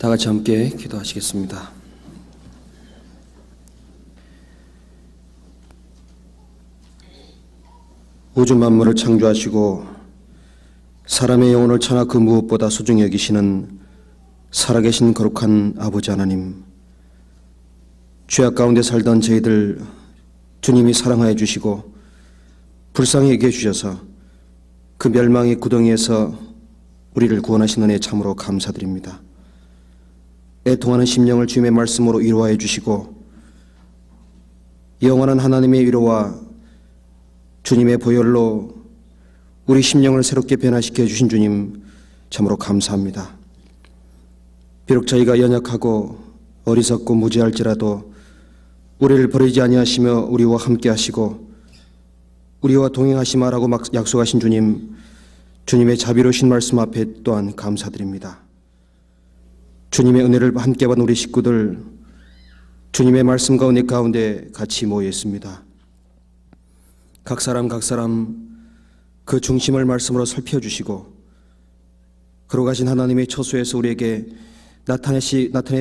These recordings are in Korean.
다 같이 함께 기도하시겠습니다. 우주 만물을 창조하시고 사람의 영혼을 천하 그 무엇보다 소중히 여기시는 살아계신 거룩한 아버지 하나님, 죄악 가운데 살던 저희들 주님이 사랑하여 주시고 불쌍히 여겨 주셔서 그 멸망의 구덩이에서 우리를 구원하신 은혜에 참으로 감사드립니다. 애통하는 심령을 주님의 말씀으로 위로하여 주시고 영원한 하나님의 위로와 주님의 보혈로 우리 심령을 새롭게 변화시켜 주신 주님 참으로 감사합니다. 비록 저희가 연약하고 어리석고 무지할지라도 우리를 버리지 아니하시며 우리와 함께 하시고 우리와 동행하시마라고 약속하신 주님, 주님의 자비로우신 말씀 앞에 또한 감사드립니다. 주님의 은혜를 함께 받은 우리 식구들, 주님의 말씀과 은혜 가운데 같이 모여 있습니다. 각 사람 그 중심을 말씀으로 살펴주시고 그러 가신 하나님의 처소에서 우리에게 나타내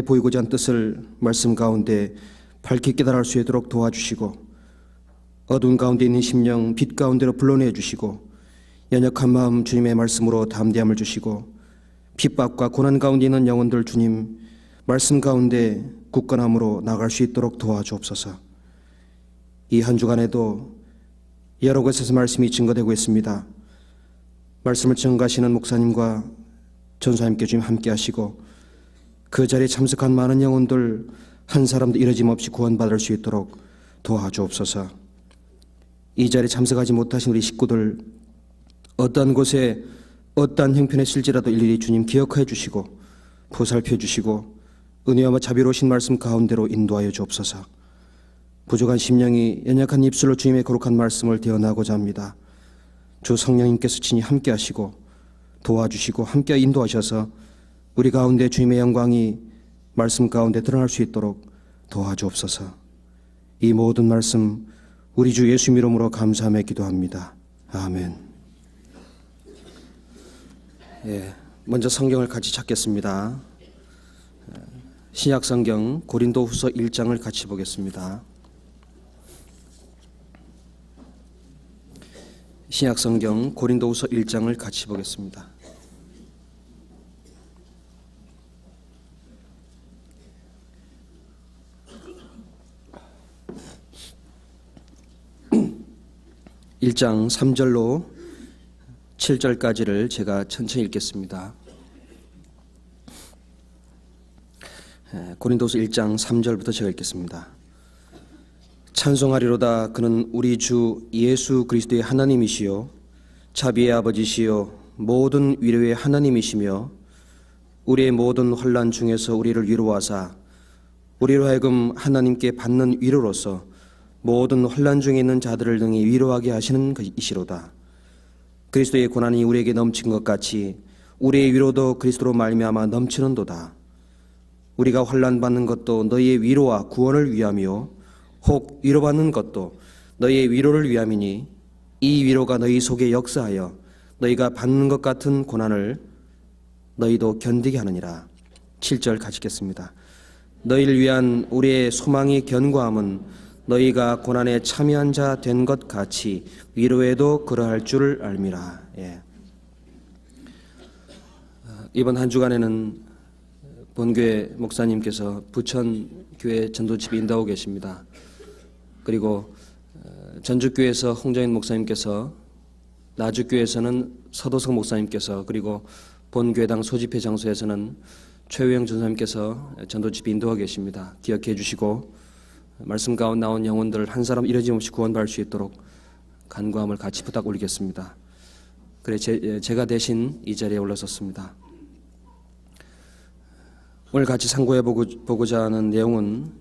보이고자 한 뜻을 말씀 가운데 밝히 깨달을 수 있도록 도와주시고 어두운 가운데 있는 심령 빛 가운데로 불러내 주시고 연약한 마음 주님의 말씀으로 담대함을 주시고 핍박과 고난 가운데 있는 영혼들 주님 말씀 가운데 굳건함으로 나갈 수 있도록 도와주옵소서. 이 한 주간에도 여러 곳에서 말씀이 증거되고 있습니다. 말씀을 증거하시는 목사님과 전사님께 주님 함께 하시고 그 자리에 참석한 많은 영혼들 한 사람도 이러짐 없이 구원받을 수 있도록 도와주옵소서. 이 자리에 참석하지 못하신 우리 식구들 어떠한 곳에 어떠한 형편에 실지라도 일일이 주님 기억하여 주시고 보살펴 주시고 은혜와 자비로우신 말씀 가운데로 인도하여 주옵소서. 부족한 심령이 연약한 입술로 주님의 거룩한 말씀을 대언하고자 합니다. 주 성령님께서 친히 함께 하시고 도와주시고 함께 인도하셔서 우리 가운데 주님의 영광이 말씀 가운데 드러날 수 있도록 도와주옵소서. 이 모든 말씀 우리 주 예수 이름으로 감사하며 기도합니다. 아멘. 먼저 성경을 같이 찾겠습니다. 신약 성경 고린도후서 1장을 같이 보겠습니다. 신약 성경 고린도후서 1장을 같이 보겠습니다. (1장) 3절로 7절까지를 제가 천천히 읽겠습니다. 고린도서 1장 3절부터 제가 읽겠습니다. 찬송하리로다. 그는 우리 주 예수 그리스도의 하나님이시요 자비의 아버지시요 모든 위로의 하나님이시며 우리의 모든 환난 중에서 우리를 위로하사 우리로 하여금 하나님께 받는 위로로서 모든 환난 중에 있는 자들을 등이 위로하게 하시는 이시로다. 그리스도의 고난이 우리에게 넘친 것 같이 우리의 위로도 그리스도로 말미암아 넘치는도다. 우리가 환난 받는 것도 너희의 위로와 구원을 위함이요 혹 위로받는 것도 너희의 위로를 위함이니 이 위로가 너희 속에 역사하여 너희가 받는 것 같은 고난을 너희도 견디게 하느니라. 7절 같이 읽겠습니다. 너희를 위한 우리의 소망이 견고함은 너희가 고난에 참여한 자 된 것 같이 위로에도 그러할 줄을 알미라. 이번 한 주간에는 본교회 목사님께서 부천교회 전도집에 인도하고 계십니다. 그리고 전주교회에서 홍정인 목사님께서, 나주교회에서는 서도석 목사님께서, 그리고 본교회당 소집회 장소에서는 최우영 전사님께서 전도집에 인도하고 계십니다. 기억해 주시고 말씀 가운데 나온 영혼들 한 사람 이러짐 없이 구원받을 수 있도록 간구함을 같이 부탁 올리겠습니다. 그래 제가 대신 이 자리에 올라섰습니다. 오늘 같이 상고해 보고자 하는 내용은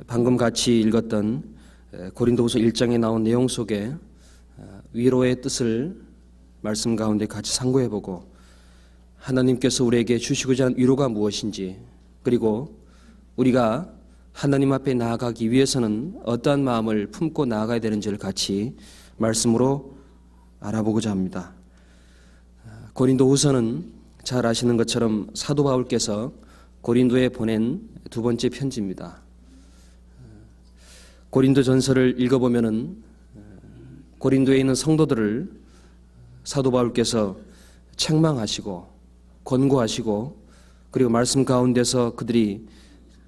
방금 같이 읽었던 고린도후서 1장에 나온 내용 속에 위로의 뜻을 말씀 가운데 같이 상고해 보고 하나님께서 우리에게 주시고자 하는 위로가 무엇인지, 그리고 우리가 하나님 앞에 나아가기 위해서는 어떠한 마음을 품고 나아가야 되는지를 같이 말씀으로 알아보고자 합니다. 고린도후서는 잘 아시는 것처럼 사도 바울께서 고린도에 보낸 두 번째 편지입니다. 고린도 전서를 읽어보면은 고린도에 있는 성도들을 사도 바울께서 책망하시고 권고하시고 그리고 말씀 가운데서 그들이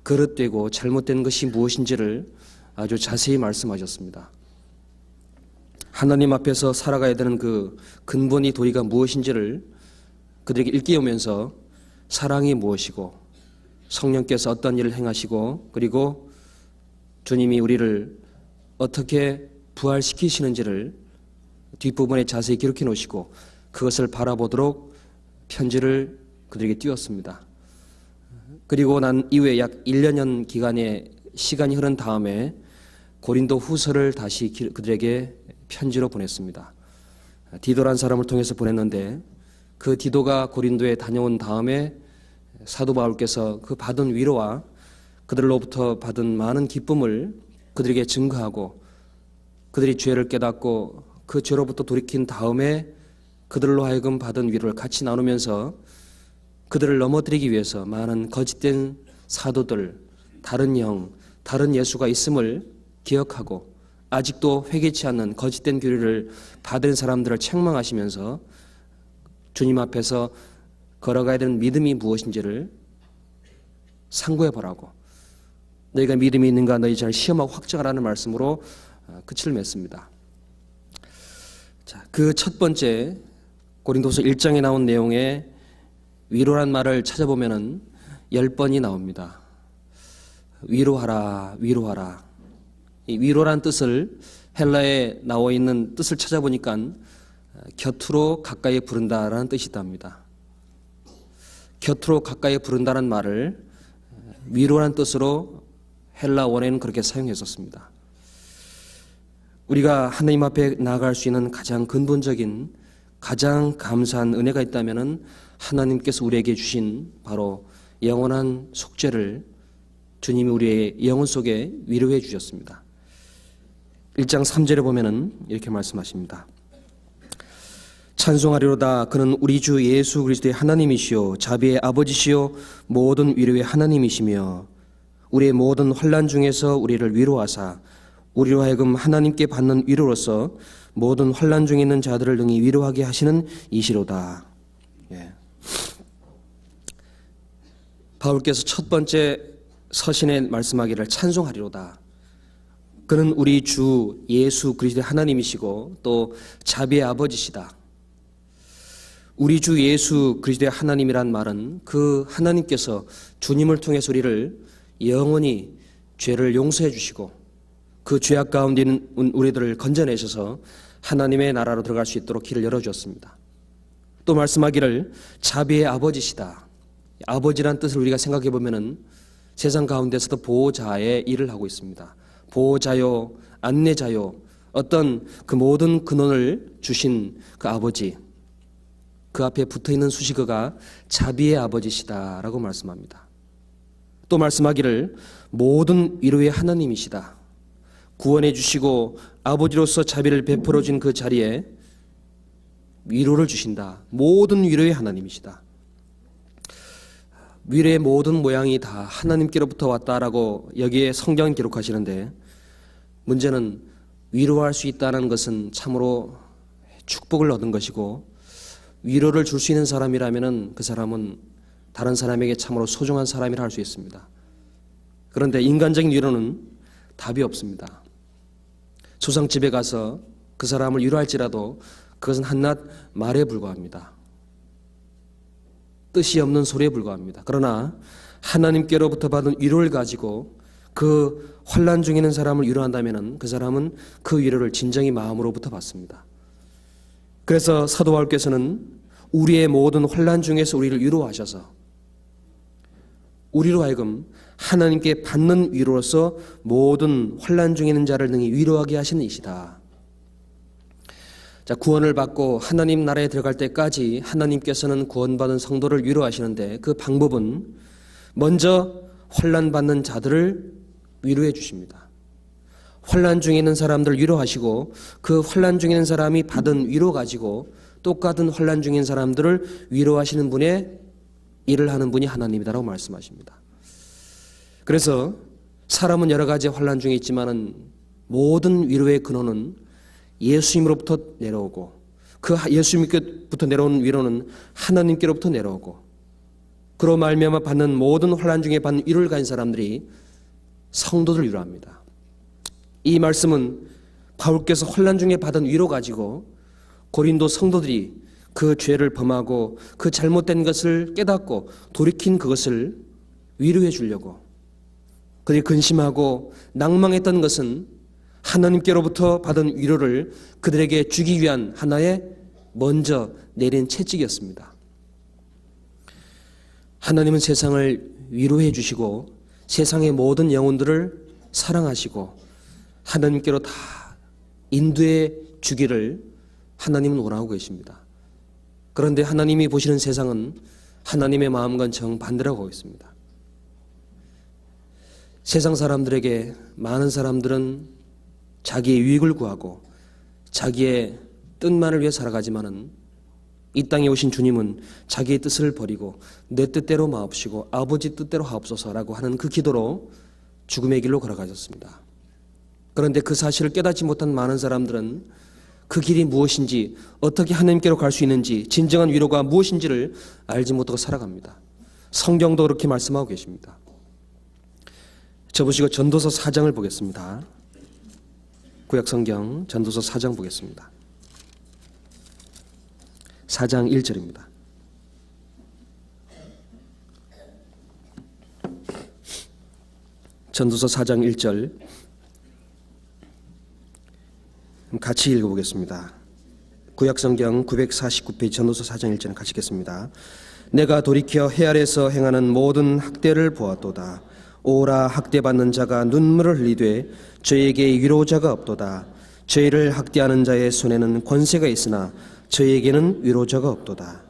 그릇되고 잘못된 것이 무엇인지를 아주 자세히 말씀하셨습니다. 하나님 앞에서 살아가야 되는 그 근본이 도리가 무엇인지를 그들에게 일깨우면서 사랑이 무엇이고 성령께서 어떤 일을 행하시고 그리고 주님이 우리를 어떻게 부활시키시는지를 뒷부분에 자세히 기록해 놓으시고 그것을 바라보도록 편지를 그들에게 띄웠습니다. 그리고 난 이후에 약 1년여 기간의 시간이 흐른 다음에 고린도 후서를 다시 그들에게 편지로 보냈습니다. 디도란 사람을 통해서 보냈는데 그 디도가 고린도에 다녀온 다음에 사도 바울께서 그 받은 위로와 그들로부터 받은 많은 기쁨을 그들에게 증거하고 그들이 죄를 깨닫고 그 죄로부터 돌이킨 다음에 그들로 하여금 받은 위로를 같이 나누면서 그들을 넘어뜨리기 위해서 많은 거짓된 사도들, 다른 영, 다른 예수가 있음을 기억하고 아직도 회개치 않는 거짓된 교리를 받은 사람들을 책망하시면서 주님 앞에서 걸어가야 되는 믿음이 무엇인지를 상고해 보라고 너희가 믿음이 있는가 너희 잘 시험하고 확정하라는 말씀으로 끝을 맺습니다. 자, 그 첫 번째 고린도서 1장에 나온 내용의 위로란 말을 찾아보면은 10번이 나옵니다. 위로하라, 위로하라. 이 위로란 뜻을 헬라에 나와 있는 뜻을 찾아보니까 곁으로 가까이 부른다라는 뜻이 있답니다. 곁으로 가까이 부른다는 말을 위로란 뜻으로 헬라 원에는 그렇게 사용했었습니다. 우리가 하나님 앞에 나아갈 수 있는 가장 근본적인 가장 감사한 은혜가 있다면은 하나님께서 우리에게 주신 바로 영원한 속죄를 주님이 우리의 영혼 속에 위로해 주셨습니다. 1장 3절에 보면은 이렇게 말씀하십니다. 찬송하리로다 그는 우리 주 예수 그리스도의 하나님이시요 자비의 아버지시요 모든 위로의 하나님이시며 우리의 모든 환난 중에서 우리를 위로하사 우리로 하여금 하나님께 받는 위로로서 모든 환난 중에 있는 자들을 능히 위로하게 하시는 이시로다. 예. 바울께서 첫 번째 서신에 말씀하기를 찬송하리로다. 그는 우리 주 예수 그리스도의 하나님이시고 또 자비의 아버지시다. 우리 주 예수 그리스도의 하나님이란 말은 그 하나님께서 주님을 통해서 우리를 영원히 죄를 용서해 주시고 그 죄악 가운데 있는 우리들을 건져내셔서 하나님의 나라로 들어갈 수 있도록 길을 열어주었습니다. 또 말씀하기를 자비의 아버지시다. 아버지란 뜻을 우리가 생각해 보면은 세상 가운데서도 보호자의 일을 하고 있습니다. 보호자요, 안내자요, 어떤 그 모든 근원을 주신 그 아버지, 그 앞에 붙어있는 수식어가 자비의 아버지시다라고 말씀합니다. 또 말씀하기를 모든 위로의 하나님이시다. 구원해 주시고 아버지로서 자비를 베풀어 준 그 자리에 위로를 주신다. 모든 위로의 하나님이시다. 위로의 모든 모양이 다 하나님께로부터 왔다라고 여기에 성경은 기록하시는데 문제는 위로할 수 있다는 것은 참으로 축복을 얻은 것이고 위로를 줄 수 있는 사람이라면 그 사람은 다른 사람에게 참으로 소중한 사람이라 할 수 있습니다. 그런데 인간적인 위로는 답이 없습니다. 조상집에 가서 그 사람을 위로할지라도 그것은 한낱 말에 불과합니다. 뜻이 없는 소리에 불과합니다. 그러나 하나님께로부터 받은 위로를 가지고 그 환난 중에 있는 사람을 위로한다면 그 사람은 그 위로를 진정히 마음으로부터 받습니다. 그래서 사도 바울께서는 우리의 모든 환난 중에서 우리를 위로하셔서 우리로 하여금 하나님께 받는 위로로서 모든 환난 중에 있는 자를 능히 위로하게 하시는 이시다. 자, 구원을 받고 하나님 나라에 들어갈 때까지 하나님께서는 구원받은 성도를 위로하시는데 그 방법은 먼저 환난 받는 자들을 위로해 주십니다. 환난 중에 있는 사람들을 위로하시고 그 환난 중에 있는 사람이 받은 위로 가지고 똑같은 환난 중에 있는 사람들을 위로하시는 분의 일을 하는 분이 하나님이다라고 말씀하십니다. 그래서 사람은 여러 가지 환난 중에 있지만은 모든 위로의 근원은 예수님으로부터 내려오고 그 예수님께부터 내려오는 위로는 하나님께로부터 내려오고 그로 말미암아 받는 모든 환난 중에 받는 위로를 가진 사람들이 성도들을 위로합니다. 이 말씀은 바울께서 환난 중에 받은 위로 가지고 고린도 성도들이 그 죄를 범하고 그 잘못된 것을 깨닫고 돌이킨 그것을 위로해 주려고 그들이 근심하고 낭망했던 것은 하나님께로부터 받은 위로를 그들에게 주기 위한 하나의 먼저 내린 채찍이었습니다. 하나님은 세상을 위로해 주시고 세상의 모든 영혼들을 사랑하시고 하나님께로 다 인도해 주기를 하나님은 원하고 계십니다. 그런데 하나님이 보시는 세상은 하나님의 마음과는 정반대라고 하고 있습니다. 세상 사람들에게 많은 사람들은 자기의 유익을 구하고 자기의 뜻만을 위해 살아가지만은 이 땅에 오신 주님은 자기의 뜻을 버리고 내 뜻대로 마옵시고 아버지 뜻대로 하옵소서라고 하는 그 기도로 죽음의 길로 걸어가셨습니다. 그런데 그 사실을 깨닫지 못한 많은 사람들은 그 길이 무엇인지 어떻게 하나님께로 갈 수 있는지 진정한 위로가 무엇인지를 알지 못하고 살아갑니다. 성경도 그렇게 말씀하고 계십니다. 접으시고 전도서 4장을 보겠습니다. 구약성경 전도서 4장 보겠습니다. 4장 1절입니다. 전도서 4장 1절 같이 읽어보겠습니다. 구약성경 949페이지 전도서 4장 1절은 같이 읽겠습니다. 내가 돌이켜 해 아래에서 행하는 모든 학대를 보았도다. 오라 학대받는 자가 눈물을 흘리되 저에게 위로자가 없도다. 저희를 학대하는 자의 손에는 권세가 있으나 저에게는 위로자가 없도다.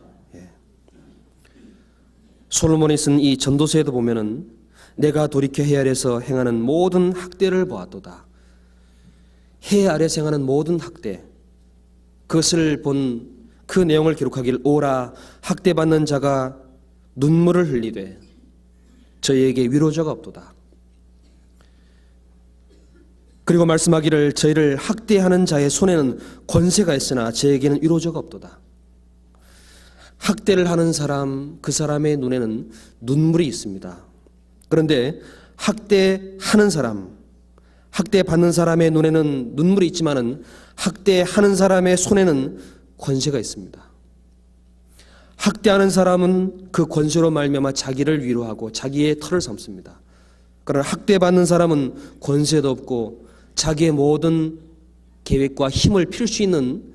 솔로몬이 쓴 이 전도서에도 보면은 내가 돌이켜 해 아래에서 행하는 모든 학대를 보았도다. 해 아래에서 행하는 모든 학대, 그것을 본 그 내용을 기록하길 오라 학대받는 자가 눈물을 흘리되 저희에게 위로자가 없도다. 그리고 말씀하기를 저희를 학대하는 자의 손에는 권세가 있으나 저에게는 위로자가 없도다. 학대를 하는 사람, 그 사람의 눈에는 눈물이 있습니다. 그런데 학대하는 사람, 학대받는 사람의 눈에는 눈물이 있지만은 학대하는 사람의 손에는 권세가 있습니다. 학대하는 사람은 그 권세로 말미암아 자기를 위로하고 자기의 털을 삼습니다. 그러나 학대받는 사람은 권세도 없고 자기의 모든 계획과 힘을 필 수 있는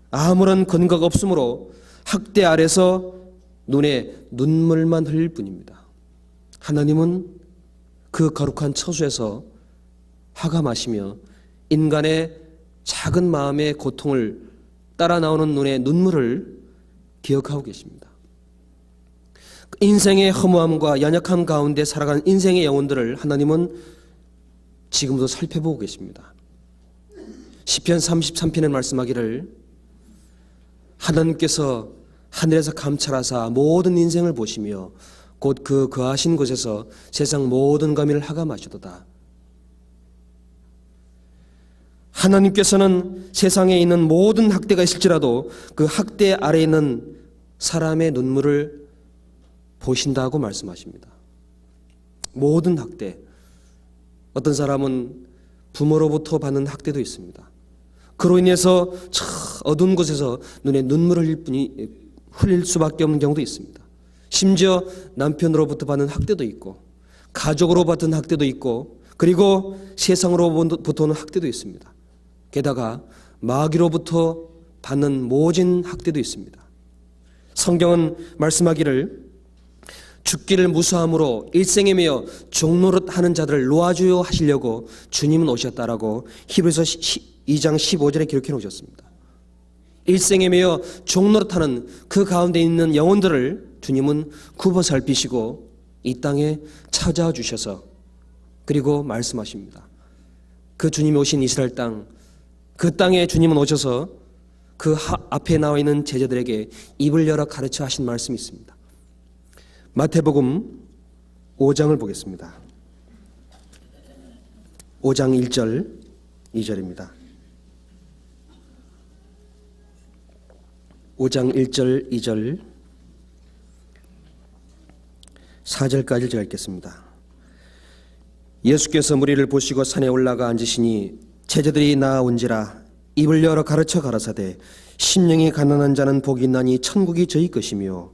아무런 근거가 없으므로 학대 아래서 눈에 눈물만 흘릴 뿐입니다. 하나님은 그 거룩한 처소에서 하감하시며 인간의 작은 마음의 고통을 따라 나오는 눈의 눈물을 기억하고 계십니다. 인생의 허무함과 연약함 가운데 살아가는 인생의 영혼들을 하나님은 지금도 살펴보고 계십니다. 시편 33편에 말씀하기를 하나님께서 하늘에서 감찰하사 모든 인생을 보시며 곧 그 거하신 곳에서 세상 모든 검의를 하감하시도다. 하나님께서는 세상에 있는 모든 학대가 있을지라도 그 학대 아래에 있는 사람의 눈물을 보신다고 말씀하십니다. 모든 학대. 어떤 사람은 부모로부터 받는 학대도 있습니다. 그로 인해서 저 어두운 곳에서 눈에 눈물을 흘릴 수밖에 없는 경우도 있습니다. 심지어 남편으로부터 받는 학대도 있고 가족으로 받은 학대도 있고 그리고 세상으로부터 오는 학대도 있습니다. 게다가 마귀로부터 받는 모진 학대도 있습니다. 성경은 말씀하기를 죽기를 무수함으로 일생에 매여 종노릇하는 자들을 놓아주려 하시려고 주님은 오셨다라고 히브리서 2장 15절에 기록해 놓으셨습니다. 일생에 매여 종노릇하는 그 가운데 있는 영혼들을 주님은 굽어 살피시고 이 땅에 찾아와 주셔서 그리고 말씀하십니다. 그 주님이 오신 이스라엘 땅, 그 땅에 주님은 오셔서 그 앞에 나와 있는 제자들에게 입을 열어 가르쳐 하신 말씀이 있습니다. 마태복음 5장을 보겠습니다. 5장 1절 2절입니다. 5장 1절 2절 4절까지 제가 읽겠습니다. 예수께서 무리를 보시고 산에 올라가 앉으시니 제자들이 나아온지라 입을 열어 가르쳐 가라사대 심령이 가난한 자는 복이 있나니 천국이 저희 것이며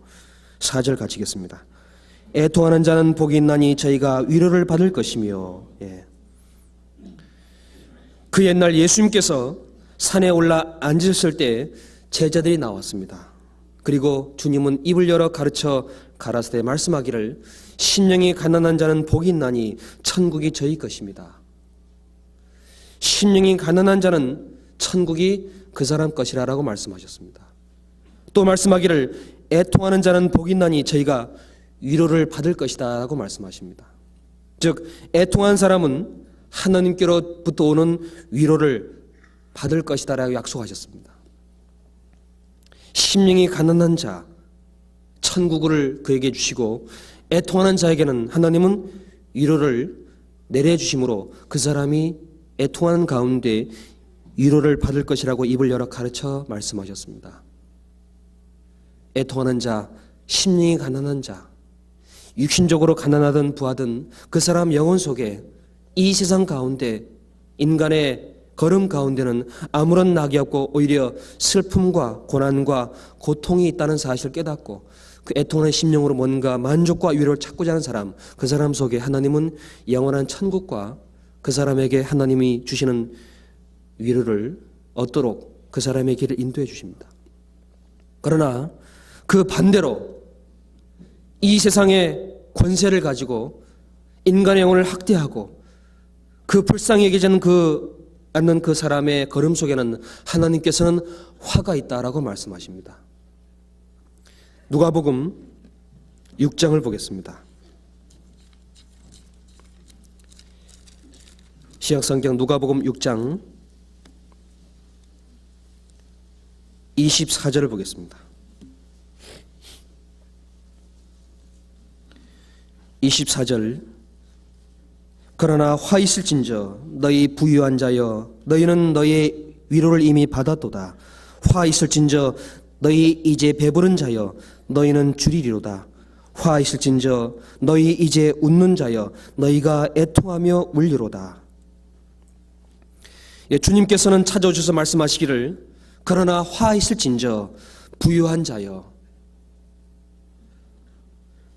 4절 같이겠습니다. 애통하는 자는 복이 있나니 저희가 위로를 받을 것이며. 그 옛날 예수님께서 산에 올라 앉으셨을 때 제자들이 나왔습니다. 그리고 주님은 입을 열어 가르쳐 가라사대 말씀하기를 심령이 가난한 자는 복이 있나니 천국이 저희 것입니다. 심령이 가난한 자는 천국이 그 사람 것이라고 말씀하셨습니다. 또 말씀하기를 애통하는 자는 복이 있나니 저희가 위로를 받을 것이다 라고 말씀하십니다. 즉 애통한 사람은 하나님께로부터 오는 위로를 받을 것이다 라고 약속하셨습니다. 심령이 가난한 자 천국을 그에게 주시고 애통하는 자에게는 하나님은 위로를 내려주심으로 그 사람이 애통하는 가운데 위로를 받을 것이라고 입을 열어 가르쳐 말씀하셨습니다. 애통하는 자, 심령이 가난한 자, 육신적으로 가난하든 부하든 그 사람 영혼 속에 이 세상 가운데 인간의 걸음 가운데는 아무런 낙이 없고 오히려 슬픔과 고난과 고통이 있다는 사실을 깨닫고 그 애통하는 심령으로 뭔가 만족과 위로를 찾고자 하는 사람, 그 사람 속에 하나님은 영원한 천국과 그 사람에게 하나님이 주시는 위로를 얻도록 그 사람의 길을 인도해 주십니다. 그러나 그 반대로 이 세상의 권세를 가지고 인간의 영혼을 학대하고 그 불쌍히 여기지 않는 그 사람의 걸음 속에는 하나님께서는 화가 있다라고 말씀하십니다. 누가복음 6장을 보겠습니다. 신약성경 누가복음 6장 24절을 보겠습니다. 24절 그러나 화 있을진저 너희 부유한 자여 너희는 너희의 위로를 이미 받았도다. 화 있을진저 너희 이제 배부른 자여 너희는 줄이리로다. 화 있을진저 너희 이제 웃는 자여 너희가 애통하며 울리로다. 주님께서는 찾아오셔서 말씀하시기를 그러나 화 있을진저 부유한 자여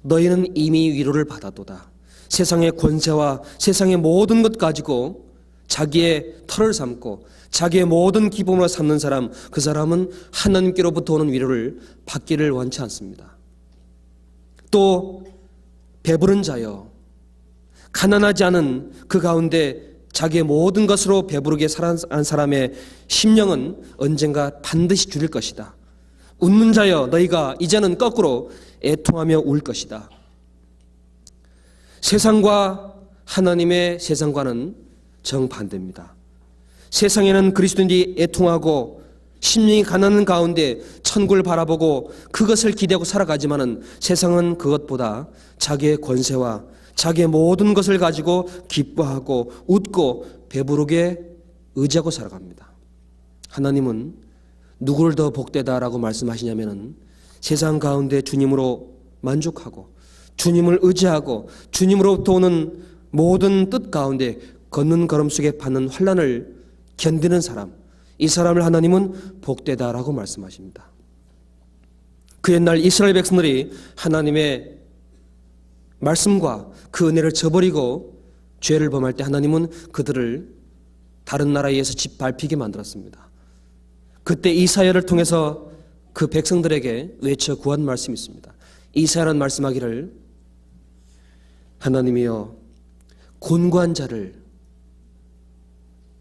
너희는 이미 위로를 받았도다. 세상의 권세와 세상의 모든 것 가지고 자기의 털을 삼고 자기의 모든 기쁨으로 삼는 사람, 그 사람은 하나님께로부터 오는 위로를 받기를 원치 않습니다. 또 배부른 자여 가난하지 않은 그 가운데 자기의 모든 것으로 배부르게 살아간 사람의 심령은 언젠가 반드시 줄일 것이다. 웃는 자여 너희가 이제는 거꾸로 애통하며 울 것이다. 세상과 하나님의 세상과는 정반대입니다. 세상에는 그리스도인들이 애통하고 심령이 가난한 가운데 천국을 바라보고 그것을 기대하고 살아가지만은 세상은 그것보다 자기의 권세와 자기의 모든 것을 가지고 기뻐하고 웃고 배부르게 의지하고 살아갑니다. 하나님은 누구를 더 복되다라고 말씀하시냐면은 세상 가운데 주님으로 만족하고 주님을 의지하고 주님으로부터 오는 모든 뜻 가운데 걷는 걸음 속에 받는 환난을 견디는 사람, 이 사람을 하나님은 복되다라고 말씀하십니다. 그 옛날 이스라엘 백성들이 하나님의 말씀과 그 은혜를 저버리고 죄를 범할 때 하나님은 그들을 다른 나라에 의해서 짓밟히게 만들었습니다. 그때 이사야를 통해서 그 백성들에게 외쳐 구한 말씀이 있습니다. 이사야는 말씀하기를 하나님이여 곤고한 자를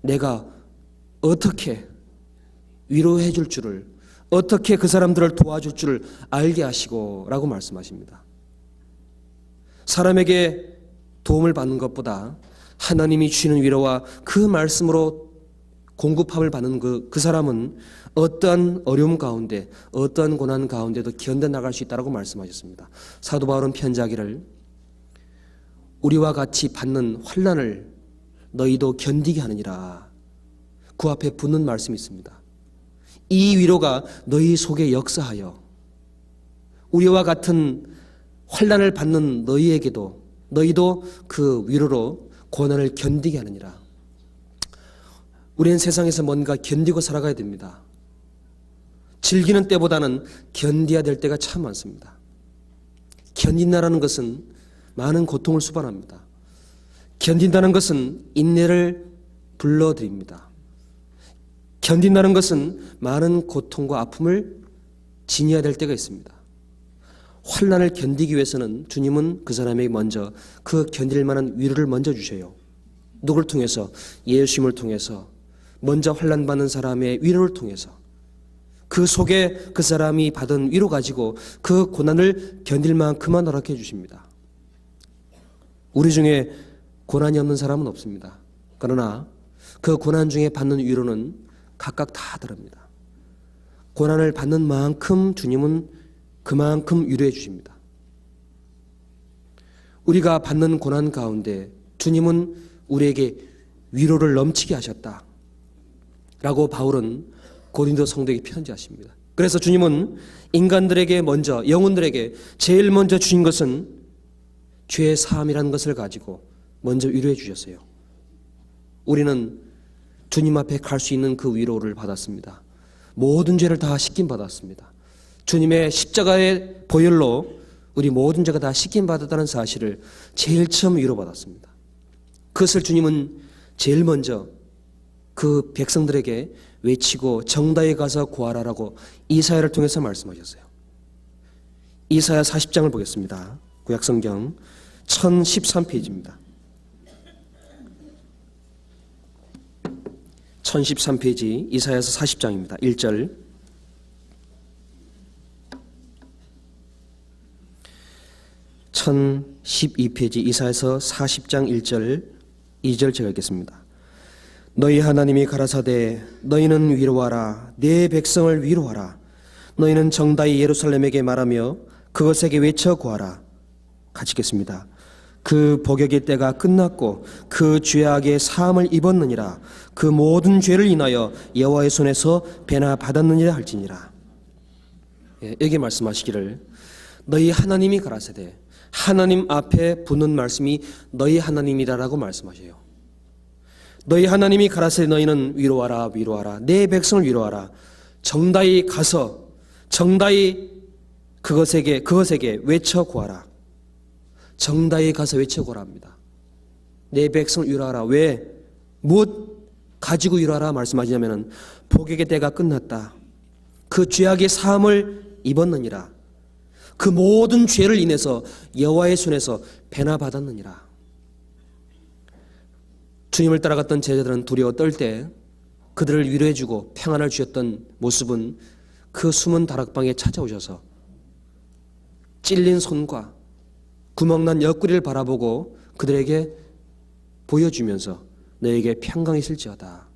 내가 어떻게 위로해 줄 줄을 어떻게 그 사람들을 도와줄 줄을 알게 하시고 라고 말씀하십니다. 사람에게 도움을 받는 것보다 하나님이 주시는 위로와 그 말씀으로 공급함을 받는 그 사람은 어떠한 어려움 가운데, 어떠한 고난 가운데도 견뎌나갈 수 있다고 말씀하셨습니다. 사도 바울은 편지하기를 우리와 같이 받는 환난을 너희도 견디게 하느니라. 그 앞에 붙는 말씀이 있습니다. 이 위로가 너희 속에 역사하여 우리와 같은 환난을 받는 너희도 그 위로로 고난을 견디게 하느니라. 우리는 세상에서 뭔가 견디고 살아가야 됩니다. 즐기는 때보다는 견뎌야 될 때가 참 많습니다. 견딘다는 것은 많은 고통을 수반합니다. 견딘다는 것은 인내를 불러들입니다. 견딘다는 것은 많은 고통과 아픔을 지녀야 될 때가 있습니다. 환난을 견디기 위해서는 주님은 그 사람에게 먼저 그 견딜 만한 위로를 먼저 주셔요. 누구를 통해서? 예수님을 통해서, 먼저 환난 받는 사람의 위로를 통해서, 그 속에 그 사람이 받은 위로 가지고 그 고난을 견딜 만큼만 허락해 주십니다. 우리 중에 고난이 없는 사람은 없습니다. 그러나 그 고난 중에 받는 위로는 각각 다 다릅니다. 고난을 받는 만큼 주님은 그만큼 위로해 주십니다. 우리가 받는 고난 가운데 주님은 우리에게 위로를 넘치게 하셨다 라고 바울은 고린도 성도에게 편지하십니다. 그래서 주님은 인간들에게 먼저, 영혼들에게 제일 먼저 주신 것은 죄의 사함이라는 것을 가지고 먼저 위로해 주셨어요. 우리는 주님 앞에 갈 수 있는 그 위로를 받았습니다. 모든 죄를 다 씻김 받았습니다. 주님의 십자가의 보혈로 우리 모든 죄가 다 씻김 받았다는 사실을 제일 처음 위로받았습니다. 그것을 주님은 제일 먼저 그 백성들에게 외치고 정다에 가서 구하라라고 이사야를 통해서 말씀하셨어요. 이사야 40장을 보겠습니다. 구약성경 1013페이지입니다. 1013페이지 이사야서 40장입니다. 1절. (1012페이지) 이사야서 40장 1절 2절 제가 읽겠습니다. 너희 하나님이 가라사대 너희는 위로하라 내 백성을 위로하라 너희는 정다이 예루살렘에게 말하며 그것에게 외쳐 구하라. 같이 읽겠습니다. 그 복역의 때가 끝났고 그 죄악의 사함을 입었느니라. 그 모든 죄를 인하여 여호와의 손에서 배나 받았느니라 할지니라. 여기 말씀하시기를 너희 하나님이 가라사대, 하나님 앞에 붙는 말씀이 너희 하나님이라고 말씀하셔요. 너희 하나님이 가라사대 너희는 위로하라 위로하라 내 백성을 위로하라. 정다이 가서 정다이 그것에게 외쳐 구하라. 정다이 가서 외쳐 구하라 합니다. 내 백성을 위로하라. 왜? 무엇 가지고 위로하라 말씀하시냐면은 복역의 때가 끝났다. 그 죄악의 사함을 입었느니라. 그 모든 죄를 인해서 여호와의 손에서 배나 받았느니라. 주님을 따라갔던 제자들은 두려워 떨 때 그들을 위로해주고 평안을 주셨던 모습은 그 숨은 다락방에 찾아오셔서 찔린 손과 구멍난 옆구리를 바라보고 그들에게 보여주면서 너에게 평강이 있을지어다.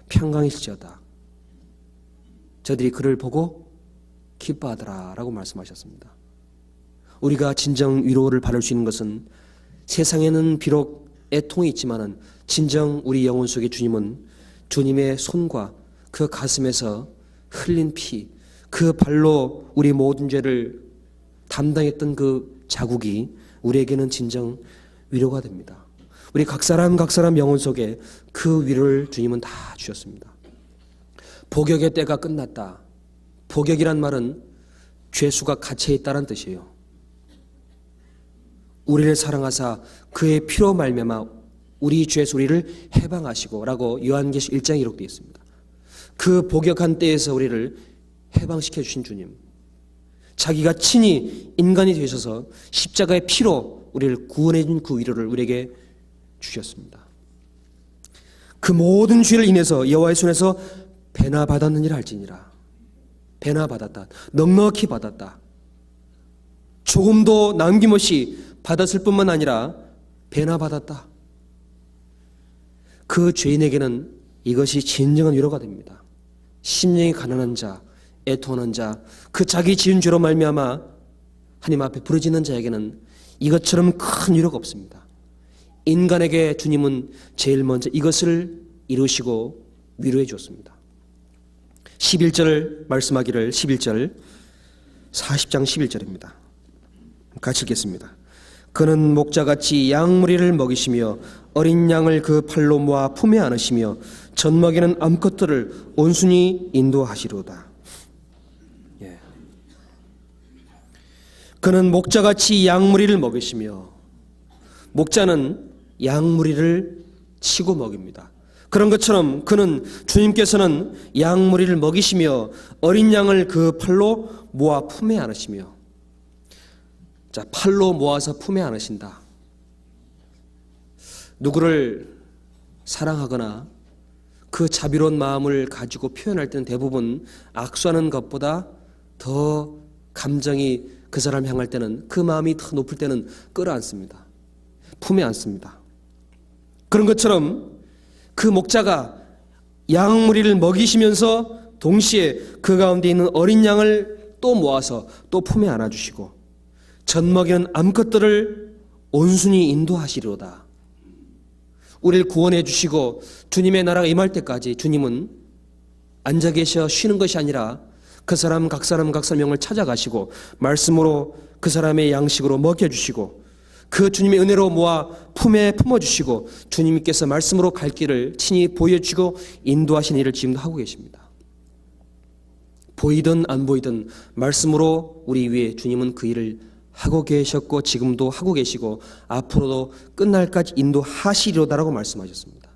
평강이 있을지어다. 저들이 그를 보고 기뻐하더라 라고 말씀하셨습니다. 우리가 진정 위로를 받을 수 있는 것은 세상에는 비록 애통이 있지만은 진정 우리 영혼 속에 주님은 주님의 손과 그 가슴에서 흘린 피, 그 발로 우리 모든 죄를 담당했던 그 자국이 우리에게는 진정 위로가 됩니다. 우리 각 사람 영혼 속에 그 위로를 주님은 다 주셨습니다. 복역의 때가 끝났다. 복역이란 말은 죄수가 갇혀 있다는 뜻이에요. 우리를 사랑하사 그의 피로 말미암아 우리 죄에서 우리를 해방하시고 라고 요한계시 1장에 기록되어 있습니다. 그 복역한 때에서 우리를 해방시켜 주신 주님, 자기가 친히 인간이 되셔서 십자가의 피로 우리를 구원해 준 그 위로를 우리에게 주셨습니다. 그 모든 죄를 인해서 여호와의 손에서 배나 받았느니라 할지니라. 배나 받았다. 넉넉히 받았다. 조금도 남김없이 받았을 뿐만 아니라 배나 받았다. 그 죄인에게는 이것이 진정한 위로가 됩니다. 심령이 가난한 자, 애통하는 자, 그 자기 지은 죄로 말미암아 하나님 앞에 부르짖는 자에게는 이것처럼 큰 위로가 없습니다. 인간에게 주님은 제일 먼저 이것을 이루시고 위로해 주었습니다. 11절 말씀하기를 11절 40장 11절입니다. 같이 읽겠습니다. 그는 목자같이 양무리를 먹이시며 어린 양을 그 팔로 모아 품에 안으시며 젖먹이는 암컷들을 온순히 인도하시로다. 예. 그는 목자같이 양무리를 먹이시며, 목자는 양무리를 치고 먹입니다. 그런 것처럼 그는 주님께서는 양무리를 먹이시며 어린 양을 그 팔로 모아 품에 안으시며, 자, 팔로 모아서 품에 안으신다. 누구를 사랑하거나 그 자비로운 마음을 가지고 표현할 때는 대부분 악수하는 것보다 더 감정이 그 사람을 향할 때는, 그 마음이 더 높을 때는 끌어안습니다. 품에 안습니다. 그런 것처럼 그 목자가 양무리를 먹이시면서 동시에 그 가운데 있는 어린 양을 또 모아서 또 품에 안아주시고 젖먹이는 암컷들을 온순히 인도하시리로다. 우리를 구원해 주시고 주님의 나라가 임할 때까지 주님은 앉아 계셔 쉬는 것이 아니라 그 사람 각 사람 영을 찾아가시고 말씀으로 그 사람의 양식으로 먹여주시고 그 주님의 은혜로 모아 품에 품어주시고 주님께서 말씀으로 갈 길을 친히 보여주시고 인도하신 일을 지금도 하고 계십니다. 보이든 안 보이든 말씀으로 우리 위에 주님은 그 일을 하고 계셨고 지금도 하고 계시고 앞으로도 끝날까지 인도하시리로다라고 말씀하셨습니다.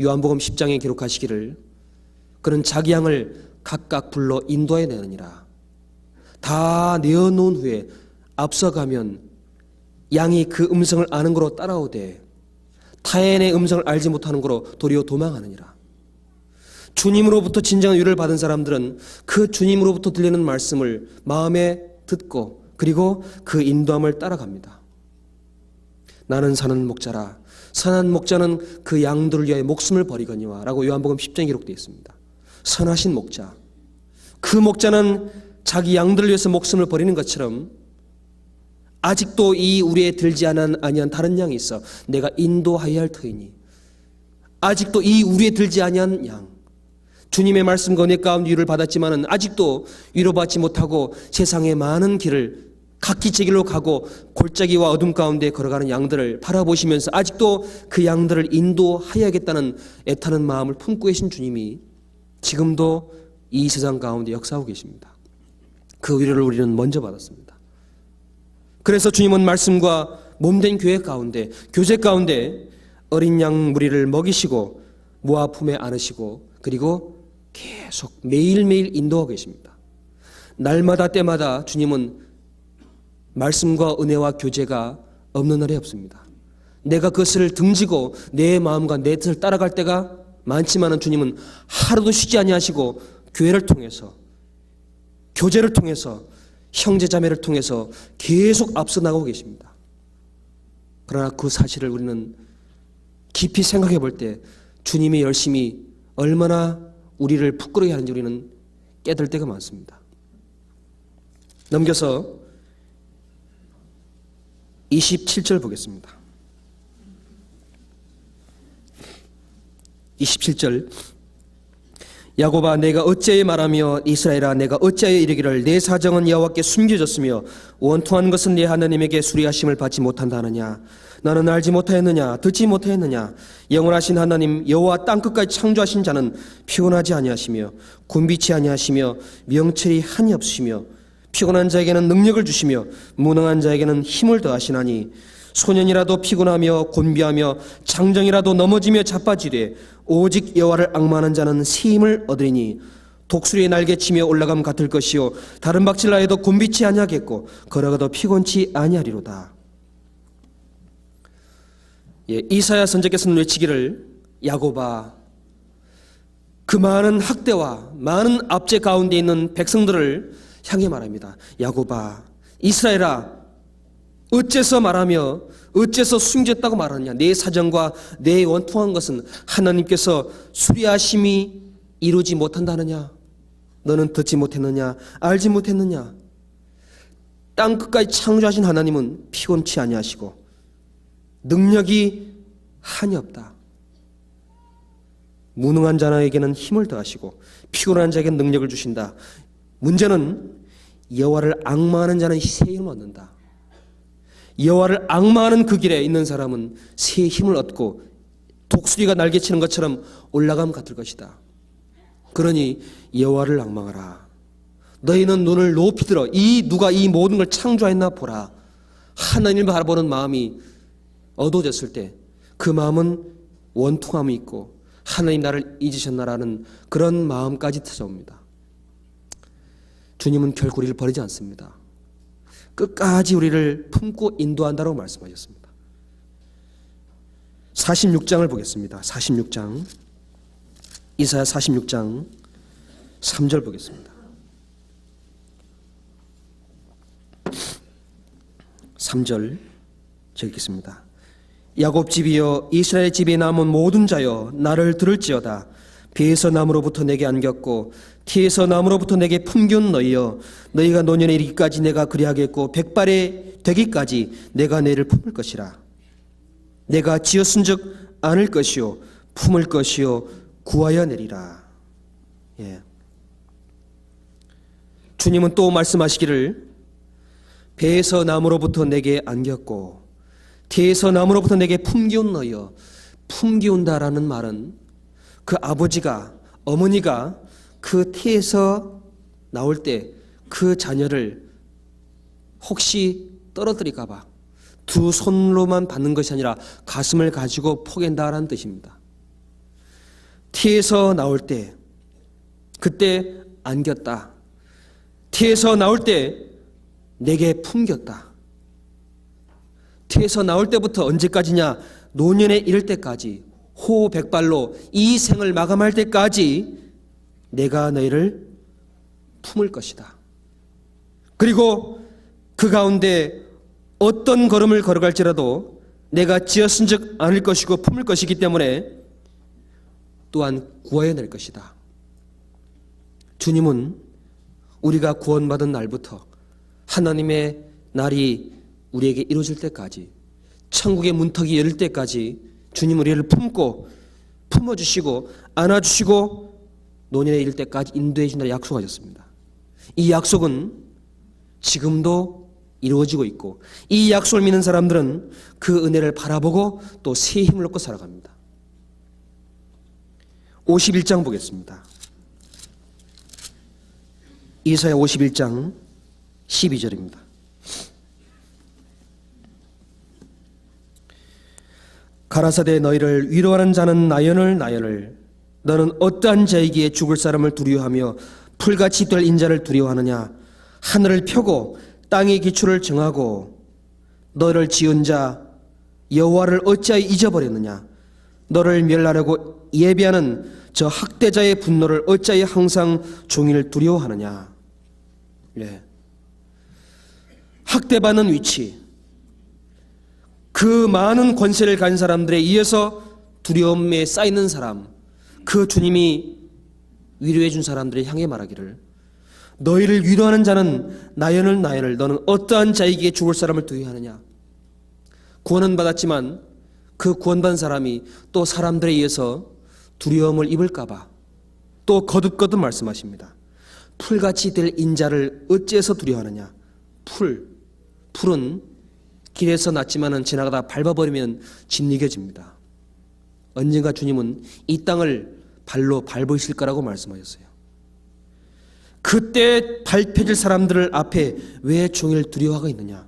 요한복음 10장에 기록하시기를 그는 자기 양을 각각 불러 인도해 내느니라. 다 내어놓은 후에 앞서가면 양이 그 음성을 아는 거로 따라오되 타인의 음성을 알지 못하는 거로 도리어 도망하느니라. 주님으로부터 진정한 위로를 받은 사람들은 그 주님으로부터 들리는 말씀을 마음에 듣고 그리고 그 인도함을 따라갑니다. 나는 선한 목자라. 선한 목자는 그 양들을 위하여 목숨을 버리거니와 라고 요한복음 10장에 기록되어 있습니다. 선하신 목자. 그 목자는 자기 양들을 위해서 목숨을 버리는 것처럼 아직도 이 우리에 들지 아니한 다른 양이 있어. 내가 인도하여야 할 터이니. 아직도 이 우리에 들지 아니한 양. 주님의 말씀과 은혜 가운데 위로를 받았지만은 아직도 위로받지 못하고 세상의 많은 길을 각기 제 길로 가고 골짜기와 어둠 가운데 걸어가는 양들을 바라보시면서 아직도 그 양들을 인도하여야겠다는 애타는 마음을 품고 계신 주님이 지금도 이 세상 가운데 역사하고 계십니다. 그 위로를 우리는 먼저 받았습니다. 그래서 주님은 말씀과 몸된 교회 가운데, 교제 가운데 어린 양 무리를 먹이시고 모아 품에 안으시고 그리고 계속 매일매일 인도하고 계십니다. 날마다 때마다 주님은 말씀과 은혜와 교제가 없는 날이 없습니다. 내가 그것을 등지고 내 마음과 내 뜻을 따라갈 때가 많지만은 주님은 하루도 쉬지 아니하시고 교회를 통해서, 교제를 통해서, 형제자매를 통해서 계속 앞서 나가고 계십니다. 그러나 그 사실을 우리는 깊이 생각해 볼 때 주님의 열심이 얼마나 우리를 부끄러워해 하는지 우리는 깨달을 때가 많습니다. 넘겨서 27절 보겠습니다. 27절 야곱아 내가 어찌하여 말하며 이스라엘아 내가 어찌하여 이르기를 내 사정은 여호와께 숨겨졌으며 원통한 것은 내 하나님에게 수리하심을 받지 못한다 하느냐. 너는 알지 못하였느냐 듣지 못하였느냐. 영원하신 하나님 여호와 땅끝까지 창조하신 자는 피곤하지 아니하시며 곤비치 아니하시며 명철이 한이 없으시며 피곤한 자에게는 능력을 주시며 무능한 자에게는 힘을 더하시나니 소년이라도 피곤하며 곤비하며 장정이라도 넘어지며 자빠지되 오직 여호와를 앙망하는 자는 새 힘을 얻으리니 독수리의 날개치며 올라감 같을 것이요 다른 박질라 해도 곤비치 아니하겠고 걸어가도 피곤치 아니하리로다. 이사야 선지자께서는 외치기를 야곱아 그 많은 학대와 많은 압제 가운데 있는 백성들을 향해 말합니다. 야곱아 이스라엘아 어째서 말하며 어째서 숨겼다고 말하느냐? 내 사정과 내 원통한 것은 하나님께서 수리하심이 이루지 못한다느냐? 너는 듣지 못했느냐? 알지 못했느냐? 땅 끝까지 창조하신 하나님은 피곤치 아니하시고 능력이 한이 없다. 무능한 자에게는 힘을 더하시고 피곤한 자에게는 능력을 주신다. 문제는 여호와를 앙망하는 자는 새 힘을 얻는다. 여호와를 앙망하는 그 길에 있는 사람은 새 힘을 얻고 독수리가 날개치는 것처럼 올라감 같을 것이다. 그러니 여호와를 앙망하라. 너희는 눈을 높이 들어 누가 이 모든 걸 창조했나 보라. 하나님을 바라보는 마음이 어두워졌을 때 그 마음은 원통함이 있고 하나님 나를 잊으셨나라는 그런 마음까지 찾아옵니다. 주님은 결코 우리를 버리지 않습니다. 끝까지 우리를 품고 인도한다고 말씀하셨습니다. 46장을 보겠습니다. 46장 이사야 46장 3절 보겠습니다. 3절 제가 읽겠습니다. 야곱 집이여 이스라엘 집에 남은 모든 자여 나를 들을지어다. 배에서 나무로부터 내게 안겼고 티에서 나무로부터 내게 품겨온 너희여 너희가 노년에 이르기까지 내가 그리하겠고 백발에 되기까지 내가 너희를 품을 것이라. 내가 지었은즉 안을 것이요 품을 것이요 구하여 내리라. 예. 주님은 또 말씀하시기를 배에서 나무로부터 내게 안겼고 티에서 나무로부터 내게 품겨온 너희여. 품겨온다라는 말은 그 아버지가 어머니가 그 태에서 나올 때 그 자녀를 혹시 떨어뜨릴까 봐 두 손으로만 받는 것이 아니라 가슴을 가지고 포갠다라는 뜻입니다. 태에서 나올 때 그때 안겼다. 태에서 나올 때 내게 품겼다. 태에서 나올 때부터 언제까지냐? 노년에 이를 때까지 호백발로 이 생을 마감할 때까지 내가 너희를 품을 것이다. 그리고 그 가운데 어떤 걸음을 걸어갈지라도 내가 지었은즉 안을 것이고 품을 것이기 때문에 또한 구하여 낼 것이다. 주님은 우리가 구원받은 날부터 하나님의 날이 우리에게 이루어질 때까지 천국의 문턱이 열릴 때까지 주님 우리를 품고 품어주시고 안아주시고 노년에 이를 때까지 인도해 주신다고 약속하셨습니다. 이 약속은 지금도 이루어지고 있고 이 약속을 믿는 사람들은 그 은혜를 바라보고 또 새 힘을 얻고 살아갑니다. 51장 보겠습니다. 이사야 51장 12절입니다. 가라사대 너희를 위로하는 자는 나연을 너는 어떠한 자이기에 죽을 사람을 두려워하며 풀같이 될 인자를 두려워하느냐. 하늘을 펴고 땅의 기초를 정하고 너를 지은 자 여호와를 어찌하여 잊어버렸느냐. 너를 멸하려고 예비하는 저 학대자의 분노를 어찌하여 항상 종일 두려워하느냐. 네. 학대받는 위치, 그 많은 권세를 가진 사람들에 의해서 두려움에 쌓이는 사람, 그 주님이 위로해 준 사람들을 향해 말하기를 너희를 위로하는 자는 나연을 너는 어떠한 자에게 죽을 사람을 두려워하느냐. 구원은 받았지만 그 구원받은 사람이 또 사람들에 의해서 두려움을 입을까 봐 또 거듭거듭 말씀하십니다. 풀같이 될 인자를 어찌해서 두려워하느냐. 풀은 길에서 났지만은 지나가다 밟아버리면 짓이겨집니다. 언젠가 주님은 이 땅을 발로 밟으실 거라고 말씀하셨어요. 그때 밟혀질 사람들을 앞에 왜 종일 두려워하고 있느냐.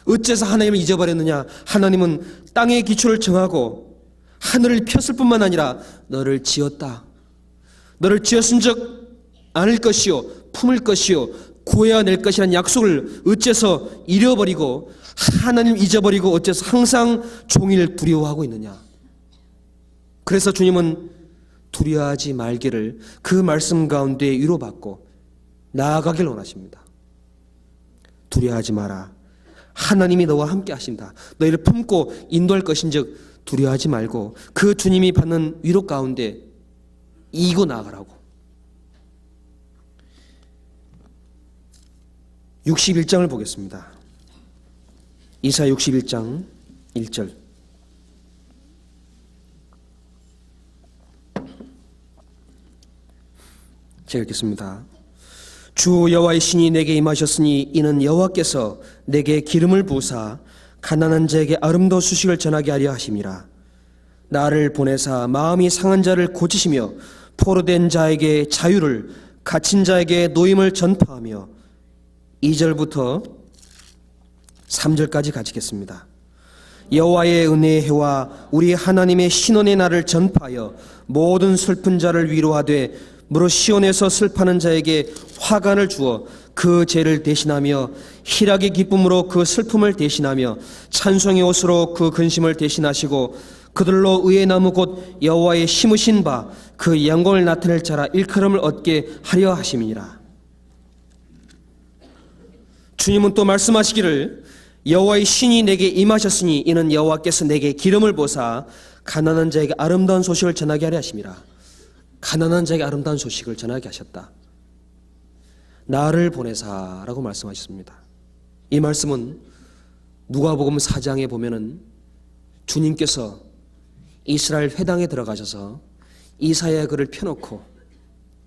어째서 하나님을 잊어버렸느냐. 하나님은 땅의 기초를 정하고 하늘을 폈을 뿐만 아니라 너를 지었다. 너를 지었은즉 안을 것이요 품을 것이요 구해야 낼 것이라는 약속을 어째서 잃어버리고 하나님 잊어버리고 어째서 항상 종일 두려워하고 있느냐. 그래서 주님은 두려워하지 말기를 그 말씀 가운데 위로받고 나아가길 원하십니다. 두려워하지 마라. 하나님이 너와 함께 하신다. 너희를 품고 인도할 것인즉 두려워하지 말고 그 주님이 받는 위로 가운데 이고 나아가라고. 61장을 보겠습니다. 이사야 61장 1절. 제가 읽겠습니다. 주 여호와의 신이 내게 임하셨으니 이는 여호와께서 내게 기름을 부으사 가난한 자에게 아름다운 소식을 전하게 하려 하심이라. 나를 보내사 마음이 상한 자를 고치시며 포로된 자에게 자유를, 갇힌 자에게 노임을 전파하며. 2절부터 3절까지 가지겠습니다. 여호와의 은혜의 해와 우리 하나님의 신원의 날을 전파하여 모든 슬픈 자를 위로하되 무릇 시온에서 슬퍼하는 자에게 화관을 주어 그 죄를 대신하며 희락의 기쁨으로 그 슬픔을 대신하며 찬송의 옷으로 그 근심을 대신하시고 그들로 의의 나무 곧 여호와의 심으신 바 그 영광을 나타낼 자라 일컬음을 얻게 하려 하심이니라. 주님은 또 말씀하시기를 여호와의 신이 내게 임하셨으니 이는 여호와께서 내게 기름을 부으사 가난한 자에게 아름다운 소식을 전하게 하려 하심이라. 가난한 자에게 아름다운 소식을 전하게 하셨다. 나를 보내사라고 말씀하셨습니다. 이 말씀은 누가복음 4장에 보면은 주님께서 이스라엘 회당에 들어가셔서 이사야 글을 펴놓고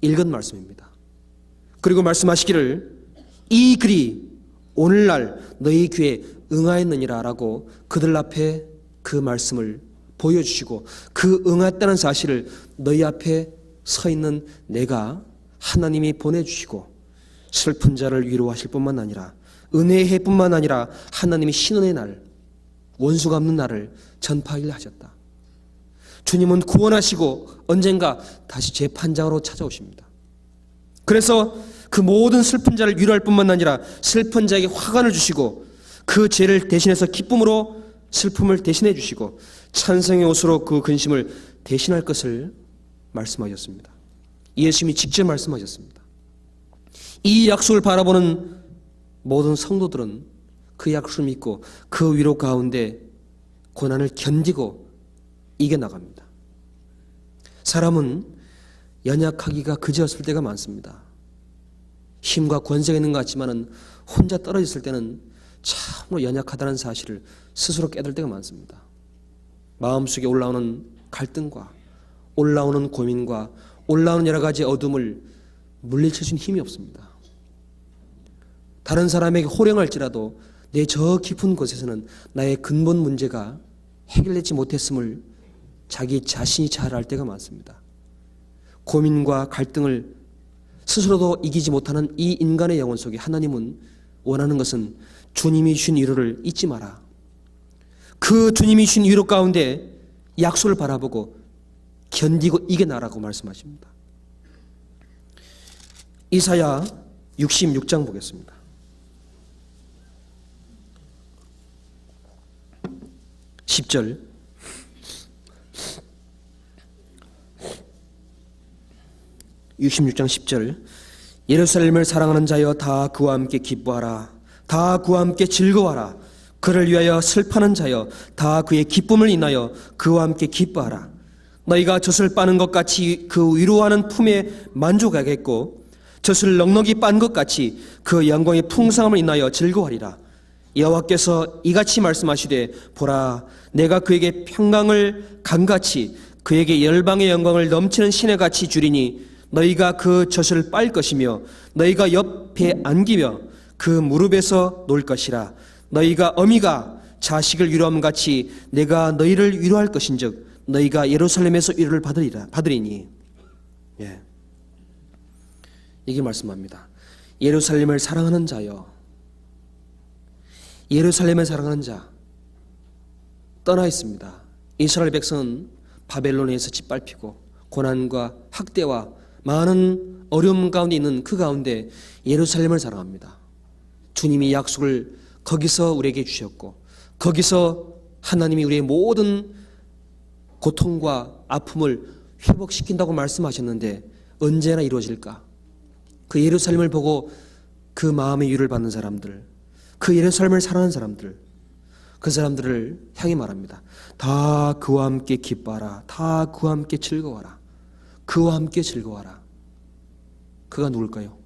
읽은 말씀입니다. 그리고 말씀하시기를 이 글이 오늘날 너희 귀에 응하였느니라 라고 그들 앞에 그 말씀을 보여주시고 그 응했다는 사실을 너희 앞에 서 있는 내가 하나님이 보내주시고 슬픈 자를 위로하실 뿐만 아니라 은혜의 해뿐만 아니라 하나님이 신원의 날, 원수가 없는 날을 전파하려 하셨다. 주님은 구원하시고 언젠가 다시 재판장으로 찾아오십니다. 그래서 그 모든 슬픈 자를 위로할 뿐만 아니라 슬픈 자에게 화관을 주시고 그 죄를 대신해서 기쁨으로 슬픔을 대신해 주시고 찬송의 옷으로 그 근심을 대신할 것을 말씀하셨습니다. 예수님이 직접 말씀하셨습니다. 이 약속을 바라보는 모든 성도들은 그 약속을 믿고 그 위로 가운데 고난을 견디고 이겨나갑니다. 사람은 연약하기가 그지없을 때가 많습니다. 힘과 권세가 있는 것 같지만은 혼자 떨어졌을 때는 참으로 연약하다는 사실을 스스로 깨달을 때가 많습니다. 마음속에 올라오는 갈등과 올라오는 고민과 올라오는 여러 가지 어둠을 물리칠 수 있는 힘이 없습니다. 다른 사람에게 호령할지라도 내 저 깊은 곳에서는 나의 근본 문제가 해결되지 못했음을 자기 자신이 잘 알 때가 많습니다. 고민과 갈등을 스스로도 이기지 못하는 이 인간의 영혼 속에 하나님은 원하는 것은 주님이 주신 위로를 잊지 마라. 그 주님이 주신 위로 가운데 약속을 바라보고 견디고 이겨나라고 말씀하십니다. 이사야 66장 보겠습니다. 10절. (66장 10절) 예루살렘을 사랑하는 자여 다 그와 함께 기뻐하라. 다 그와 함께 즐거워하라. 그를 위하여 슬퍼하는 자여 다 그의 기쁨을 인하여 그와 함께 기뻐하라. 너희가 젖을 빠는 것 같이 그 위로하는 품에 만족하겠고 젖을 넉넉히 빤 것 같이 그 영광의 풍성함을 인하여 즐거워하리라. 여호와께서 이같이 말씀하시되 보라 내가 그에게 평강을 강같이 그에게 열방의 영광을 넘치는 시내같이 주리니 너희가 그 젖을 빨 것이며 너희가 옆에 안기며 그 무릎에서 놀 것이라. 너희가 어미가 자식을 위로함 같이 내가 너희를 위로할 것인즉 너희가 예루살렘에서 위로를 받으리니. 예. 이게 말씀합니다. 예루살렘을 사랑하는 자여, 예루살렘을 사랑하는 자 떠나 있습니다. 이스라엘 백성은 바벨론에서 짓밟히고 고난과 학대와 많은 어려움 가운데 있는 그 가운데 예루살렘을 사랑합니다. 주님이 약속을 거기서 우리에게 주셨고 거기서 하나님이 우리의 모든 고통과 아픔을 회복시킨다고 말씀하셨는데 언제나 이루어질까? 그 예루살렘을 보고 그 마음의 위로를 받는 사람들, 그 예루살렘을 사랑하는 사람들, 그 사람들을 향해 말합니다. 다 그와 함께 기뻐하라. 다 그와 함께 즐거워하라. 그와 함께 즐거워하라. 그가 누굴까요?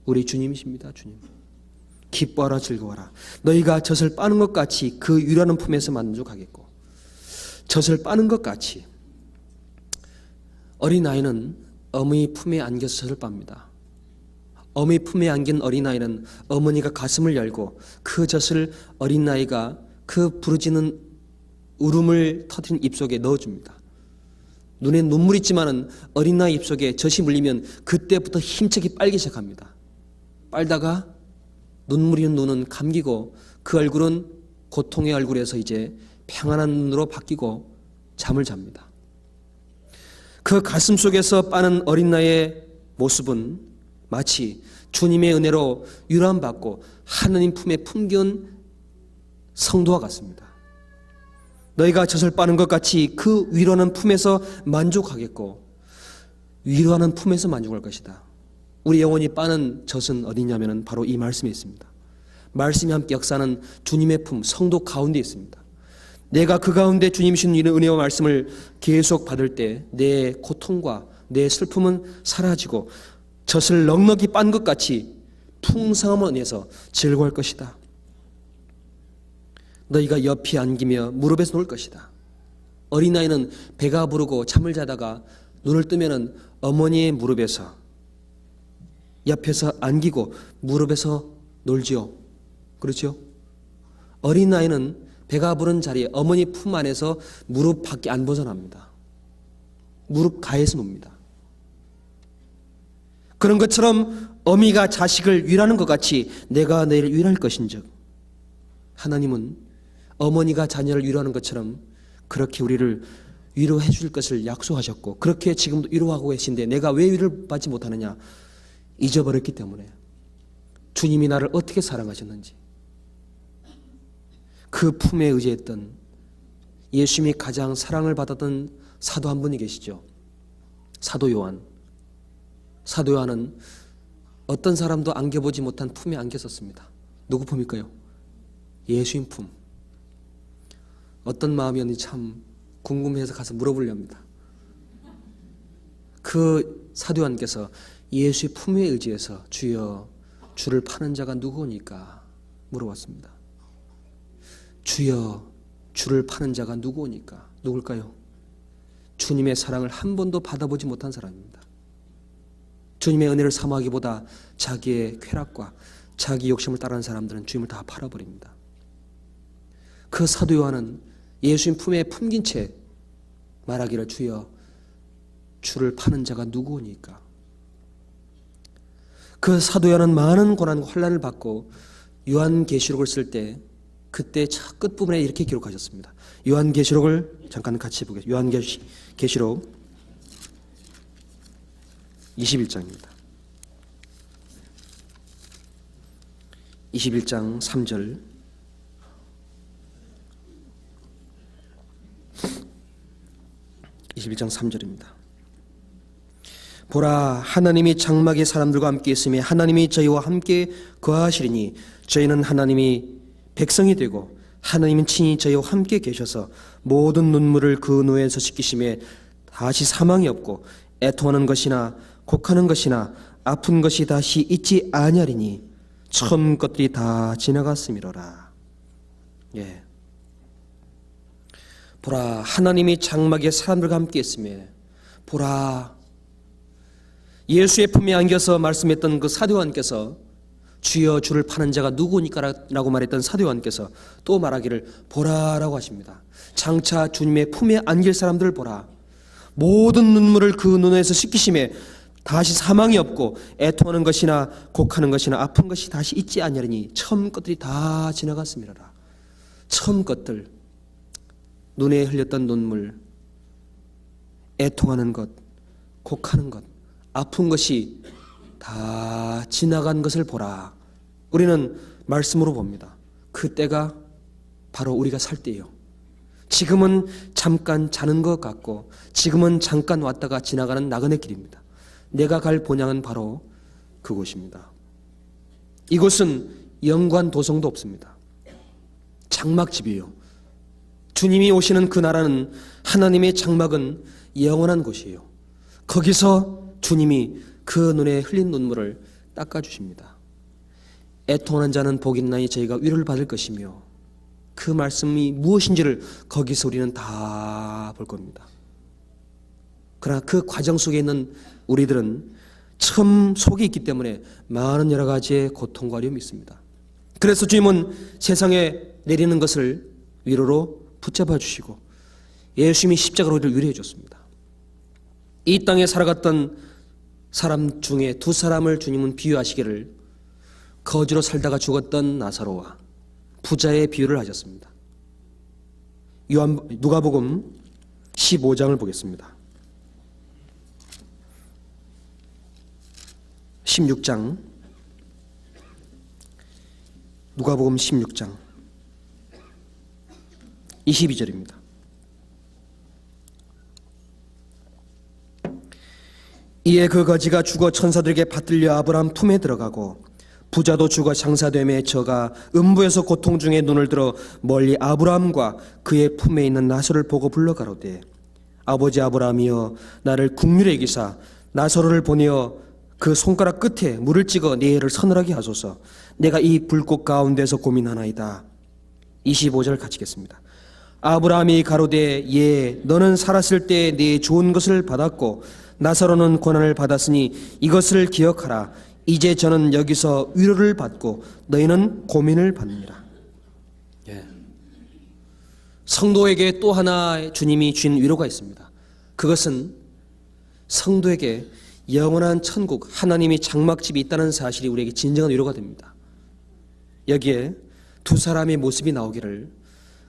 우리 주님이십니다. 주님. 기뻐하라, 즐거워하라. 너희가 젖을 빠는 것 같이 그 위로하는 품에서 만족하겠고, 젖을 빠는 것 같이. 어린아이는 어머니 품에 안겨서 젖을 빱니다. 어머니 품에 안긴 어린아이는 어머니가 가슴을 열고 그 젖을 어린아이가 그 부르짖는 울음을 터뜨린 입속에 넣어줍니다. 눈에 눈물이 있지만은 어린아이 입속에 젖이 물리면 그때부터 힘차게 빨기 시작합니다. 빨다가 눈물이 있는 눈은 감기고 그 얼굴은 고통의 얼굴에서 이제 평안한 눈으로 바뀌고 잠을 잡니다. 그 가슴 속에서 빠는 어린아이의 모습은 마치 주님의 은혜로 유람받고 하느님 품에 품겨온 성도와 같습니다. 너희가 젖을 빠는 것 같이 그 위로하는 품에서 만족하겠고 위로하는 품에서 만족할 것이다. 우리 영혼이 빠는 젖은 어디냐면 바로 이 말씀에 있습니다. 말씀이 함께 역사하는 주님의 품, 성도 가운데 있습니다. 내가 그 가운데 주님 주신 은혜와 말씀을 계속 받을 때 내 고통과 내 슬픔은 사라지고 젖을 넉넉히 빤 것 같이 풍성함을 은혜에서 즐거워할 것이다. 너희가 옆이 안기며 무릎에서 놀 것이다. 어린아이는 배가 부르고 잠을 자다가 눈을 뜨면은 어머니의 무릎에서 옆에서 안기고 무릎에서 놀지요. 그렇죠? 어린아이는 배가 부른 자리에 어머니 품 안에서 무릎 밖에 안 벗어납니다. 무릎 가에서 놉니다. 그런 것처럼 어미가 자식을 위로하는 것 같이 내가 너희를 위로할 것인즉 하나님은 어머니가 자녀를 위로하는 것처럼 그렇게 우리를 위로해 줄 것을 약속하셨고 그렇게 지금도 위로하고 계신데 내가 왜 위로를 받지 못하느냐? 잊어버렸기 때문에. 주님이 나를 어떻게 사랑하셨는지 그 품에 의지했던 예수님이 가장 사랑을 받았던 사도 한 분이 계시죠. 사도 요한. 사도 요한은 어떤 사람도 안겨보지 못한 품에 안겼었습니다. 누구 품일까요? 예수님 품. 어떤 마음이었는지 참 궁금해서 가서 물어보려 합니다. 그 사도 요한께서 예수의 품에 의지해서 주여 주를 파는 자가 누구오니까 물어봤습니다. 주여 주를 파는 자가 누구오니까 누굴까요? 주님의 사랑을 한 번도 받아보지 못한 사람입니다. 주님의 은혜를 사모하기보다 자기의 쾌락과 자기 욕심을 따르는 사람들은 주님을 다 팔아버립니다. 그 사도 요한은 예수님 품에 품긴 채 말하기를 주여 주를 파는 자가 누구오니까. 그 사도 요한은 많은 고난과 환난을 받고 요한계시록을 쓸 때 그때 첫 끝부분에 이렇게 기록하셨습니다. 요한계시록을 잠깐 같이 보겠습니다. 요한계시록 21장입니다. 21장 3절. 보라 하나님이 장막의 사람들과 함께 있으며 하나님이 저희와 함께 거하시리니 저희는 하나님이 백성이 되고 하나님은 친히 저희와 함께 계셔서 모든 눈물을 그 노에서 씻기심에 다시 사망이 없고 애통하는 것이나 곡하는 것이나 아픈 것이 다시 있지 아니하리니 처음 것들이 다 지나갔음이로라. 예. 보라 하나님이 장막의 사람들과 함께 있으며 보라 예수의 품에 안겨서 말씀했던 그 사도 요한께서 주여 주를 파는 자가 누구니까 라고 말했던 사도 요한께서 또 말하기를 보라라고 하십니다. 장차 주님의 품에 안길 사람들을 보라. 모든 눈물을 그 눈에서 씻기심에 다시 사망이 없고 애통하는 것이나 곡하는 것이나 아픈 것이 다시 있지 아니하리니 처음 것들이 다 지나갔음이라. 처음 것들 눈에 흘렸던 눈물, 애통하는 것, 곡하는 것, 아픈 것이 다 지나간 것을 보라. 우리는 말씀으로 봅니다. 그때가 바로 우리가 살 때예요. 지금은 잠깐 자는 것 같고 지금은 잠깐 왔다가 지나가는 나그네 길입니다. 내가 갈 본향은 바로 그곳입니다. 이곳은 영관 도성도 없습니다. 장막집이에요. 주님이 오시는 그 나라는, 하나님의 장막은 영원한 곳이에요. 거기서 주님이 그 눈에 흘린 눈물을 닦아주십니다. 애통하는 자는 복이 있나니 저희가 위로를 받을 것이며, 그 말씀이 무엇인지를 거기서 우리는 다 볼 겁니다. 그러나 그 과정 속에 있는 우리들은 처음 속에 있기 때문에 많은 여러 가지의 고통과 어려움이 있습니다. 그래서 주님은 세상에 내리는 것을 위로로 붙잡아 주시고 예수님이 십자가로 우리를 위로해 줬습니다. 이 땅에 살아갔던 사람 중에 두 사람을 주님은 비유하시기를, 거지로 살다가 죽었던 나사로와 부자의 비유를 하셨습니다. 누가복음 15장을 보겠습니다. 16장, 누가복음 16장 22절입니다. 이에 그 거지가 죽어 천사들에게 받들려 아브라함 품에 들어가고, 부자도 죽어 장사됨에 저가 음부에서 고통 중에 눈을 들어 멀리 아브라함과 그의 품에 있는 나사로를 보고 불러 가로되, 아버지 아브라함이여, 나를 긍휼히 여기사 나사로를 보내어 그 손가락 끝에 물을 찍어 내 애를 서늘하게 하소서. 내가 이 불꽃 가운데서 고민하나이다. 25절 같이겠습니다. 아브라함이 가로되, 예, 너는 살았을 때 네 좋은 것을 받았고 나사로는 고난을 받았으니 이것을 기억하라. 이제 저는 여기서 위로를 받고 너희는 고민을 받느니라. 예. 성도에게 또 하나 주님이 주신 위로가 있습니다. 그것은 성도에게 영원한 천국, 하나님이 장막집이 있다는 사실이 우리에게 진정한 위로가 됩니다. 여기에 두 사람의 모습이 나오기를,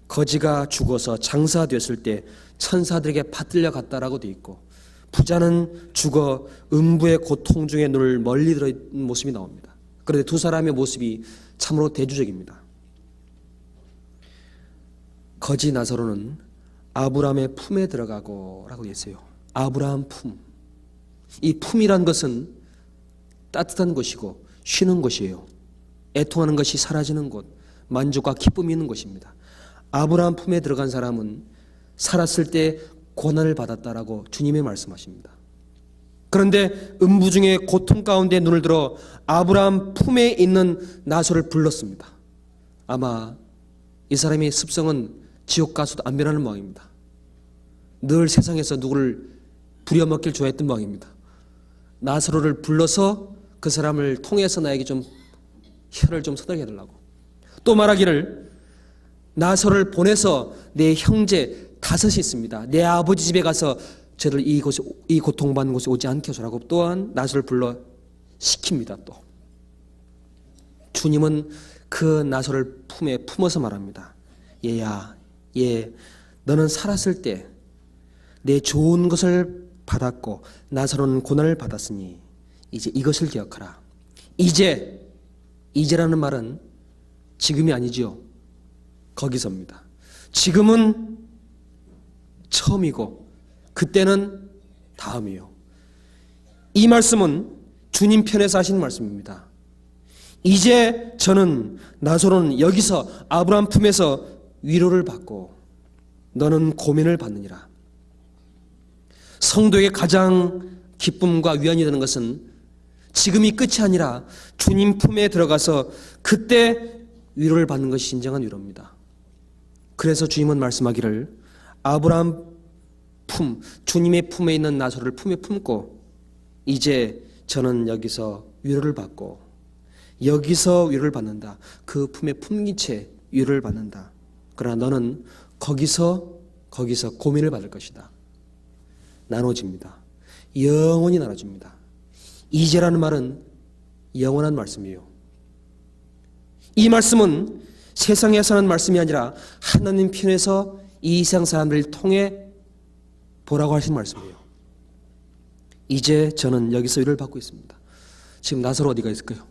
거지가 죽어서 장사되었을 때 천사들에게 받들려 갔다라고 되어 있고, 부자는 죽어 음부의 고통 중에 눈을 멀리 들어 있는 모습이 나옵니다. 그런데 두 사람의 모습이 참으로 대조적입니다. 거지 나사로는 아브라함의 품에 들어가고 라고 되어 있어요. 아브라함 품. 이 품이란 것은 따뜻한 곳이고 쉬는 곳이에요. 애통하는 것이 사라지는 곳, 만족과 기쁨이 있는 곳입니다. 아브라함 품에 들어간 사람은 살았을 때 고난을 받았다라고 주님이 말씀하십니다. 그런데 음부 중에 고통 가운데 눈을 들어 아브라함 품에 있는 나사로를 불렀습니다. 아마 이 사람의 습성은 지옥 가서도 안 변하는 모양입니다. 늘 세상에서 누구를 부려먹길 좋아했던 모양입니다. 나사로를 불러서 그 사람을 통해서 나에게 좀 혀를 좀 서늘게 해달라고. 또 말하기를, 나사로를 보내서 내 형제 5이 있습니다. 내 아버지 집에 가서 저를 이 고통받는 곳에 오지 않게 해주라고 또한 나사로를 불러 시킵니다. 또 주님은 그 나사로를 품에 품어서 말합니다. 얘야, 얘, 너는 살았을 때 내 좋은 것을 받았고 나사로는 고난을 받았으니 이제 이것을 기억하라. 이제라는 말은 지금이 아니지요. 거기서입니다. 지금은 처음이고 그때는 다음이요. 이 말씀은 주님 편에서 하신 말씀입니다. 이제 저는, 나사로는 여기서 아브라함 품에서 위로를 받고 너는 고민을 받느니라. 성도에게 가장 기쁨과 위안이 되는 것은 지금이 끝이 아니라 주님 품에 들어가서 그때 위로를 받는 것이 진정한 위로입니다. 그래서 주님은 말씀하기를, 아브라함 품, 주님의 품에 있는 나사로를 품에 품고 이제 저는 여기서 위로를 받고 여기서 위로를 받는다. 그 품에 품긴 채 위로를 받는다. 그러나 너는 거기서 고민을 받을 것이다. 나눠집니다. 영원히 나눠집니다. 이제라는 말은 영원한 말씀이에요. 이 말씀은 세상에서 하는 말씀이 아니라 하나님 편에서 이 세상 사람들을 통해 보라고 하신 말씀이에요. 이제 저는 여기서 위로를 받고 있습니다. 지금 나사로 어디가 있을까요?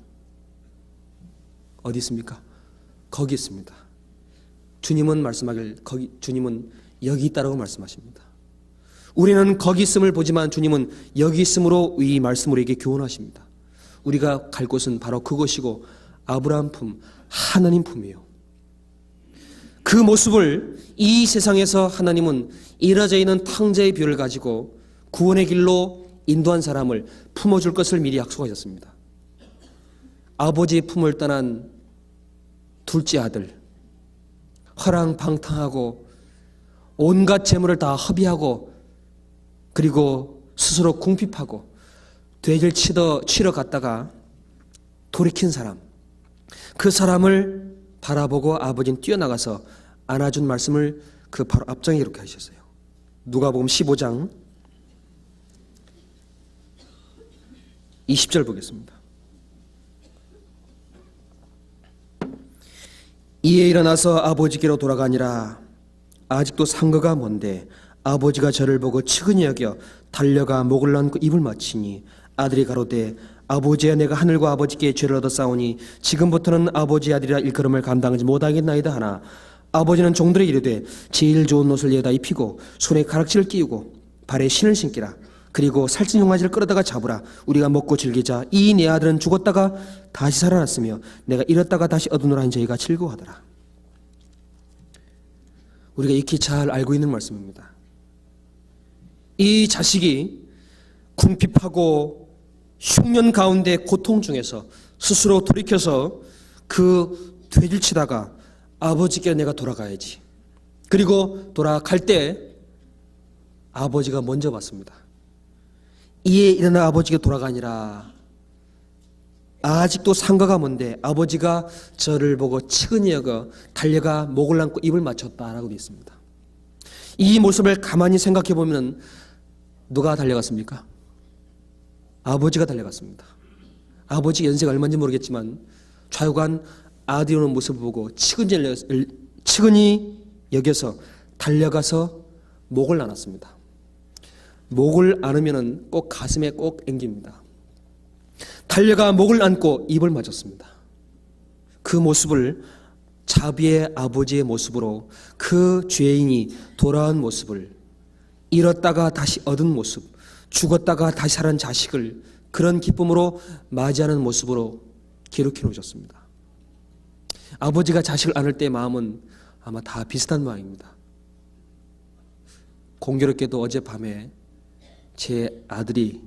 어디 있습니까? 거기 있습니다. 주님은 말씀하길, 주님은 여기 있다라고 말씀하십니다. 우리는 거기 있음을 보지만 주님은 여기 있음으로 이 말씀을 우리에게 교훈하십니다. 우리가 갈 곳은 바로 그곳이고 아브라함 품, 하나님 품이에요. 그 모습을 이 세상에서 하나님은 이루어져 있는 탕자의 비유를 가지고 구원의 길로 인도한 사람을 품어줄 것을 미리 약속하셨습니다. 아버지의 품을 떠난 둘째 아들, 허랑방탕하고 온갖 재물을 다 허비하고 그리고 스스로 궁핍하고 돼지를 치러 갔다가 돌이킨 사람, 그 사람을 바라보고 아버지는 뛰어나가서 안아준 말씀을 그 바로 앞장에 이렇게 하셨어요. 누가복음 15장 20절 보겠습니다. 이에 일어나서 아버지께로 돌아가니라. 아직도 상거가 먼데 아버지가 저를 보고 측은히 여겨 달려가 목을 안고 입을 맞추니 아들이 가로되 아버지야 내가 하늘과 아버지께 죄를 얻어 싸우니 지금부터는 아버지 아들이라 일컬음을 감당하지 못하겠나이다 하나 아버지는 종들에게 이르되 제일 좋은 옷을 내다 입히고 손에 가락지를 끼우고 발에 신을 신기라. 그리고 살찐 송아지를 끌어다가 잡으라. 우리가 먹고 즐기자. 이 내 아들은 죽었다가 다시 살아났으며 내가 잃었다가 다시 얻으노라 한 저희가 즐거워하더라. 우리가 익히 잘 알고 있는 말씀입니다. 이 자식이 궁핍하고 흉년 가운데 고통 중에서 스스로 돌이켜서 그 돼지를 치다가 아버지께 내가 돌아가야지. 그리고 돌아갈 때 아버지가 먼저 봤습니다. 이에 일어나 아버지께 돌아가니라. 아직도 상가가 먼데 아버지가 저를 보고 측은히 여겨 달려가 목을 안고 입을 맞췄다라고 되어 있습니다. 이 모습을 가만히 생각해 보면 누가 달려갔습니까? 아버지가 달려갔습니다. 아버지 연세가 얼마인지 모르겠지만 좌우간 아들이 오는 모습을 보고 측은히 여겨서 달려가서 목을 안았습니다. 목을 안으면 꼭 가슴에 꼭 앵깁니다. 달려가 목을 안고 입을 맞았습니다. 그 모습을 자비의 아버지의 모습으로 그 죄인이 돌아온 모습을 잃었다가 다시 얻은 모습, 죽었다가 다시 살아난 자식을 그런 기쁨으로 맞이하는 모습으로 기록해 놓으셨습니다. 아버지가 자식을 안을 때의 마음은 아마 다 비슷한 마음입니다. 공교롭게도 어젯밤에 제 아들이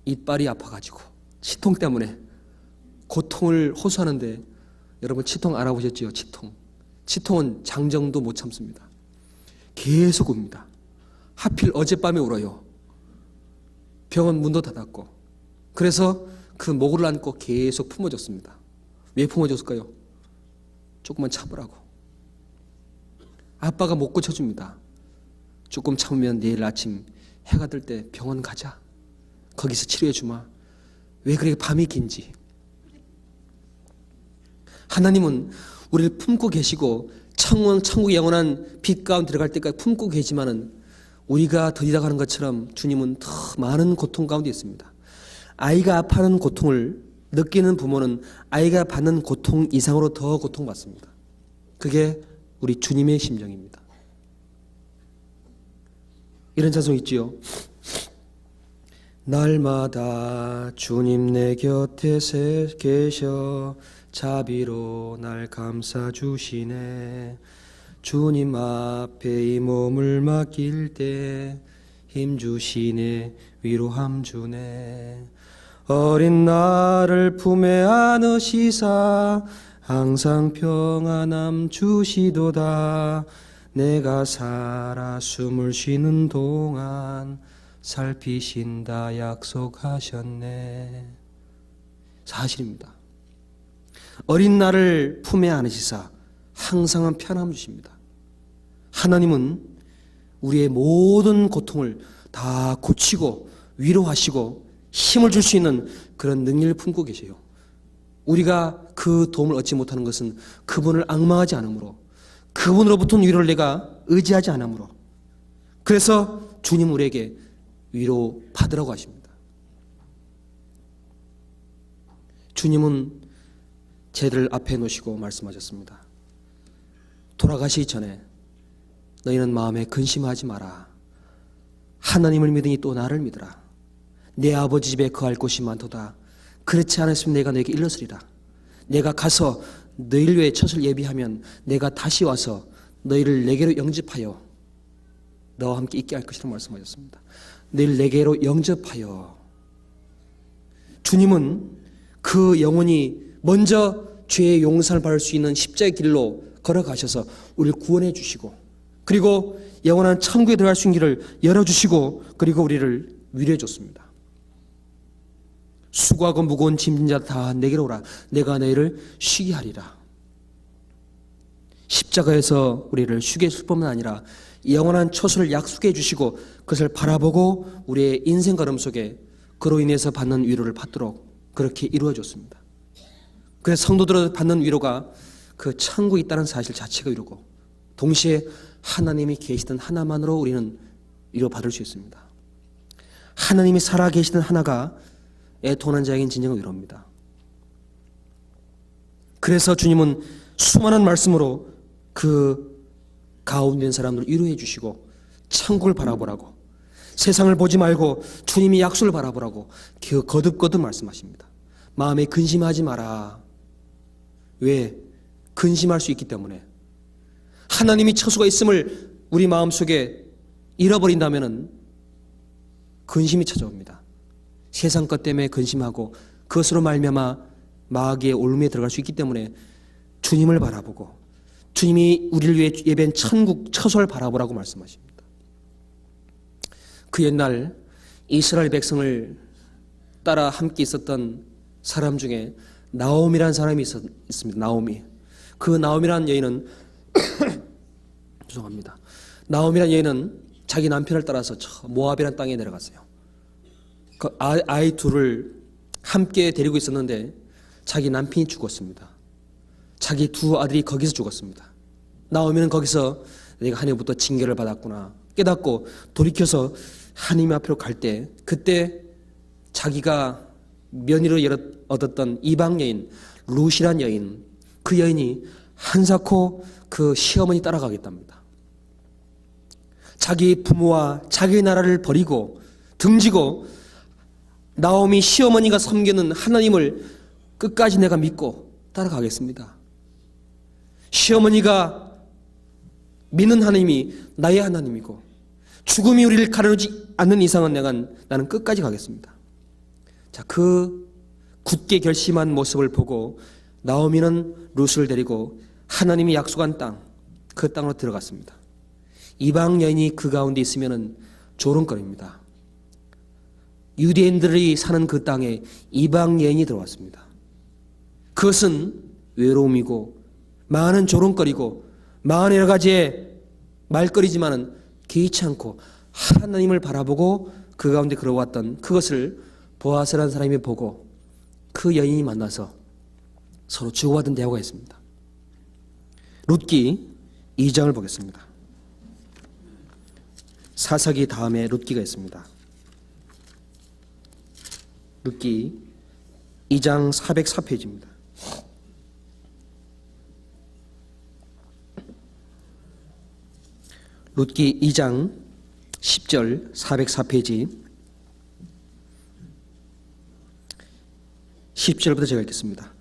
이빨이 아파가지고 치통 때문에 고통을 호소하는데 여러분 치통 알아보셨지요? 치통은 장정도 못 참습니다. 계속 웁니다. 하필 어젯밤에 울어요. 병원 문도 닫았고 그래서 그 목을 안고 계속 품어줬습니다. 왜 품어줬을까요? 조금만 참으라고. 아빠가 못 고쳐줍니다. 조금 참으면 내일 아침 해가 들 때 병원 가자. 거기서 치료해 주마. 왜 그렇게 밤이 긴지. 하나님은 우리를 품고 계시고 천국의 영원한 빛 가운데 들어갈 때까지 품고 계시지만은 우리가 더디다 가는 것처럼 주님은 더 많은 고통 가운데 있습니다. 아이가 아파하는 고통을 느끼는 부모는 아이가 받는 고통 이상으로 더 고통받습니다. 그게 우리 주님의 심정입니다. 이런 찬송 있지요. 날마다 주님 내 곁에 계셔 자비로 날 감싸주시네. 주님 앞에 이 몸을 맡길 때 힘주시네. 위로함 주네. 어린 나를 품에 안으시사 항상 평안함 주시도다. 내가 살아 숨을 쉬는 동안 살피신다 약속하셨네. 사실입니다. 어린 나를 품에 안으시사 항상은 편함 주십니다. 하나님은 우리의 모든 고통을 다 고치고 위로하시고 힘을 줄 수 있는 그런 능력을 품고 계세요. 우리가 그 도움을 얻지 못하는 것은 그분을 앙망하지 않으므로 그분으로부터는 위로를 내가 의지하지 않으므로 그래서 주님 우리에게 위로 받으라고 하십니다. 주님은 쟤들 앞에 놓으시고 말씀하셨습니다. 돌아가시기 전에 너희는 마음에 근심하지 마라. 하나님을 믿으니 또 나를 믿으라. 내 아버지 집에 거할 곳이 많도다. 그렇지 않았으면 내가 너에게 일렀으리라. 내가 가서 너희를 위해 젖을 예비하면 내가 다시 와서 너희를 내게로 영접하여 너와 함께 있게 할 것이라고 말씀하셨습니다. 너희를 내게로 영접하여. 주님은 그 영혼이 먼저 죄의 용서를 받을 수 있는 십자가의 길로 걸어가셔서 우리를 구원해 주시고, 그리고 영원한 천국에 들어갈 수 있는 길을 열어주시고, 그리고 우리를 위로해 줬습니다. 수고하고 무거운 짐진 자 다 내게로 오라. 내가 너희를 쉬게 하리라. 십자가에서 우리를 쉬게 해줄 뿐만 아니라 영원한 처소를 약속해 주시고 그것을 바라보고 우리의 인생 걸음 속에 그로 인해서 받는 위로를 받도록 그렇게 이루어졌습니다. 그래서 성도들을 받는 위로가 그 천국에 있다는 사실 자체가 위로고, 동시에 하나님이 계시던 하나만으로 우리는 위로받을 수 있습니다. 하나님이 살아 계시던 하나가 애통하는 자에겐 진정한 위로입니다. 그래서 주님은 수많은 말씀으로 그 가운데 있는 사람들을 위로해 주시고 천국을 바라보라고, 세상을 보지 말고 주님이 약속을 바라보라고 거듭거듭 말씀하십니다. 마음에 근심하지 마라. 왜? 근심할 수 있기 때문에. 하나님이 처소가 있음을 우리 마음속에 잃어버린다면 근심이 찾아옵니다. 세상 것 때문에 근심하고 그것으로 말미암아 마귀의 올무에 들어갈 수 있기 때문에 주님을 바라보고 주님이 우리를 위해 예배한 천국 처소를 바라보라고 말씀하십니다. 그 옛날 이스라엘 백성을 따라 함께 있었던 사람 중에 나오미라는 사람이 있습니다. 나오미. 그 나오미라는 여인은 죄송합니다. 나오미라는 여인은 자기 남편을 따라서 저 모압이라는 땅에 내려갔어요. 그 아이 둘을 함께 데리고 있었는데 자기 남편이 죽었습니다. 자기 두 아들이 거기서 죽었습니다. 나오미는 거기서 내가 하나님부터 징계를 받았구나 깨닫고 돌이켜서 하나님 앞으로 갈 때, 그때 자기가 며느리로 얻었던 이방 여인 루시란 여인, 그 여인이 한사코 그 시어머니 따라가겠답니다. 자기 부모와 자기 나라를 버리고 등지고 나오미 시어머니가 섬기는 하나님을 끝까지 내가 믿고 따라가겠습니다. 시어머니가 믿는 하나님이 나의 하나님이고 죽음이 우리를 가르지 않는 이상은 나는 끝까지 가겠습니다. 자, 그 굳게 결심한 모습을 보고 나오미는 룻을 데리고 하나님이 약속한 땅, 그 땅으로 들어갔습니다. 이방 여인이 그 가운데 있으면 조롱거립니다. 유대인들이 사는 그 땅에 이방 여인이 들어왔습니다. 그것은 외로움이고 많은 조롱거리고 많은 여러 가지의 말거리지만은 개의치 않고 하나님을 바라보고 그 가운데 걸어왔던 그것을 보아스라는 사람이 보고 그 여인이 만나서 서로 주고받은 대화가 있습니다. 룻기 2장을 보겠습니다. 사사기 다음에 룻기가 있습니다. 룻기 2장 404페이지입니다. 룻기 2장 10절 404페이지 10절부터 제가 읽겠습니다.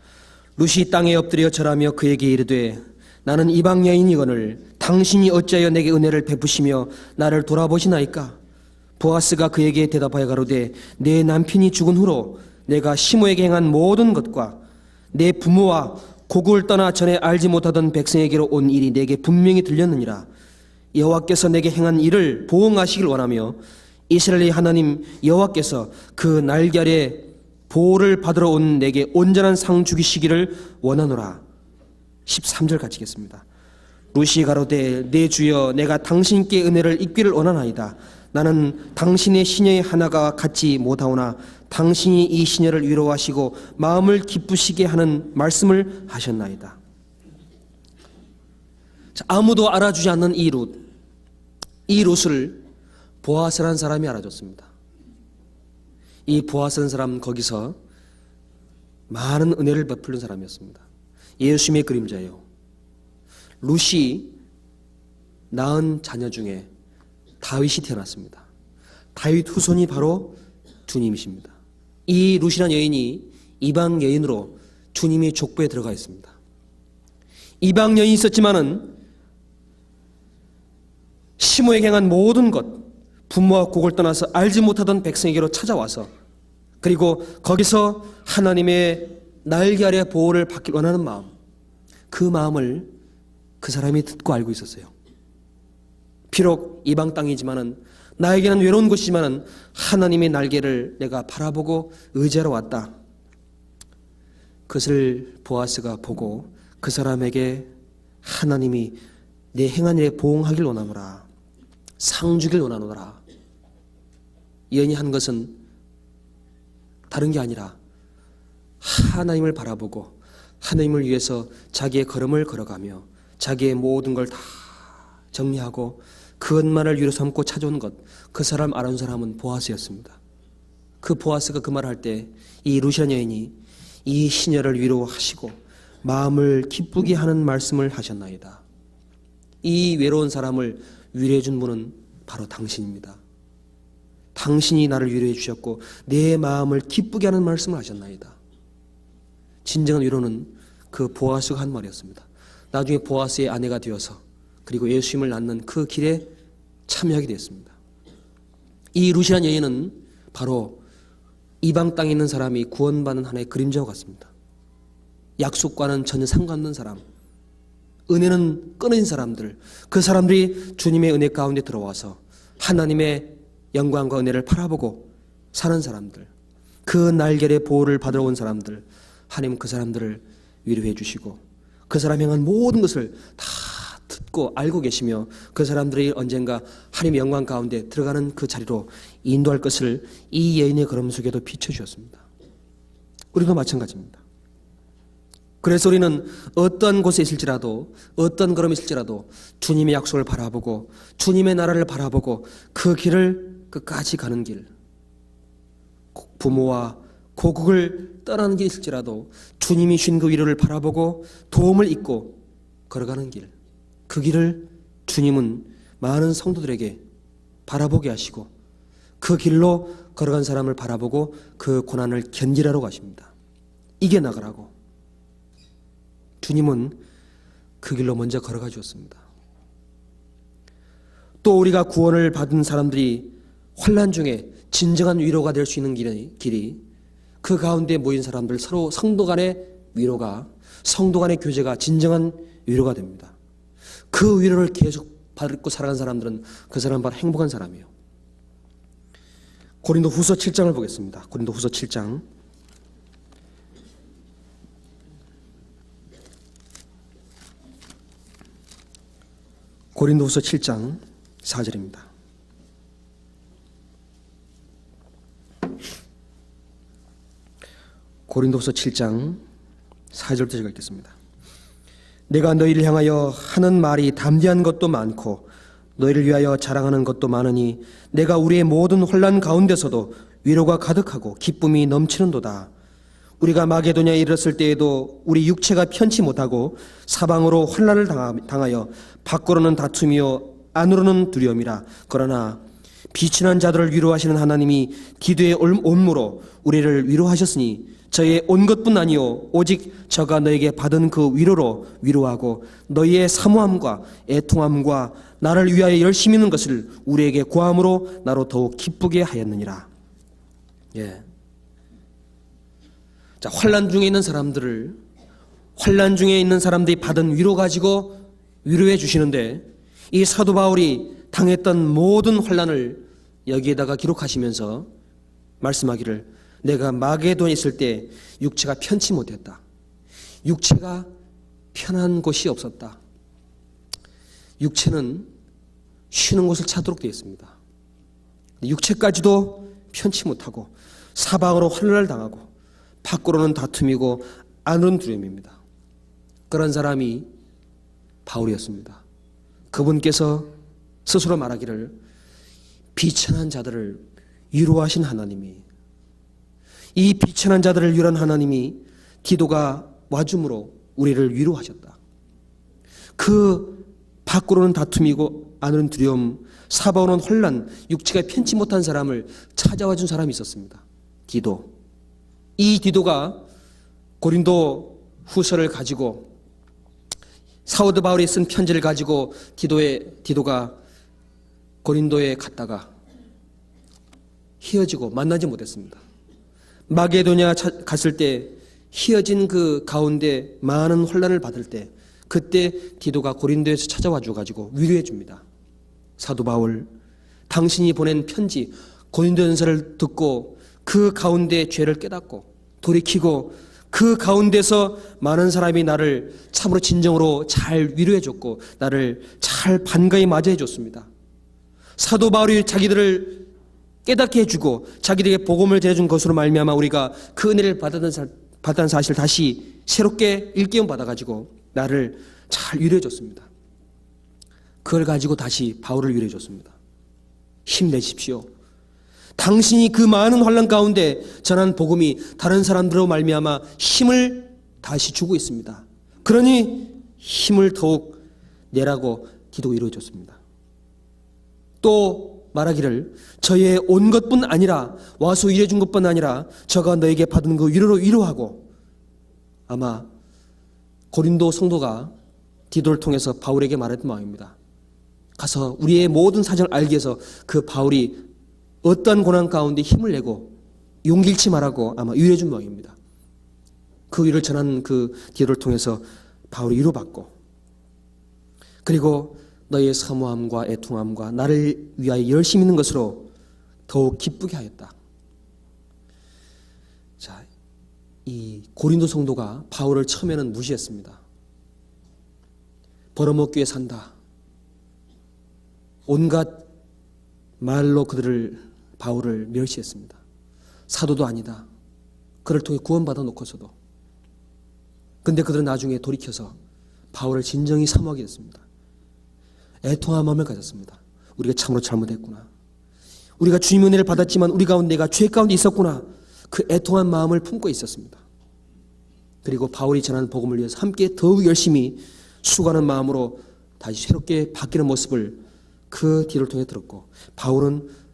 룻이 땅에 엎드려 절하며 그에게 이르되 나는 이방 여인이거늘 당신이 어찌하여 내게 은혜를 베푸시며 나를 돌아보시나이까? 보아스가 그에게 대답하여 가로되 내 남편이 죽은 후로 내가 시므에게 행한 모든 것과 내 부모와 고국을 떠나 전에 알지 못하던 백성에게로 온 일이 내게 분명히 들렸느니라. 여호와께서 내게 행한 일을 보응하시길 원하며 이스라엘의 하나님 여호와께서 그 날결에 보호를 받으러 온 내게 온전한 상 주기시기를 원하노라. 13절 같이 읽겠습니다. 룻이 가로되 내 주여 내가 당신께 은혜를 입기를 원하나이다. 나는 당신의 시녀의 하나가 같지 못하오나 당신이 이 시녀를 위로하시고 마음을 기쁘시게 하는 말씀을 하셨나이다. 자, 아무도 알아주지 않는 이 룻을 보아스라는 사람이 알아줬습니다. 이 보아스라는 사람은 거기서 많은 은혜를 베푸는 사람이었습니다. 예수님의 그림자예요. 룻이 낳은 자녀 중에 다윗이 태어났습니다. 다윗 후손이 바로 주님이십니다. 이 룻이라는 여인이 이방 여인으로 주님이 족보에 들어가 있습니다. 이방 여인이 있었지만은 시므에게 행한 모든 것, 부모와 곡을 떠나서 알지 못하던 백성에게로 찾아와서 그리고 거기서 하나님의 날개 아래 보호를 받길 원하는 마음, 그 마음을 그 사람이 듣고 알고 있었어요. 비록 이방 땅이지만은 나에게는 외로운 곳이지만은 하나님의 날개를 내가 바라보고 의지하러 왔다. 그것을 보아스가 보고 그 사람에게 하나님이 내 행한 일에 보응하길 원하노라, 상 주길 원하노라. 여인이 한 것은 다른 게 아니라 하나님을 바라보고 하나님을 위해서 자기의 걸음을 걸어가며 자기의 모든 걸 다 정리하고 그것만을 위로 삼고 찾아온 것, 그 사람 알아온 사람은 보아스였습니다. 그 보아스가 그 말을 할 때 이 루시안 여인이 이 시녀를 위로하시고 마음을 기쁘게 하는 말씀을 하셨나이다. 이 외로운 사람을 위로해 준 분은 바로 당신입니다. 당신이 나를 위로해 주셨고 내 마음을 기쁘게 하는 말씀을 하셨나이다. 진정한 위로는 그 보아스가 한 말이었습니다. 나중에 보아스의 아내가 되어서 그리고 예수님을 낳는 그 길에 참여하게 되었습니다. 이 루시안 여인은 바로 이방 땅에 있는 사람이 구원받는 하나의 그림자와 같습니다. 약속과는 전혀 상관없는 사람, 은혜는 끊어진 사람들, 그 사람들이 주님의 은혜 가운데 들어와서 하나님의 영광과 은혜를 바라보고 사는 사람들, 그 날개의 보호를 받으러 온 사람들, 하나님 그 사람들을 위로해 주시고 그 사람 향한 모든 것을 다 듣고 알고 계시며 그 사람들이 언젠가 하나님의 영광 가운데 들어가는 그 자리로 인도할 것을 이 여인의 걸음 속에도 비춰주셨습니다. 우리도 마찬가지입니다. 그래서 우리는 어떤 곳에 있을지라도 어떤 걸음이 있을지라도 주님의 약속을 바라보고 주님의 나라를 바라보고 그 길을 끝까지 가는 길, 부모와 고국을 떠나는 길이 있을지라도 주님이 신 그 위로를 바라보고 도움을 잊고 걸어가는 길, 그 길을 주님은 많은 성도들에게 바라보게 하시고 그 길로 걸어간 사람을 바라보고 그 고난을 견디라고 가십니다. 이겨나가라고. 주님은 그 길로 먼저 걸어가 주었습니다. 또 우리가 구원을 받은 사람들이 환난 중에 진정한 위로가 될 수 있는 길이 그 가운데 모인 사람들 서로 성도 간의 위로가, 성도 간의 교제가 진정한 위로가 됩니다. 그 위로를 계속 받고 살아간 사람들은 그 사람 바로 행복한 사람이에요. 고린도 후서 7장을 보겠습니다. 고린도 후서 7장. 고린도 후서 7장 4절입니다. 고린도후서 7장 4절부터 제가 읽겠습니다. 내가 너희를 향하여 하는 말이 담대한 것도 많고 너희를 위하여 자랑하는 것도 많으니 내가 우리의 모든 혼란 가운데서도 위로가 가득하고 기쁨이 넘치는도다. 우리가 마게도냐에 이르렀을 때에도 우리 육체가 편치 못하고 사방으로 환난을 당하여 밖으로는 다툼이요 안으로는 두려움이라. 그러나 비천한 자들을 위로하시는 하나님이 기도의 온무로 우리를 위로하셨으니 저의 온 것뿐 아니요 오직 저가 너에게 받은 그 위로로 위로하고 너희의 사모함과 애통함과 나를 위하여 열심히 있는 것을 우리에게 고함으로 나로 더욱 기쁘게 하였느니라. 예. 자, 환난 중에 있는 사람들을, 환난 중에 있는 사람들이 받은 위로 가지고 위로해 주시는데 이 사도 바울이 당했던 모든 환난을 여기에다가 기록하시면서 말씀하기를 내가 마게도에 있을 때 육체가 편치 못했다. 육체가 편한 곳이 없었다. 육체는 쉬는 곳을 찾도록 되어 있습니다. 육체까지도 편치 못하고 사방으로 환난을 당하고 밖으로는 다툼이고 안으로는 두려움입니다. 그런 사람이 바울이었습니다. 그분께서 스스로 말하기를 비천한 자들을 위로하신 하나님이, 이 비천한 자들을 위로한 하나님이 기도가 와줌으로 우리를 위로하셨다. 그 밖으로는 다툼이고 안으로는 두려움, 사방으로는 혼란, 육체가 편치 못한 사람을 찾아와 준 사람이 있었습니다. 디도. 이 디도가 고린도 후서를 가지고 사도 바울이 쓴 편지를 가지고 디도가 고린도에 갔다가 헤어지고 만나지 못했습니다. 마게도냐 갔을 때 헤어진 그 가운데 많은 혼란을 받을 때 그때 디도가 고린도에서 찾아와 줘가지고 위로해 줍니다. 사도 바울, 당신이 보낸 편지 고린도전서를 듣고 그 가운데 죄를 깨닫고 돌이키고 그 가운데서 많은 사람이 나를 참으로 진정으로 잘 위로해 줬고 나를 잘 반가이 맞이해 줬습니다. 사도 바울이 자기들을 깨닫게 해주고 자기들에게 복음을 전해준 것으로 말미암아 우리가 그 은혜를 받았다는 사실을 다시 새롭게 일깨움 받아가지고 나를 잘 위로해 줬습니다. 그걸 가지고 다시 바울을 위로해 줬습니다. 힘내십시오. 당신이 그 많은 환난 가운데 전한 복음이 다른 사람들로 말미암아 힘을 다시 주고 있습니다. 그러니 힘을 더욱 내라고 디도가 위로해 줬습니다. 또 말하기를 저의 온 것뿐 아니라 와서 위로해 준 것뿐 아니라 저가 너에게 받은 그 위로로 위로하고 아마 고린도 성도가 디도를 통해서 바울에게 말했던 마음입니다. 가서 우리의 모든 사정을 알기 위해서 그 바울이 어떠한 고난 가운데 힘을 내고 용기 잃지 말라고 아마 위로해 준 모양입니다. 그 위로를 전한 그 디도를 통해서 바울이 위로받고 그리고 너의 사모함과 애통함과 나를 위하여 열심히 있는 것으로 더욱 기쁘게 하였다. 자, 이 고린도 성도가 바울을 처음에는 무시했습니다. 벌어먹기 위해 산다. 온갖 말로 바울을 멸시했습니다. 사도도 아니다. 그를 통해 구원받아 놓고서도. 근데 그들은 나중에 돌이켜서 바울을 진정히 사모하게 됐습니다. 애통한 마음을 가졌습니다. 우리가 참으로 잘못했구나. 우리가 주님의 은혜를 받았지만 우리 가운데 내가 죄 가운데 있었구나. 그 애통한 마음을 품고 있었습니다. 그리고 바울이 전하는 복음을 위해서 함께 더욱 열심히 수고하는 마음으로 다시 새롭게 바뀌는 모습을 그 뒤를 통해 들었고 바울은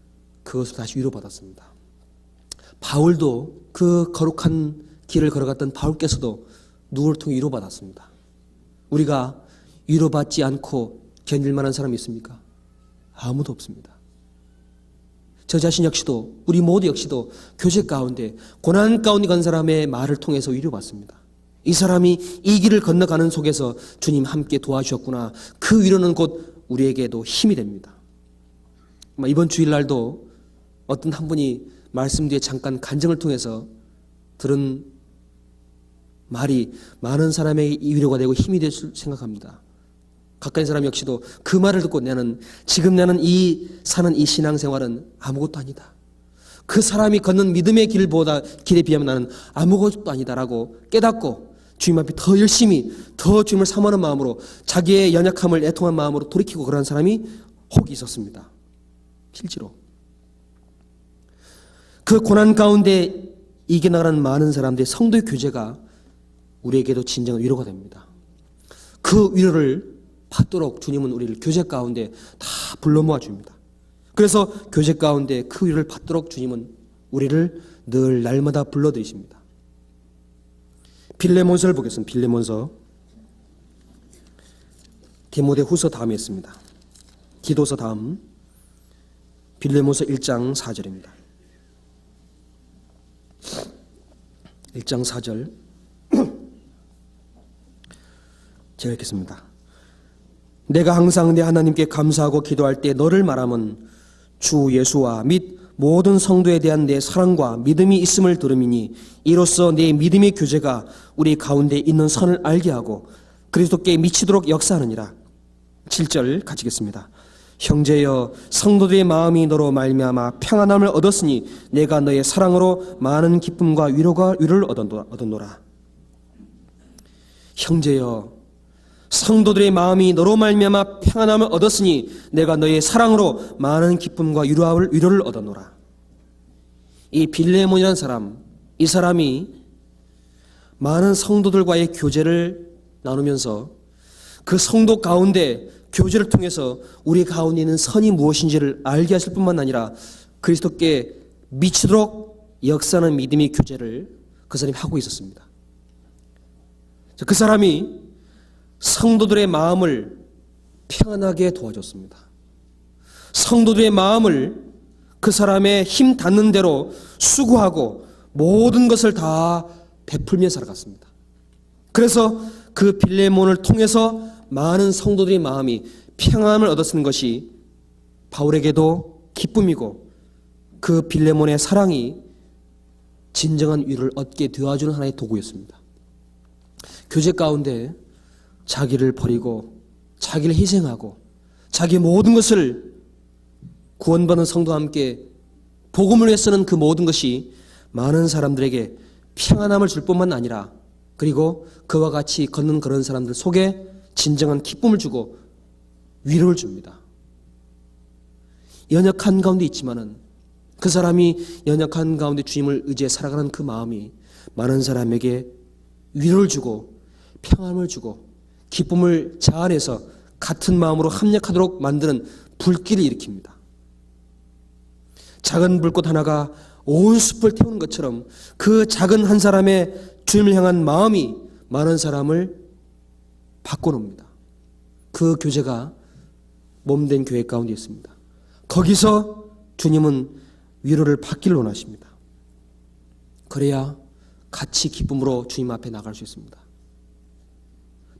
그것을 다시 위로받았습니다. 바울도 그 거룩한 길을 걸어갔던 바울께서도 누구를 통해 위로받았습니다. 우리가 위로받지 않고 견딜 만한 사람이 있습니까? 아무도 없습니다. 저 자신 역시도 우리 모두 역시도 교제 가운데 고난 가운데 간 사람의 말을 통해서 위로받습니다. 이 사람이 이 길을 건너가는 속에서 주님 함께 도와주셨구나. 그 위로는 곧 우리에게도 힘이 됩니다. 이번 주일날도 어떤 한 분이 말씀 뒤에 잠깐 간증을 통해서 들은 말이 많은 사람에게 위로가 되고 힘이 될 줄 생각합니다. 가까이 사람 역시도 그 말을 듣고 지금 나는 사는 이 신앙생활은 아무것도 아니다. 그 사람이 걷는 믿음의 길에 비하면 나는 아무것도 아니다라고 깨닫고 주님 앞에 더 열심히 더 주님을 사모하는 마음으로 자기의 연약함을 애통한 마음으로 돌이키고 그러는 사람이 혹 있었습니다. 실제로. 그 고난 가운데 이겨나가는 많은 사람들의 성도의 교제가 우리에게도 진정한 위로가 됩니다. 그 위로를 받도록 주님은 우리를 교제 가운데 다 불러 모아줍니다. 그래서 교제 가운데 그 위로를 받도록 주님은 우리를 늘 날마다 불러들이십니다. 빌레몬서를 보겠습니다. 빌레몬서 디모데 후서 다음에 있습니다. 디도서 다음 빌레몬서 1장 4절입니다. 1장 4절 제가 읽겠습니다. 내가 항상 내 하나님께 감사하고 기도할 때 너를 말함은 주 예수와 및 모든 성도에 대한 내 사랑과 믿음이 있음을 들음이니 이로써 내 믿음의 교제가 우리 가운데 있는 선을 알게 하고 그리스도께 미치도록 역사하느니라. 7절 가지겠습니다. 형제여 성도들의 마음이 너로 말미암아 평안함을 얻었으니 내가 너의 사랑으로 많은 기쁨과 위로를 얻었노라. 형제여 성도들의 마음이 너로 말미암아 평안함을 얻었으니 내가 너의 사랑으로 많은 기쁨과 위로를 얻었노라. 이 빌레몬이라는 사람, 이 사람이 많은 성도들과의 교제를 나누면서 그 성도 가운데 교제를 통해서 우리 가운데 있는 선이 무엇인지를 알게 하실 뿐만 아니라 그리스도께 미치도록 역사하는 믿음의 교제를 그 사람이 하고 있었습니다. 그 사람이 성도들의 마음을 평안하게 도와줬습니다. 성도들의 마음을 그 사람의 힘 닿는 대로 수고하고 모든 것을 다 베풀며 살아갔습니다. 그래서 그 빌레몬을 통해서 많은 성도들의 마음이 평안을 얻었는 것이 바울에게도 기쁨이고, 그 빌레몬의 사랑이 진정한 위로를 얻게 도와주는 하나의 도구였습니다. 교제 가운데 자기를 버리고 자기를 희생하고 자기 모든 것을 구원받은 성도와 함께 복음을 위해 쓰는 그 모든 것이 많은 사람들에게 평안함을 줄 뿐만 아니라, 그리고 그와 같이 걷는 그런 사람들 속에 진정한 기쁨을 주고 위로를 줍니다. 연약한 가운데 있지만은 그 사람이 연약한 가운데 주님을 의지해 살아가는 그 마음이 많은 사람에게 위로를 주고 평안을 주고 기쁨을 자아내서 같은 마음으로 합력하도록 만드는 불길을 일으킵니다. 작은 불꽃 하나가 온 숲을 태우는 것처럼 그 작은 한 사람의 주님을 향한 마음이 많은 사람을 바꿔놓습니다. 그 교제가 몸된 교회 가운데 있습니다. 거기서 주님은 위로를 받기를 원하십니다. 그래야 같이 기쁨으로 주님 앞에 나갈 수 있습니다.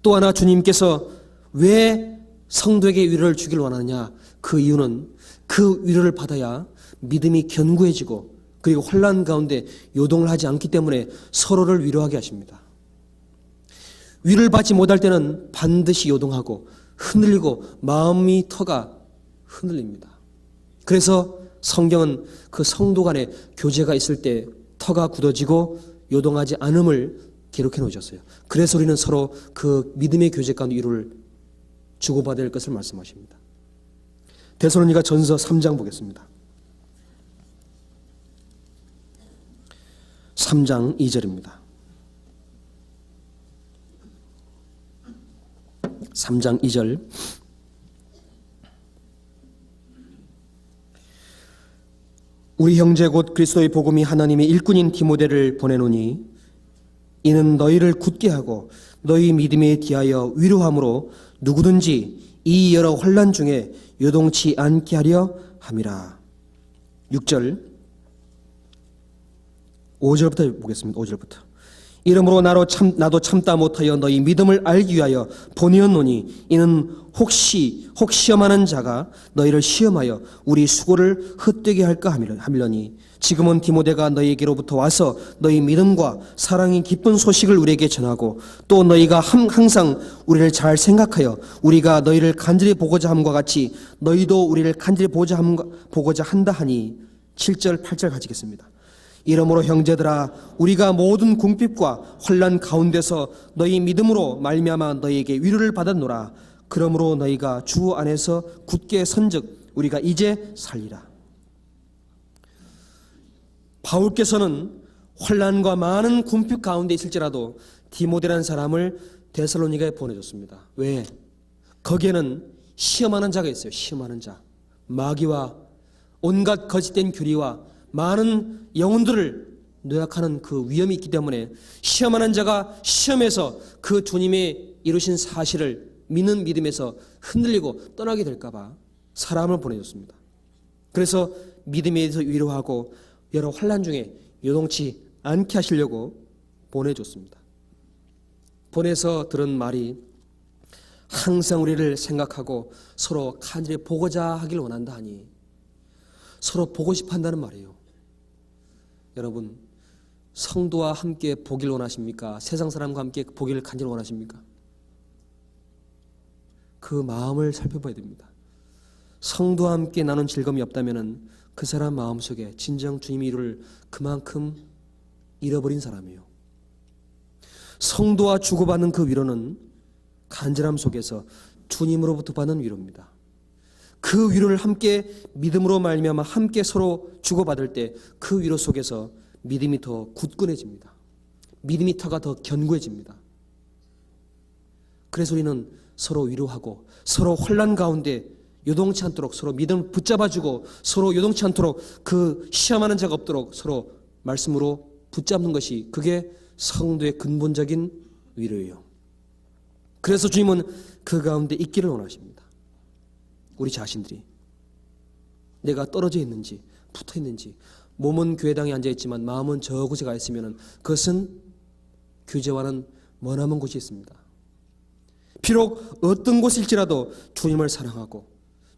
또 하나, 주님께서 왜 성도에게 위로를 주기를 원하느냐? 그 이유는 그 위로를 받아야 믿음이 견고해지고, 그리고 혼란 가운데 요동을 하지 않기 때문에 서로를 위로하게 하십니다. 위로를 받지 못할 때는 반드시 요동하고 흔들리고 마음이 터가 흔들립니다. 그래서 성경은 그 성도 간의 교제가 있을 때 터가 굳어지고 요동하지 않음을 기록해 놓으셨어요. 그래서 우리는 서로 그 믿음의 교제 가운데 위로를 주고받아야 할 것을 말씀하십니다. 데살로니가 전서 3장 보겠습니다. 3장 2절입니다. 3장 2절. 우리 형제 곧 그리스도의 복음이 하나님의 일꾼인 디모데를 보내노니 이는 너희를 굳게 하고 너희 믿음에 대하여 위로함으로 누구든지 이 여러 혼란 중에 요동치 않게 하려 함이라. 6절 5절부터 보겠습니다. 5절부터. 이러므로 나도 참다 못하여 너희 믿음을 알기 위하여 보내었노니 이는 혹 시험하는 자가 너희를 시험하여 우리 수고를 헛되게 할까 하밀러니 지금은 디모데가 너희에게로부터 와서 너희 믿음과 사랑의 기쁜 소식을 우리에게 전하고 또 너희가 항상 우리를 잘 생각하여 우리가 너희를 간절히 보고자 함과 같이 너희도 우리를 간절히 보고자 한다 하니 7절 8절 가지겠습니다. 이러므로 형제들아 우리가 모든 궁핍과 혼란 가운데서 너희 믿음으로 말미암아 너희에게 위로를 받았노라. 그러므로 너희가 주 안에서 굳게 선즉 우리가 이제 살리라. 바울께서는 혼란과 많은 궁핍 가운데 있을지라도 디모데라는 사람을 데살로니가에 보내줬습니다. 왜? 거기에는 시험하는 자가 있어요. 시험하는 자. 마귀와 온갖 거짓된 교리와 많은 영혼들을 노약하는 그 위험이 있기 때문에 시험하는 자가 시험에서 그 주님의 이루신 사실을 믿는 믿음에서 흔들리고 떠나게 될까 봐 사람을 보내줬습니다. 그래서 믿음에 대해서 위로하고 여러 환난 중에 요동치 않게 하시려고 보내줬습니다. 보내서 들은 말이 항상 우리를 생각하고 서로 간절히 보고자 하길 원한다 하니 서로 보고 싶어 한다는 말이에요. 여러분, 성도와 함께 보길 원하십니까? 세상 사람과 함께 보기를 간절히 원하십니까? 그 마음을 살펴봐야 됩니다. 성도와 함께 나눈 즐거움이 없다면 그 사람 마음속에 진정 주님의 위로를 그만큼 잃어버린 사람이에요. 성도와 주고받는 그 위로는 간절함 속에서 주님으로부터 받는 위로입니다. 그 위로를 함께 믿음으로 말미암아 함께 서로 주고받을 때 그 위로 속에서 믿음이 더 굳건해집니다. 믿음이 더 견고해집니다. 그래서 우리는 서로 위로하고 서로 혼란 가운데 요동치 않도록 서로 믿음을 붙잡아주고 서로 요동치 않도록 그 시험하는 자가 없도록 서로 말씀으로 붙잡는 것이 그게 성도의 근본적인 위로예요. 그래서 주님은 그 가운데 있기를 원하십니다. 우리 자신들이 내가 떨어져 있는지 붙어 있는지, 몸은 교회당에 앉아 있지만 마음은 저곳에 가 있으면 그것은 교제와는 머나먼 곳이 있습니다. 비록 어떤 곳일지라도 주님을 사랑하고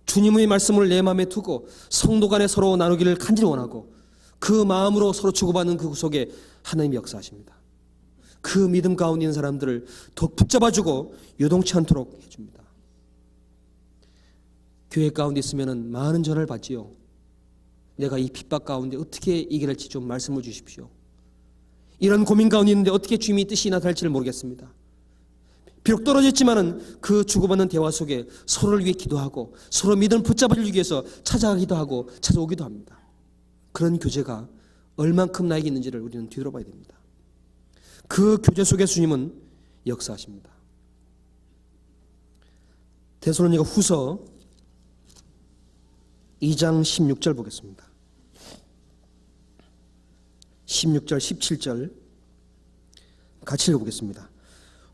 주님의 말씀을 내 마음에 두고 성도 간에 서로 나누기를 간절히 원하고 그 마음으로 서로 주고받는 그 속에 하나님이 역사하십니다. 그 믿음 가운데 있는 사람들을 더 붙잡아주고 요동치 않도록 해줍니다. 교회 가운데 있으면 많은 전화를 받지요. 내가 이 핍박 가운데 어떻게 이겨낼지 좀 말씀을 주십시오. 이런 고민 가운데 있는데 어떻게 주님의 뜻이 나타날지를 모르겠습니다. 비록 떨어졌지만은 그 주고받는 대화 속에 서로를 위해 기도하고 서로 믿음을 붙잡아주기 위해서 찾아가기도 하고 찾아오기도 합니다. 그런 교제가 얼만큼 나에게 있는지를 우리는 뒤돌아봐야 됩니다. 그 교제 속에 주님은 역사하십니다. 데살로니가 후서 2장 16절 보겠습니다. 16절 17절 같이 읽어보겠습니다.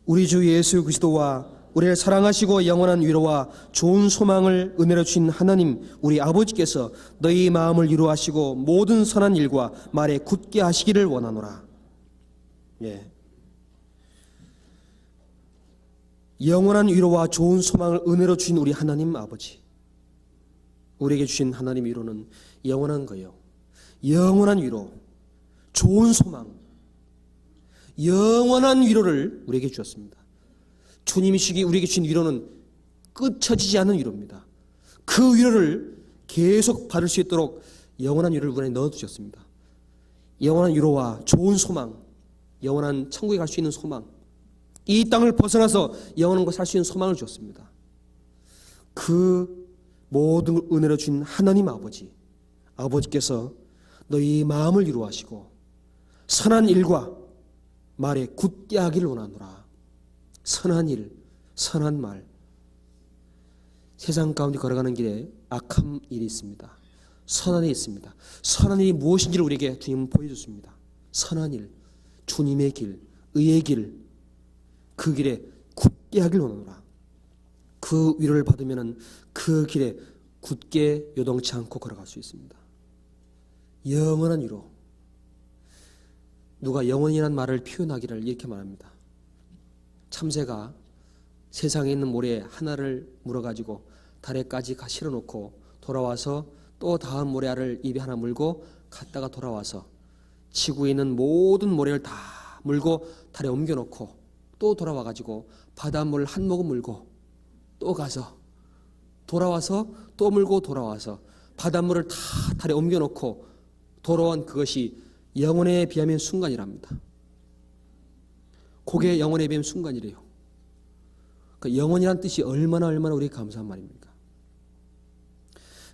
우리 주 예수 그리스도와 우리를 사랑하시고 영원한 위로와 좋은 소망을 은혜로 주신 하나님 우리 아버지께서 너희 마음을 위로하시고 모든 선한 일과 말에 굳게 하시기를 원하노라. 예. 영원한 위로와 좋은 소망을 은혜로 주신 우리 하나님 아버지, 우리에게 주신 하나님 위로는 영원한 거예요. 영원한 위로, 좋은 소망, 영원한 위로를 우리에게 주셨습니다. 주님이 우리에게 주신 위로는 끝처지지 않은 위로입니다. 그 위로를 계속 받을 수 있도록 영원한 위로를 우리 안에 넣어주셨습니다. 영원한 위로와 좋은 소망, 영원한 천국에 갈 수 있는 소망, 이 땅을 벗어나서 영원한 곳에 살 수 있는 소망을 주었습니다. 그 모든 은혜를 주신 하나님 아버지께서 너희 마음을 위로하시고 선한 일과 말에 굳게 하기를 원하노라. 선한 일, 선한 말. 세상 가운데 걸어가는 길에 악한 일이 있습니다. 선한 일이 있습니다. 선한 일이 무엇인지를 우리에게 주님은 보여줬습니다. 선한 일, 주님의 길, 의의 길, 그 길에 굳게 하길 원하노라. 그 위로를 받으면 그 길에 굳게 요동치 않고 걸어갈 수 있습니다. 영원한 위로. 누가 영원이라는 말을 표현하기를 이렇게 말합니다. 참새가 세상에 있는 모래 하나를 물어가지고 달에까지 실어놓고 돌아와서 또 다음 모래알을 입에 하나 물고 갔다가 돌아와서 지구에 있는 모든 모래를 다 물고 달에 옮겨놓고 또 돌아와가지고 바닷물 한 모금 물고 또 가서 돌아와서 또 물고 돌아와서 바닷물을 다 달에 옮겨놓고 돌아온 그것이 영혼에 비하면 순간이랍니다. 그게 영혼에 비하면 순간이래요. 그러니까 영혼이란 뜻이 얼마나 우리에게 감사한 말입니까?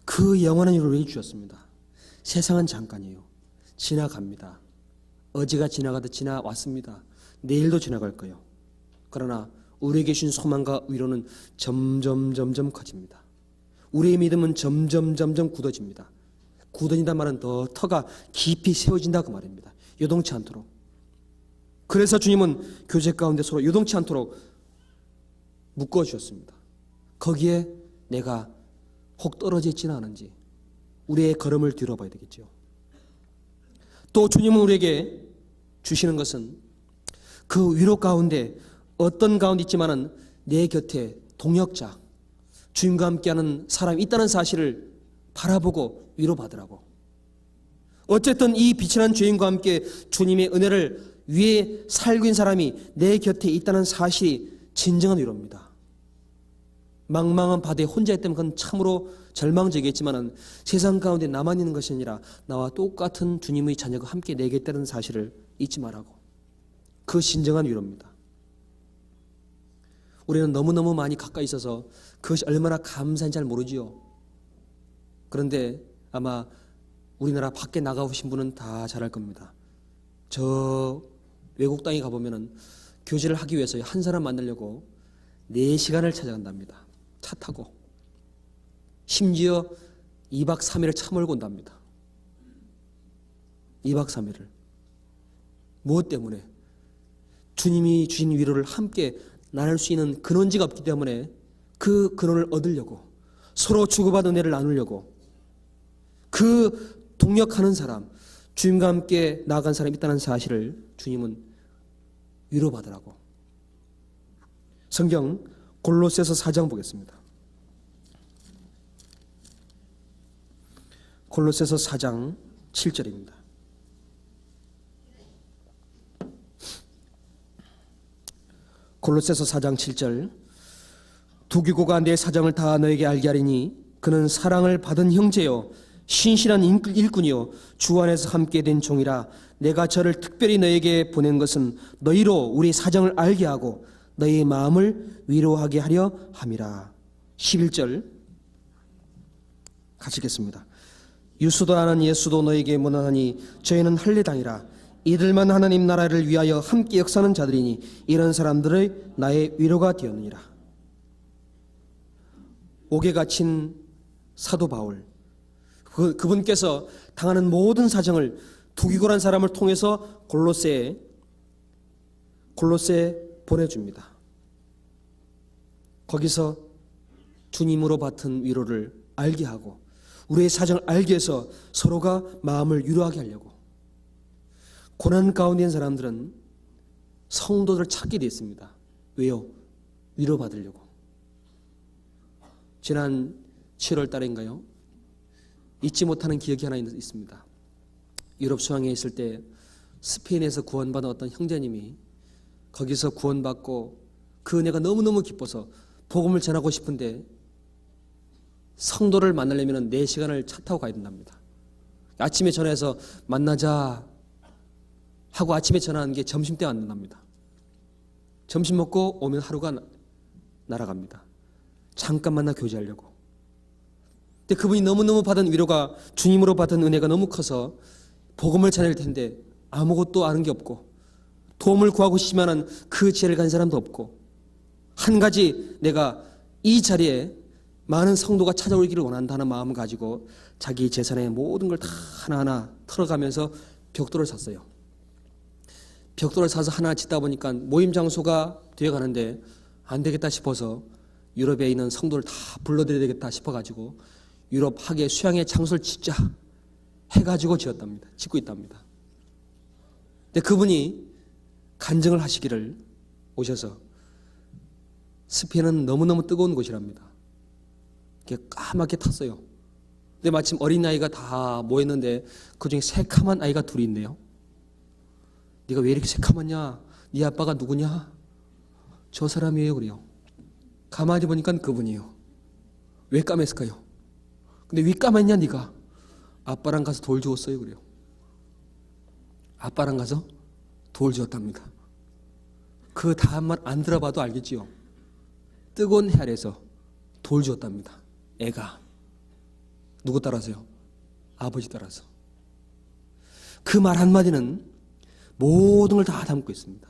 그 영원한 일을 우리에게 주셨습니다. 세상은 잠깐이에요. 지나갑니다. 어제가 지나가듯 지나왔습니다. 내일도 지나갈 거예요. 그러나 우리에게 주신 소망과 위로는 점점 커집니다. 우리의 믿음은 점점 굳어집니다. 굳어진다는 말은 더 터가 깊이 세워진다 그 말입니다. 요동치 않도록. 그래서 주님은 교제 가운데 서로 요동치 않도록 묶어주셨습니다. 거기에 내가 혹 떨어져 있지는 않은지 우리의 걸음을 뒤로봐야 되겠죠. 또 주님은 우리에게 주시는 것은 그 위로 가운데 어떤 가운데 있지만은 내 곁에 동역자, 주님과 함께하는 사람이 있다는 사실을 바라보고 위로받으라고. 어쨌든 이 빛이란 주인과 함께 주님의 은혜를 위해 살고 있는 사람이 내 곁에 있다는 사실이 진정한 위로입니다. 망망한 바다에 혼자 있다면 그건 참으로 절망적이겠지만 세상 가운데 나만 있는 것이 아니라 나와 똑같은 주님의 자녀가 함께 내게 있다는 사실을 잊지 말라고. 그 진정한 위로입니다. 우리는 너무너무 많이 가까이 있어서 그것이 얼마나 감사한지 잘 모르지요. 그런데 아마 우리나라 밖에 나가보신 분은 다 잘 알 겁니다. 저 외국 땅에 가보면은 교제를 하기 위해서 한 사람 만나려고 4시간을 찾아간답니다. 차 타고. 심지어 2박 3일을 차 몰고 온답니다. 2박 3일을. 무엇 때문에? 주님이 주신 위로를 함께 나눌 수 있는 근원지가 없기 때문에 그 근원을 얻으려고, 서로 주고받은 은혜를 나누려고, 그 동역하는 사람, 주님과 함께 나아간 사람이 있다는 사실을 주님은 위로받으라고. 성경 골로새서 4장 보겠습니다. 골로새서 4장 7절입니다. 골로새서 4장 7절. 두기고가 내 사정을 다 너에게 알게 하리니 그는 사랑을 받은 형제요 신실한 일꾼이요 주 안에서 함께 된 종이라. 내가 저를 특별히 너에게 보낸 것은 너희로 우리 사정을 알게 하고 너희의 마음을 위로하게 하려 함이라. 11절 같이 읽겠습니다. 유수도 아는 예수도 너에게 문안하니 저희는 할례당이라. 이들만 하나님 나라를 위하여 함께 역사하는 자들이니 이런 사람들의 나의 위로가 되었느니라. 옥에 갇힌 사도 바울, 그분께서 당하는 모든 사정을 두기고란 사람을 통해서 골로새에 보내줍니다. 거기서 주님으로 받은 위로를 알게 하고 우리의 사정을 알게 해서 서로가 마음을 위로하게 하려고. 고난 가운데 있는 사람들은 성도들을 찾게 되어 있습니다. 왜요? 위로받으려고. 지난 7월 달인가요? 잊지 못하는 기억이 하나 있습니다. 유럽 수양에 있을 때 스페인에서 구원받은 어떤 형제님이 거기서 구원받고 그 은혜가 너무너무 기뻐서 복음을 전하고 싶은데 성도를 만나려면 4시간을 차 타고 가야 된답니다. 아침에 전화해서 만나자 하고 아침에 전화하는 게 점심때 만난답니다. 점심 먹고 오면 하루가 날아갑니다. 잠깐 만나 교제하려고. 근데 그분이 너무너무 받은 위로가, 주님으로 받은 은혜가 너무 커서 복음을 전할 텐데 아무것도 아는 게 없고 도움을 구하고 싶지만은 그 지혜를 가진 사람도 없고, 한 가지 내가 이 자리에 많은 성도가 찾아오기를 원한다는 마음을 가지고 자기 재산의 모든 걸 다 하나하나 털어가면서 벽돌을 샀어요. 벽돌을 사서 하나 짓다 보니까 모임 장소가 되어가는데 안 되겠다 싶어서 유럽에 있는 성도를 다 불러드려야 되겠다 싶어가지고 유럽 하계 수양의 장소를 짓자 해가지고 짓고 있답니다. 근데 그분이 간증을 하시기를 오셔서 스페인은 너무너무 뜨거운 곳이랍니다. 까맣게 탔어요. 근데 마침 어린아이가 다 모였는데 그중에 새카만 아이가 둘이 있네요. 네가 왜 이렇게 새카맣냐? 네 아빠가 누구냐? 저 사람이에요. 그래요. 가만히 보니까 그분이에요. 왜 까맸을까요? 근데 왜 까맸냐 네가? 아빠랑 가서 돌 주웠어요. 그래요. 아빠랑 가서 돌 주웠답니다. 그 다음만 안 들어봐도 알겠지요. 뜨거운 해 아래서 돌 주웠답니다. 애가. 누구 따라서요? 아버지 따라서. 그 말 한마디는 모든 걸 다 담고 있습니다.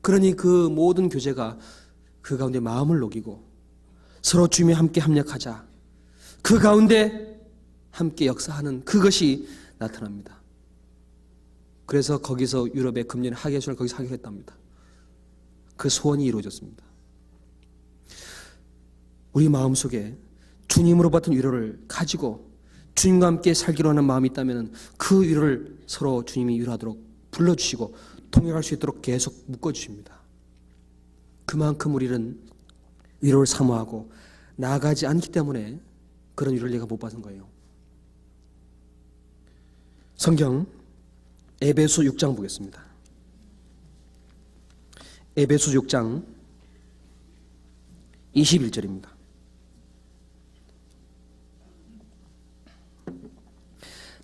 그러니 그 모든 교제가 그 가운데 마음을 녹이고 서로 주님에 함께 합력하자, 그 가운데 함께 역사하는 그것이 나타납니다. 그래서 거기서 유럽의 금년 하계수를 거기서 하기로 했답니다. 그 소원이 이루어졌습니다. 우리 마음속에 주님으로 받은 위로를 가지고 주님과 함께 살기로 하는 마음이 있다면 그 위로를 서로 주님이 위로하도록 불러주시고 통역할 수 있도록 계속 묶어주십니다. 그만큼 우리는 위로를 사모하고 나아가지 않기 때문에 그런 위로를 내가 못 받은 거예요. 성경 에베소 6장 보겠습니다. 에베소 6장 21절입니다.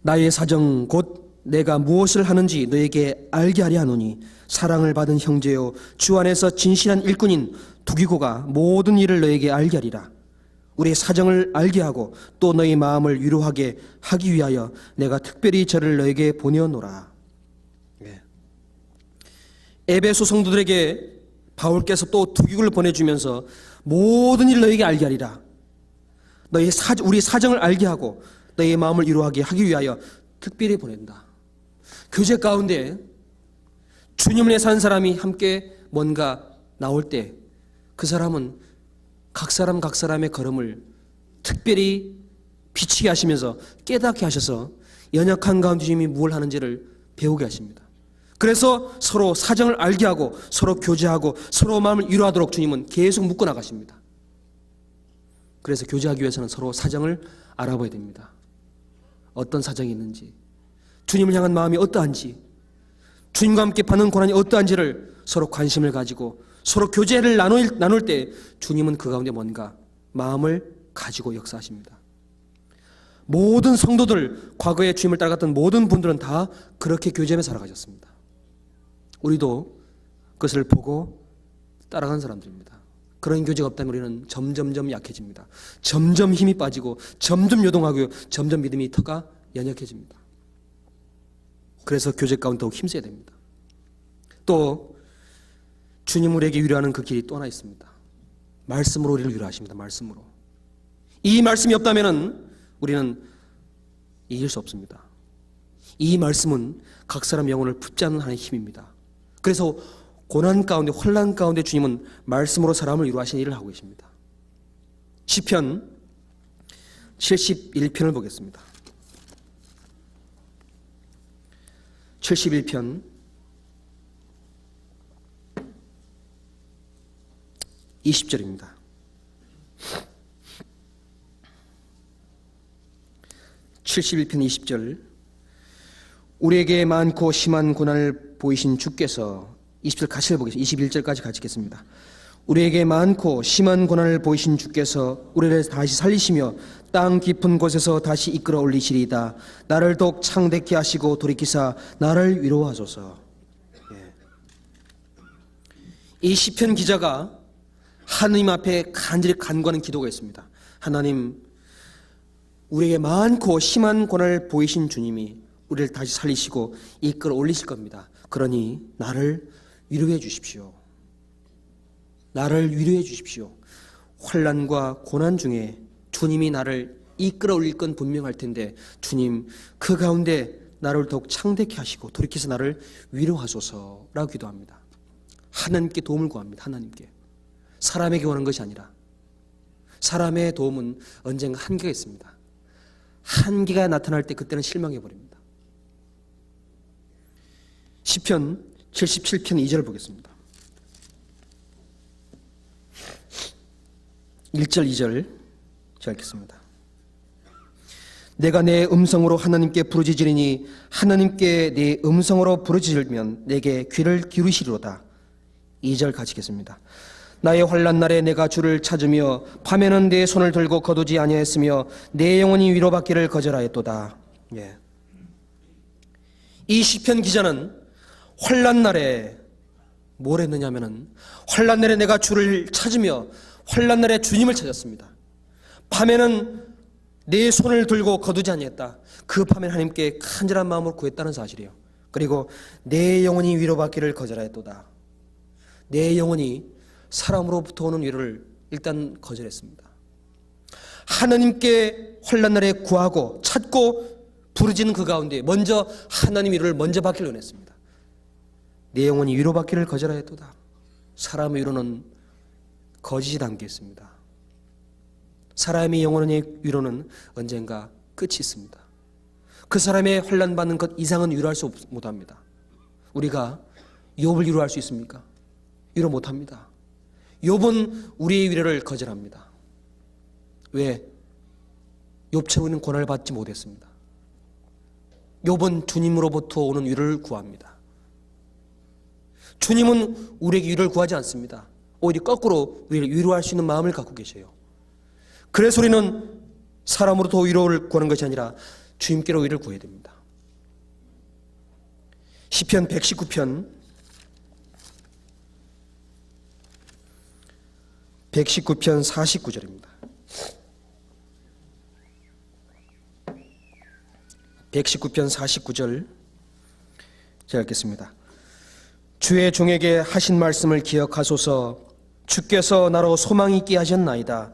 나의 사정 곧 내가 무엇을 하는지 너에게 알게 하려 하노니 사랑을 받은 형제요 주 안에서 진실한 일꾼인 두기고가 모든 일을 너에게 알게 하리라. 우리의 사정을 알게 하고 또 너희 마음을 위로하게 하기 위하여 내가 특별히 저를 너에게 보내어노라. 에베소 성도들에게 바울께서 또 두기고를 보내주면서 모든 일을 너에게 알게 하리라. 우리 사정을 알게 하고 너의 마음을 위로하게 하기 위하여 특별히 보낸다. 교제 가운데 주님을 위해 산 사람이 함께 뭔가 나올 때 그 사람은 각 사람의 걸음을 특별히 비치게 하시면서 깨닫게 하셔서 연약한 가운데 주님이 무엇을 하는지를 배우게 하십니다. 그래서 서로 사정을 알게 하고 서로 교제하고 서로 마음을 위로하도록 주님은 계속 묶어 나가십니다. 그래서 교제하기 위해서는 서로 사정을 알아봐야 됩니다. 어떤 사정이 있는지, 주님을 향한 마음이 어떠한지, 주님과 함께 받는 고난이 어떠한지를 서로 관심을 가지고 서로 교제를 나눌 때 주님은 그 가운데 뭔가 마음을 가지고 역사하십니다. 모든 성도들, 과거에 주님을 따라갔던 모든 분들은 다 그렇게 교제하며 살아가셨습니다. 우리도 그것을 보고 따라간 사람들입니다. 그런 교제가 없다면 우리는 점점점 약해집니다. 점점 힘이 빠지고 점점 요동하고요. 점점 믿음이 터가 연약해집니다. 그래서 교제 가운데 더욱 힘써야 됩니다. 또 주님 우리에게 위로하는 그 길이 또 하나 있습니다. 말씀으로 우리를 위로하십니다. 말씀으로. 이 말씀이 없다면 우리는 이길 수 없습니다. 이 말씀은 각 사람 영혼을 붙잡는 하나의 힘입니다. 그래서 고난 가운데 혼란 가운데 주님은 말씀으로 사람을 위로하시는 일을 하고 계십니다. 시편 71편을 보겠습니다. 71편 20절입니다. (71편) 20절. 우리에게 많고 심한 고난을 보이신 주께서 20절 같이 해보겠습니다. 21절까지 같이 읽겠습니다. 우리에게 많고 심한 고난을 보이신 주께서 우리를 다시 살리시며 땅 깊은 곳에서 다시 이끌어 올리시리이다. 나를 더욱 창대케 하시고 돌이키사 나를 위로하소서. 이 시편 기자가 하느님 앞에 간절히 간구하는 기도가 있습니다. 하나님, 우리에게 많고 심한 고난을 보이신 주님이 우리를 다시 살리시고 이끌어 올리실 겁니다. 그러니 나를 위로해 주십시오. 나를 위로해 주십시오. 환난과 고난 중에 주님이 나를 이끌어 올릴 건 분명할 텐데 주님 그 가운데 나를 더욱 창대케 하시고 돌이켜서 나를 위로하소서라고 기도합니다. 하나님께 도움을 구합니다. 하나님께. 사람에게 오는 것이 아니라 사람의 도움은 언젠가 한계가 있습니다. 한계가 나타날 때 그때는 실망해버립니다. 시편 77편 2절을 보겠습니다. 1절 2절 제가 읽겠습니다. 내가 내 음성으로 하나님께 부르짖으리니 하나님께 내 음성으로 부르짖으면 내게 귀를 기울이시리로다. 2절 같이 읽겠습니다. 나의 환난 날에 내가 주를 찾으며 밤에는 내 손을 들고 거두지 아니하였으며 내 영혼이 위로받기를 거절하였도다. 예. 이 시편 기자는 환난 날에 뭘 했느냐면은 환난 날에 내가 주를 찾으며 환난 날에 주님을 찾았습니다. 밤에는 내 손을 들고 거두지 아니했다. 그 밤에 하나님께 간절한 마음으로 구했다는 사실이에요. 그리고 내 영혼이 위로받기를 거절하였도다. 내 영혼이 사람으로부터 오는 위로를 일단 거절했습니다. 하나님께 환난 날에 구하고 찾고 부르짖는 그 가운데 먼저 하나님 위로를 먼저 받기를 원했습니다. 내 영혼이 위로받기를 거절하였도다. 사람의 위로는 거짓이 담겨 있습니다. 사람의 영혼의 위로는 언젠가 끝이 있습니다. 그 사람의 환난 받는 것 이상은 위로할 수 못합니다. 우리가 욥을 위로할 수 있습니까? 위로 못합니다. 욥은 우리의 위로를 거절합니다. 왜? 욥처럼는 고난을 받지 못했습니다. 욥은 주님으로부터 오는 위로를 구합니다. 주님은 우리에게 위로를 구하지 않습니다. 오히려 거꾸로 우리를 위로할 수 있는 마음을 갖고 계세요. 그래서 우리는 사람으로부터 위로를 구하는 것이 아니라 주님께로 위로를 구해야 됩니다. 시편 119편 49절입니다. 119편 49절 제가 읽겠습니다. 주의 종에게 하신 말씀을 기억하소서. 주께서 나로 소망 있게 하셨나이다.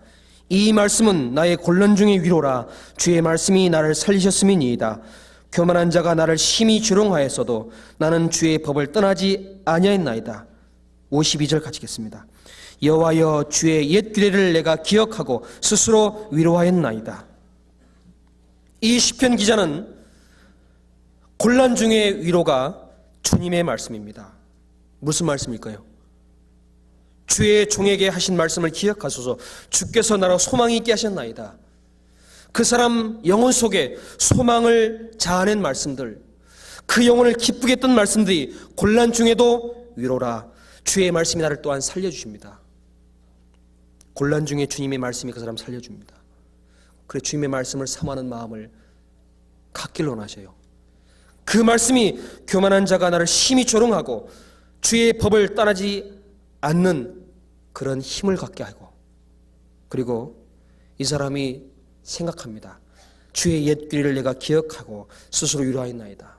이 말씀은 나의 곤란 중의 위로라. 주의 말씀이 나를 살리셨음이니이다. 교만한 자가 나를 심히 조롱하였어도 나는 주의 법을 떠나지 아니하였나이다. 52절 가지겠습니다. 여호와여 주의 옛 규례를 내가 기억하고 스스로 위로하였나이다. 이 시편 기자는 곤란 중의 위로가 주님의 말씀입니다. 무슨 말씀일까요? 주의 종에게 하신 말씀을 기억하소서. 주께서 나로 소망이 있게 하셨나이다. 그 사람 영혼 속에 소망을 자아낸 말씀들, 그 영혼을 기쁘게 했던 말씀들이 곤란 중에도 위로라. 주의 말씀이 나를 또한 살려주십니다. 곤란 중에 주님의 말씀이 그 사람 살려줍니다. 그래 주님의 말씀을 사모하는 마음을 갖기를 원하셔요. 그 말씀이 교만한 자가 나를 심히 조롱하고 주의 법을 떠나지 않는 그런 힘을 갖게 하고, 그리고 이 사람이 생각합니다. 주의 옛 규례를 내가 기억하고 스스로 위로하였나이다.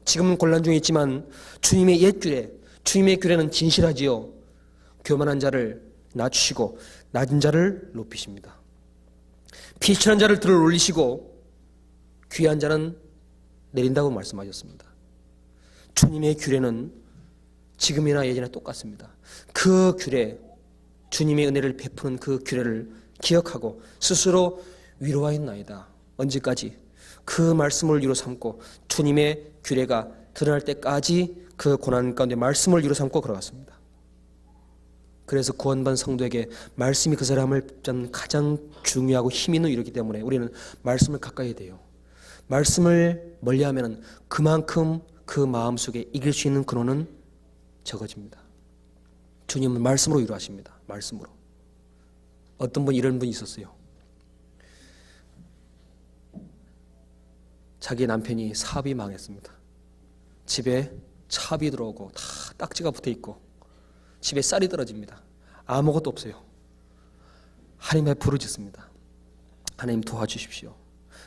지금은 곤란 중에 있지만 주님의 옛 규례, 주님의 규례는 진실하지요. 교만한 자를 낮추시고 낮은 자를 높이십니다. 피천한 자를 들어 올리시고 귀한 자는 내린다고 말씀하셨습니다. 주님의 규례는 지금이나 예전이나 똑같습니다. 그 규례, 주님의 은혜를 베푸는 그 규례를 기억하고 스스로 위로하였나이다. 언제까지? 그 말씀을 위로 삼고 주님의 규례가 드러날 때까지 그 고난 가운데 말씀을 위로 삼고 걸어갔습니다. 그래서 구원받은 성도에게 말씀이 그 사람을 붙잡는 가장 중요하고 힘 있는 이유이기 때문에 우리는 말씀을 가까이 해야 돼요. 말씀을 멀리하면 그만큼 그 마음속에 이길 수 있는 근원은 적어집니다. 주님은 말씀으로 위로하십니다. 말씀으로. 어떤 분 이런 분이 있었어요. 자기 남편이 사업이 망했습니다. 집에 차비 들어오고 다 딱지가 붙어있고 집에 쌀이 떨어집니다. 아무것도 없어요. 하나님의 부르짖습니다. 하나님 도와주십시오.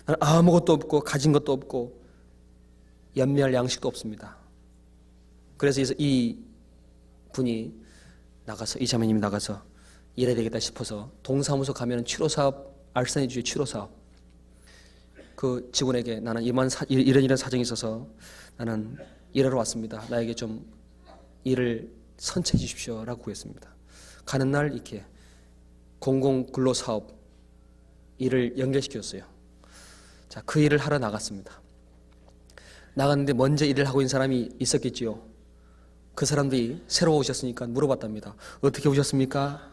나는 아무것도 없고 가진 것도 없고 연매할 양식도 없습니다. 그래서 이 분이 나가서, 이 자매님이 나가서 일해야 되겠다 싶어서 동사무소 가면 취로사업, 알선해주의 취로사업, 그 직원에게 나는 이런 사정이 있어서 나는 일하러 왔습니다. 나에게 좀 일을 선처해 주십시오 라고 구했습니다. 가는 날 이렇게 공공근로사업 일을 연결시켰어요. 자, 그 일을 하러 나갔습니다. 나갔는데 먼저 일을 하고 있는 사람이 있었겠지요. 그 사람들이 새로 오셨으니까 물어봤답니다. 어떻게 오셨습니까?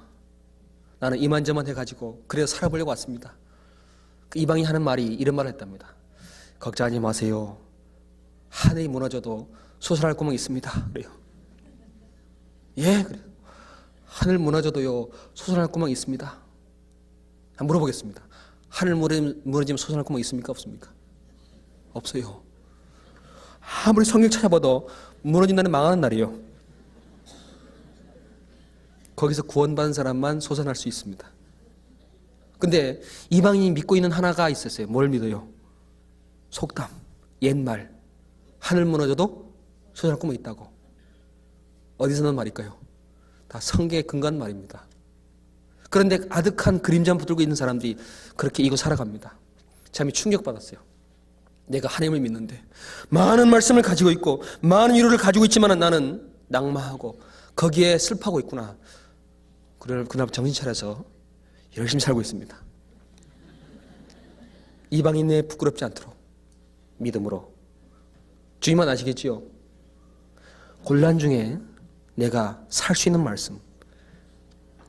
나는 이만저만 해가지고 그래서 살아보려고 왔습니다. 그 이방이 하는 말이 이런 말을 했답니다. 걱정하지 마세요. 하늘이 무너져도 솟아날 구멍이 있습니다. 그래요. 예, 그래요. 하늘 무너져도요 솟아날 구멍이 있습니다. 한번 물어보겠습니다. 하늘 무너지면 솟아날 구멍이 있습니까? 없습니까? 없어요. 아무리 성경 찾아봐도 무너진다는 망하는 날이에요. 거기서 구원받은 사람만 솟아날 수 있습니다. 근데 이방인이 믿고 있는 하나가 있었어요. 뭘 믿어요? 속담, 옛말. 하늘 무너져도 솟아날 구멍이 있다고. 어디서 난 말일까요? 다 성경에 근거한 말입니다. 그런데 아득한 그림자 붙들고 있는 사람들이 그렇게 이고 살아갑니다. 참 충격받았어요. 내가 하나님을 믿는데 많은 말씀을 가지고 있고 많은 위로를 가지고 있지만 나는 낙마하고 거기에 슬퍼하고 있구나. 그날 정신 차려서 열심히 살고 있습니다. 이방인에 부끄럽지 않도록 믿음으로. 주님만 아시겠지요? 곤란 중에 내가 살 수 있는 말씀,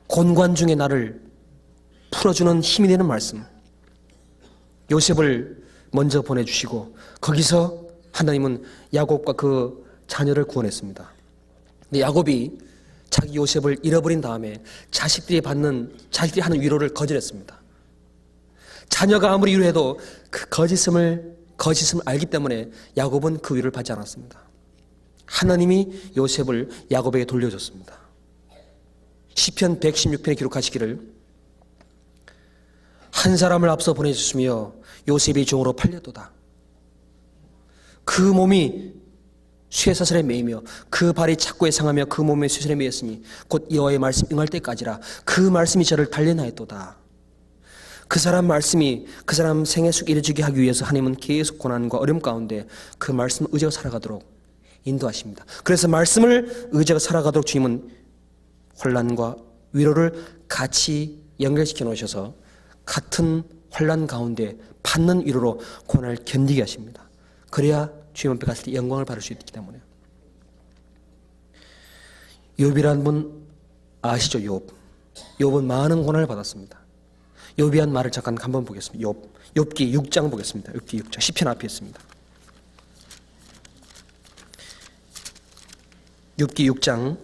곤관 중에 나를 풀어주는 힘이 되는 말씀. 요셉을 먼저 보내주시고 거기서 하나님은 야곱과 그 자녀를 구원했습니다. 근데 야곱이 자기 요셉을 잃어버린 다음에 자식들이 하는 위로를 거절했습니다. 자녀가 아무리 위로해도 그 거짓음을 알기 때문에 야곱은 그 위로를 받지 않았습니다. 하나님이 요셉을 야곱에게 돌려줬습니다. 시편 116편에 기록하시기를 한 사람을 앞서 보내주시며 요셉이 종으로 팔렸도다. 그 몸이 쇠사슬에 매이며 그 발이 착고에 상하며 그 몸에 쇠사슬에 매였으니 곧 여호와의 말씀 응할 때까지라. 그 말씀이 저를 단련하였도다. 그 사람 말씀이 그 사람 생애 속 이루어지게 하기 위해서 하나님은 계속 고난과 어려움 가운데 그 말씀을 의지하고 살아가도록 인도하십니다. 그래서 말씀을 의지하고 살아가도록 주님은 혼란과 위로를 같이 연결시켜 놓으셔서 같은 혼란 가운데 받는 위로로 고난을 견디게 하십니다. 그래야 주님 앞에 갔을 때 영광을 받을 수 있기 때문에. 욥이라는 분 아시죠? 욥은 많은 고난을 받았습니다. 욥이 한 말을 잠깐 한번 보겠습니다. 욥기 6장 보겠습니다. 욥기 6장 시편 앞에 있습니다. 욥기 6장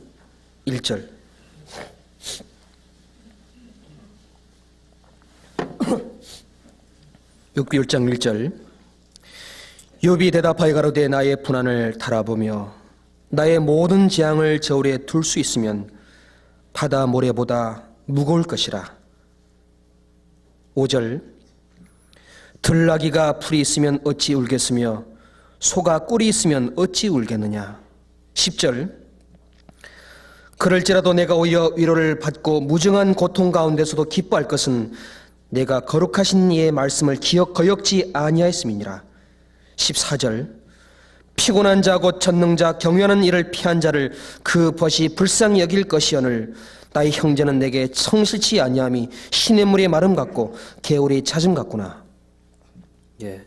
1절. 욥기 6장 1절. 욥이 대답하여 가로되 나의 분한을 달아보며 나의 모든 재앙을 저울에 둘 수 있으면 바다 모래보다 무거울 것이라. 5절. 들나귀가 풀이 있으면 어찌 울겠으며 소가 꿀이 있으면 어찌 울겠느냐. 10절. 그럴지라도 내가 오히려 위로를 받고 무정한 고통 가운데서도 기뻐할 것은 내가 거룩하신 이의 말씀을 거역지 아니하였음이니라. 14절. 피곤한 자 곧 전능자 경외하는 이를 피한 자를 그 벗이 불쌍히 여길 것이오늘 나의 형제는 내게 성실치 아니함이 시냇물의 마름 같고 개울의 잦음 같구나. 예.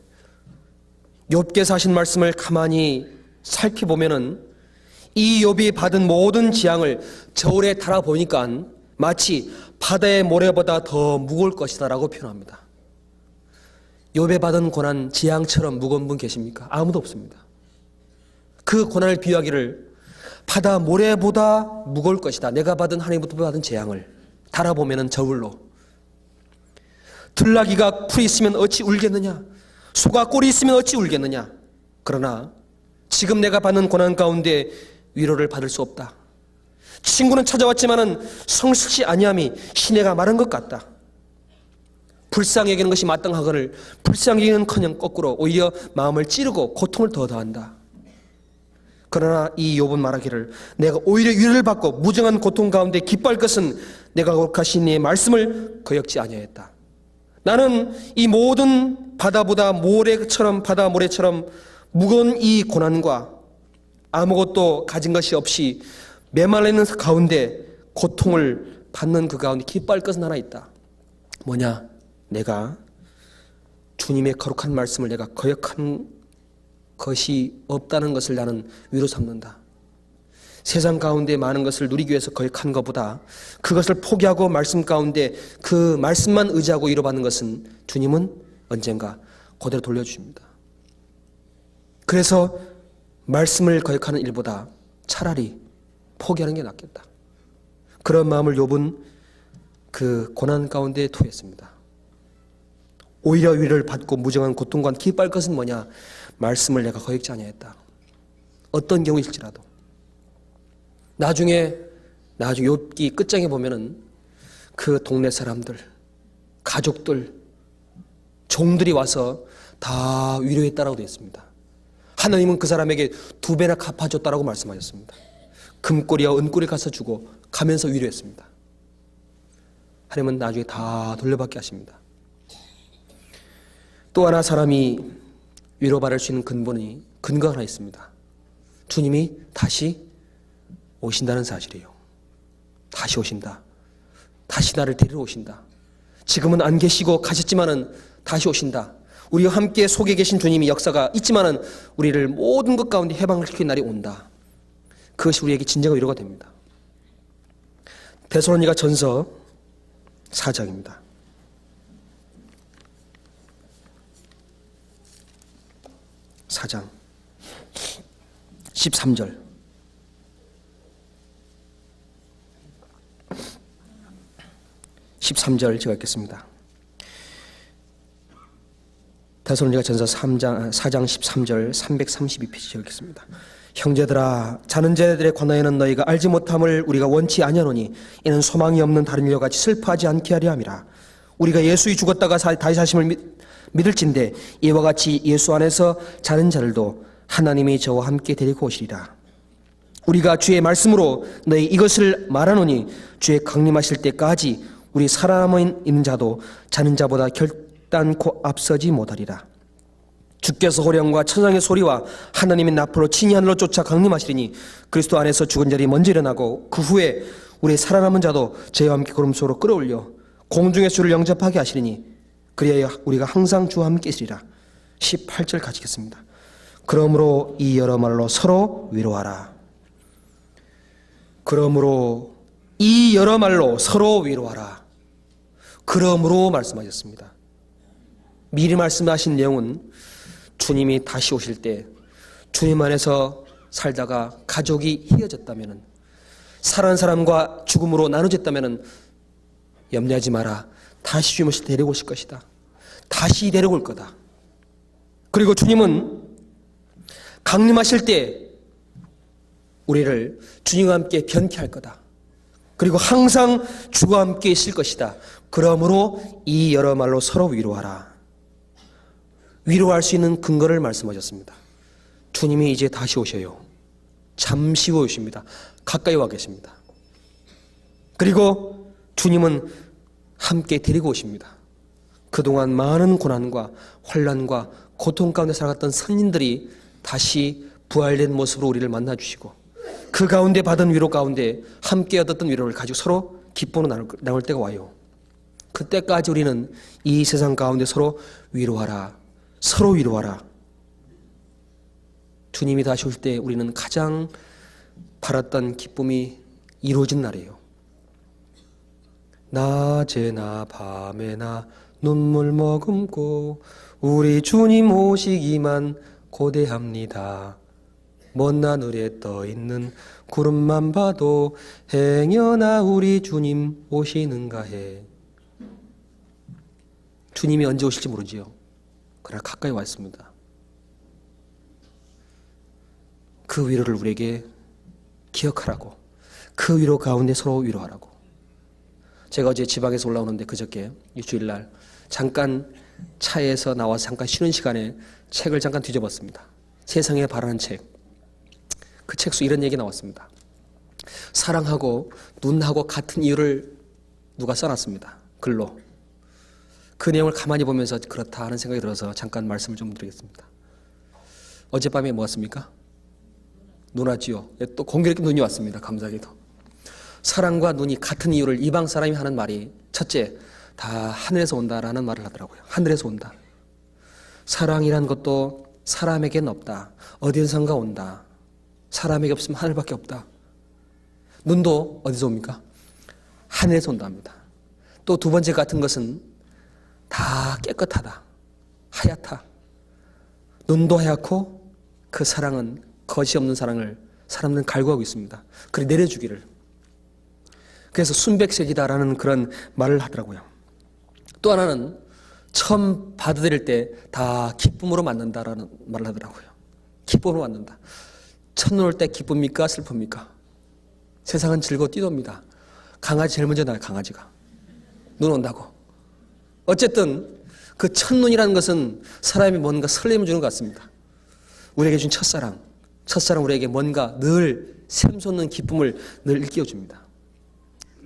욥께서 하신 말씀을 가만히 살펴보면은 이 욥이 받은 모든 재앙을 저울에 달아보니까 마치 바다의 모래보다 더 무거울 것이다라고 표현합니다. 욥이 받은 고난 재앙처럼 무거운 분 계십니까? 아무도 없습니다. 그 고난을 비유하기를 바다 모래보다 무거울 것이다. 내가 받은 하나님부터 받은 재앙을 달아보면은 저울로. 들나귀가 풀이 있으면 어찌 울겠느냐? 소가 꼴이 있으면 어찌 울겠느냐? 그러나 지금 내가 받는 고난 가운데 위로를 받을 수 없다. 친구는 찾아왔지만은 성실치 아니함이 시내가 마른 것 같다. 불쌍히 여기는 것이 마땅하거늘 불쌍히 여기는커녕 거꾸로 오히려 마음을 찌르고 고통을 더 더한다. 그러나 이 욥은 말하기를 내가 오히려 위로를 받고 무정한 고통 가운데 기뻐할 것은 내가 거룩하신 이의 말씀을 거역지 아니하였다. 나는 이 모든 바다 모래처럼 무거운 이 고난과 아무것도 가진 것이 없이 메말라 있는 가운데 고통을 받는 그 가운데 기뻐할 것은 하나 있다. 뭐냐? 내가 주님의 거룩한 말씀을 내가 거역한 것이 없다는 것을 나는 위로 삼는다. 세상 가운데 많은 것을 누리기 위해서 거역한 것보다 그것을 포기하고 말씀 가운데 그 말씀만 의지하고 위로받는 것은 주님은 언젠가 그대로 돌려주십니다. 그래서 말씀을 거역하는 일보다 차라리 포기하는 게 낫겠다. 그런 마음을 욥은 그 고난 가운데 토했습니다. 오히려 위로를 받고 무정한 고통과 기뻐할 것은 뭐냐? 말씀을 내가 거역지 아니하였다. 어떤 경우일지라도. 나중에 욥기 끝장에 보면은 그 동네 사람들, 가족들, 종들이 와서 다 위로했다라고 되어 있습니다. 하나님은 그 사람에게 2배나 갚아줬다라고 말씀하셨습니다. 금꼬리와 은꼬리 가서 주고 가면서 위로했습니다. 하나님은 나중에 다 돌려받게 하십니다. 또 하나 사람이 위로받을 수 있는 근거가 하나 있습니다. 주님이 다시 오신다는 사실이에요. 다시 오신다. 다시 나를 데리러 오신다. 지금은 안 계시고 가셨지만은 다시 오신다. 우리와 함께 속에 계신 주님이 역사가 있지만은 우리를 모든 것 가운데 해방을 시키는 날이 온다. 그것이 우리에게 진정한 위로가 됩니다. 데살로니가 전서 4장입니다. 4장 13절. 제가 읽겠습니다. 데살로니가 전서 4장 13절 332페이지 읽겠습니다. 형제들아, 자는 자들의 관하에는 너희가 알지 못함을 우리가 원치 아니하노니 이는 소망이 없는 다른 일과 같이 슬퍼하지 않게 하려 함이라. 우리가 예수의 죽었다가 다시 사심을 믿을진데 이와 같이 예수 안에서 자는 자들도 하나님이 저와 함께 데리고 오시리라. 우리가 주의 말씀으로 너희 이것을 말하노니 주의 강림하실 때까지 우리 살아남아 있는 자도 자는 자보다 결단코 앞서지 못하리라. 주께서 호령과 천상의 소리와 하나님의 나팔로 친히 하늘로 쫓아 강림하시리니 그리스도 안에서 죽은 자들이 먼저 일어나고 그 후에 우리 살아남은 자도 저희와 함께 구름속으로 끌어올려 공중의 주를 영접하게 하시리니 그리하여 우리가 항상 주와 함께 있으리라. 18절 같이 읽겠습니다. 그러므로 이 여러 말로 서로 위로하라. 그러므로 이 여러 말로 서로 위로하라. 그러므로 말씀하셨습니다. 미리 말씀하신 내용은 주님이 다시 오실 때 주님 안에서 살다가 가족이 휘어졌다면, 사랑하는 사람과 죽음으로 나눠졌다면 염려하지 마라. 다시 주님을 데리고 오실 것이다. 다시 데리고 올 거다. 그리고 주님은 강림하실 때 우리를 주님과 함께 변케할 거다. 그리고 항상 주와 함께 있을 것이다. 그러므로 이 여러 말로 서로 위로하라. 위로할 수 있는 근거를 말씀하셨습니다. 주님이 이제 다시 오셔요. 잠시 후에 오십니다. 가까이 와 계십니다. 그리고 주님은 함께 데리고 오십니다. 그동안 많은 고난과 환난과 고통 가운데 살아갔던 선인들이 다시 부활된 모습으로 우리를 만나주시고 그 가운데 받은 위로 가운데 함께 얻었던 위로를 가지고 서로 기쁨으로 나눌 때가 와요. 그때까지 우리는 이 세상 가운데 서로 위로하라. 서로 위로하라. 주님이 다시 올 때 우리는 가장 바랐던 기쁨이 이루어진 날이에요. 낮에나 밤에나 눈물 머금고 우리 주님 오시기만 고대합니다. 먼 하늘에 떠있는 구름만 봐도 행여나 우리 주님 오시는가 해. 주님이 언제 오실지 모르지요. 그러나 가까이 와 있습니다. 그 위로를 우리에게 기억하라고, 그 위로 가운데 서로 위로하라고. 제가 어제 지방에서 올라오는데 그저께 주일날 잠깐 차에서 나와서 잠깐 쉬는 시간에 책을 잠깐 뒤져봤습니다. 세상에 바라는 책. 그 책 속 이런 얘기 나왔습니다. 사랑하고 눈하고 같은 이유를 누가 써놨습니다. 글로. 그 내용을 가만히 보면서 그렇다 하는 생각이 들어서 잠깐 말씀을 좀 드리겠습니다. 어젯밤에 뭐 왔습니까? 눈 왔지요. 또 공교롭게 눈이 왔습니다. 감사하게도. 사랑과 눈이 같은 이유를 이방 사람이 하는 말이, 첫째, 다 하늘에서 온다라는 말을 하더라고요. 하늘에서 온다. 사랑이란 것도 사람에게는 없다. 어디선가 온다. 사람에게 없으면 하늘밖에 없다. 눈도 어디서 옵니까? 하늘에서 온답니다. 또 두 번째 같은 것은 다 깨끗하다. 하얗다. 눈도 하얗고 그 사랑은 거짓이 없는 사랑을 사람들은 갈구하고 있습니다. 그래 내려주기를. 그래서 순백색이다라는 그런 말을 하더라고요. 또 하나는 처음 받아들일 때 다 기쁨으로 만난다라는 말을 하더라고요. 기쁨으로 만난다. 첫눈 올 때 기쁩니까? 슬픕니까? 세상은 즐거워 뛰놉니다. 강아지 제일 먼저 나요. 강아지가. 눈 온다고. 어쨌든 그 첫눈이라는 것은 사람이 뭔가 설렘을 주는 것 같습니다. 우리에게 준 첫사랑. 첫사랑 우리에게 뭔가 늘 샘솟는 기쁨을 늘 일깨워줍니다.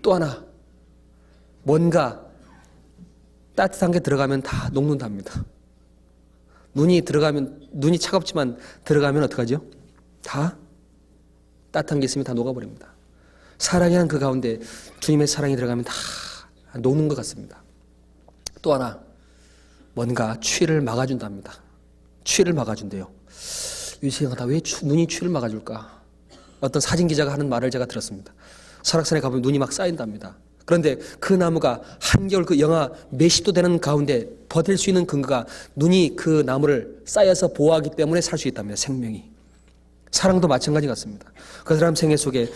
또 하나, 뭔가 따뜻한 게 들어가면 다 녹는답니다. 눈이 차갑지만 들어가면 어떡하죠? 다 따뜻한 게 있으면 다 녹아버립니다. 사랑이란 그 가운데 주님의 사랑이 들어가면 다 녹는 것 같습니다. 또 하나, 뭔가 추위를 막아준답니다. 추위를 막아준대요. 유생하다. 왜 눈이 추위를 막아줄까? 어떤 사진 기자가 하는 말을 제가 들었습니다. 설악산에 가보면 눈이 막 쌓인답니다. 그런데 그 나무가 한겨울 그 영하 몇십 도 되는 가운데 버틸 수 있는 근거가 눈이 그 나무를 쌓여서 보호하기 때문에 살 수 있답니다. 생명이. 사랑도 마찬가지 같습니다. 그 사람 생애 속에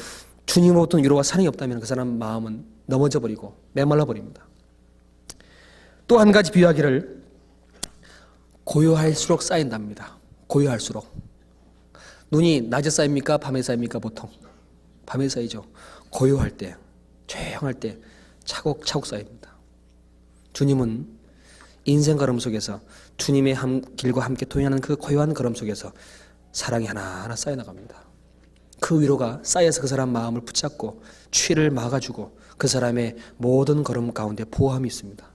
주님으로부터 위로와 사랑이 없다면 그 사람 마음은 넘어져 버리고 메말라 버립니다. 또 한 가지 비유하기를 고요할수록 쌓인답니다. 고요할수록. 눈이 낮에 쌓입니까? 밤에 쌓입니까? 보통 밤에 쌓이죠. 고요할 때, 조용할 때 차곡차곡 쌓입니다. 주님은 인생 걸음 속에서 주님의 길과 함께 동행하는 그 고요한 걸음 속에서 사랑이 하나하나 쌓여나갑니다. 그 위로가 쌓여서 그 사람 마음을 붙잡고 추위를 막아주고 그 사람의 모든 걸음 가운데 보호함이 있습니다.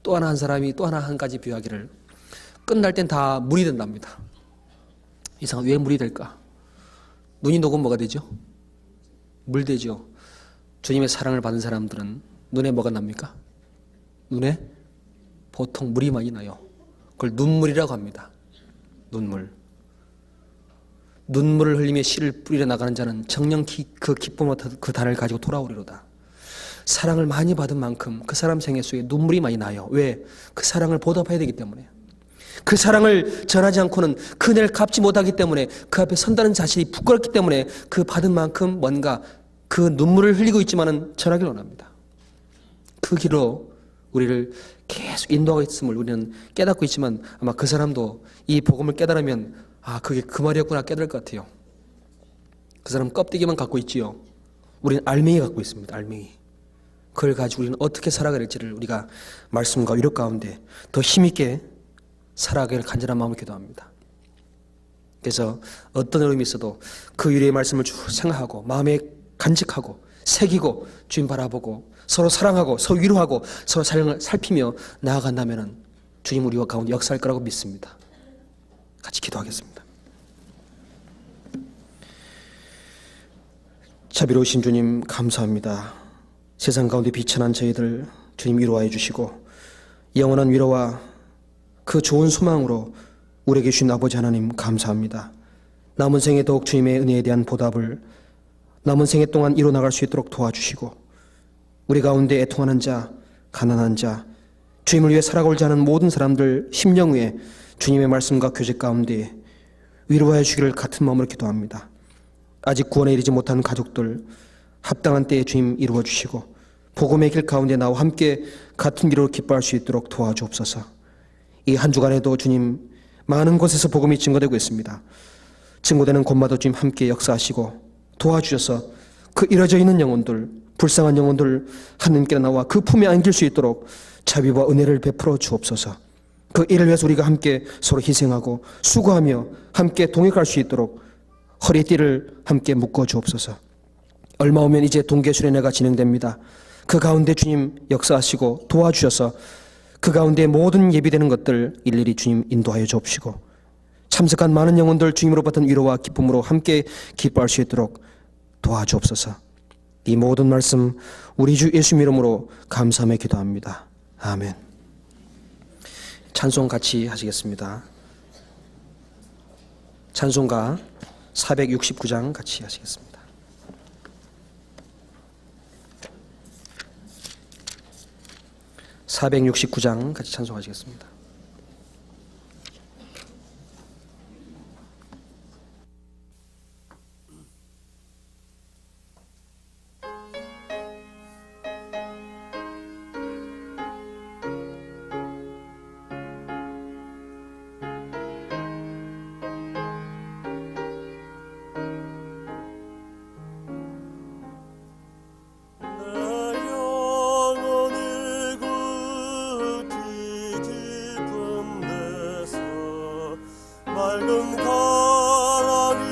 또 하나 한 사람이 또 하나 한 가지 비유하기를 끝날 땐 다 물이 된답니다. 이상한 왜 물이 될까? 눈이 녹으면 뭐가 되죠? 물 되죠. 주님의 사랑을 받은 사람들은 눈에 뭐가 납니까? 눈에 보통 물이 많이 나요. 그걸 눈물이라고 합니다. 눈물. 눈물을 흘리며 씨를 뿌리려 나가는 자는 정녕 그 기쁨과 그 달을 가지고 돌아오리로다. 사랑을 많이 받은 만큼 그 사람 생애 속에 눈물이 많이 나요. 왜? 그 사랑을 보답해야 되기 때문에. 그 사랑을 전하지 않고는 그 은혜를 갚지 못하기 때문에, 그 앞에 선다는 자신이 부끄럽기 때문에 그 받은 만큼 뭔가 그 눈물을 흘리고 있지만은 전하기를 원합니다. 그 길로 우리를 계속 인도하고 있음을 우리는 깨닫고 있지만, 아마 그 사람도 이 복음을 깨달으면 그게 그 말이었구나 깨달을 것 같아요. 그 사람 껍데기만 갖고 있지요. 우리는 알맹이 갖고 있습니다. 알맹이. 그걸 가지고 우리는 어떻게 살아가야 될지를 우리가 말씀과 위로 가운데 더 힘있게 살아가기를 간절한 마음을 기도합니다. 그래서 어떤 어려움이 있어도 그 위로의 말씀을 쭉 생각하고 마음에 간직하고 새기고 주님 바라보고 서로 사랑하고 서로 위로하고 서로 사랑을 살피며 나아간다면 주님 우리와 가운데 역사할 거라고 믿습니다. 같이 기도하겠습니다. 자비로우신 주님 감사합니다. 세상 가운데 비천한 저희들 주님 위로하여 주시고 영원한 위로와 그 좋은 소망으로 우리에게 주신 아버지 하나님 감사합니다. 남은 생에 더욱 주님의 은혜에 대한 보답을 남은 생애 동안 이뤄나갈 수 있도록 도와주시고, 우리 가운데 애통하는 자, 가난한 자, 주님을 위해 살아가고자 하는 모든 사람들 심령 위에 주님의 말씀과 교제 가운데 위로하여 주기를 같은 마음으로 기도합니다. 아직 구원에 이르지 못한 가족들 합당한 때에 주님 이루어 주시고 복음의 길 가운데 나와 함께 같은 위로를 기뻐할 수 있도록 도와주옵소서. 이 한 주간에도 주님 많은 곳에서 복음이 증거되고 있습니다. 증거되는 곳마다 주님 함께 역사하시고 도와주셔서 그 이뤄져 있는 영혼들, 불쌍한 영혼들 하느님께 나와 그 품에 안길 수 있도록 자비와 은혜를 베풀어 주옵소서. 그 일을 위해서 우리가 함께 서로 희생하고 수고하며 함께 동역할 수 있도록 허리띠를 함께 묶어 주옵소서. 얼마 오면 이제 동계수련회가 진행됩니다. 그 가운데 주님 역사하시고 도와주셔서 그 가운데 모든 예비되는 것들 일일이 주님 인도하여 주옵시고 참석한 많은 영혼들 주님으로 받은 위로와 기쁨으로 함께 기뻐할 수 있도록 도와주옵소서. 이 모든 말씀 우리 주 예수 이름으로 감사하며 기도합니다. 아멘. 찬송 같이 하시겠습니다. 찬송가 469장 같이 하시겠습니다. (469장) 같이 찬송하시겠습니다. 맑은 가락이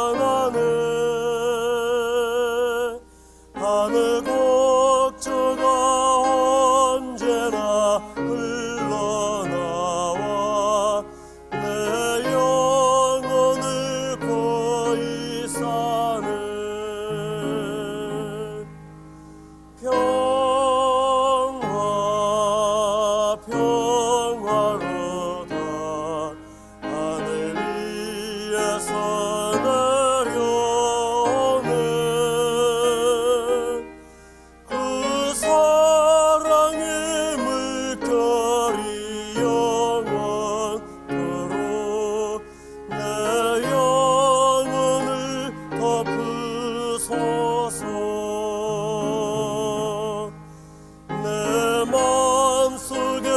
울려나네. 하늘 곡조가 언제나 흘러나와 내 영혼을 거의 사네. 평화 평화로다 하늘 위에서 내려오네. 그 사랑의 물결이 영원토록 내 영혼을 덮으소서. 내 마음속에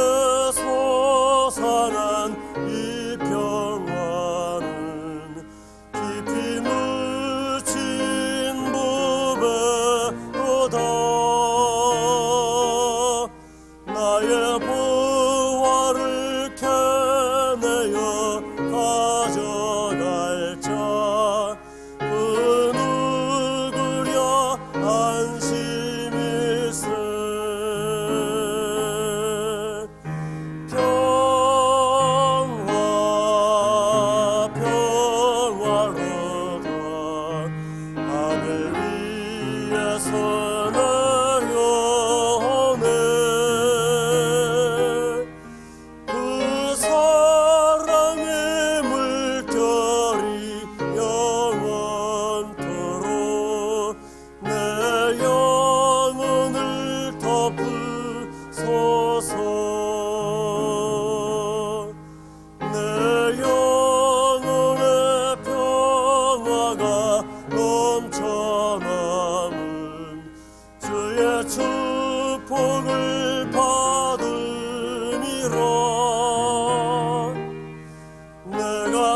솟아난 이 평화는 깊이 묻힌 보배로다. 나의 보화를 캐내어 가져갈 자 그 누구랴 안심일세. 평화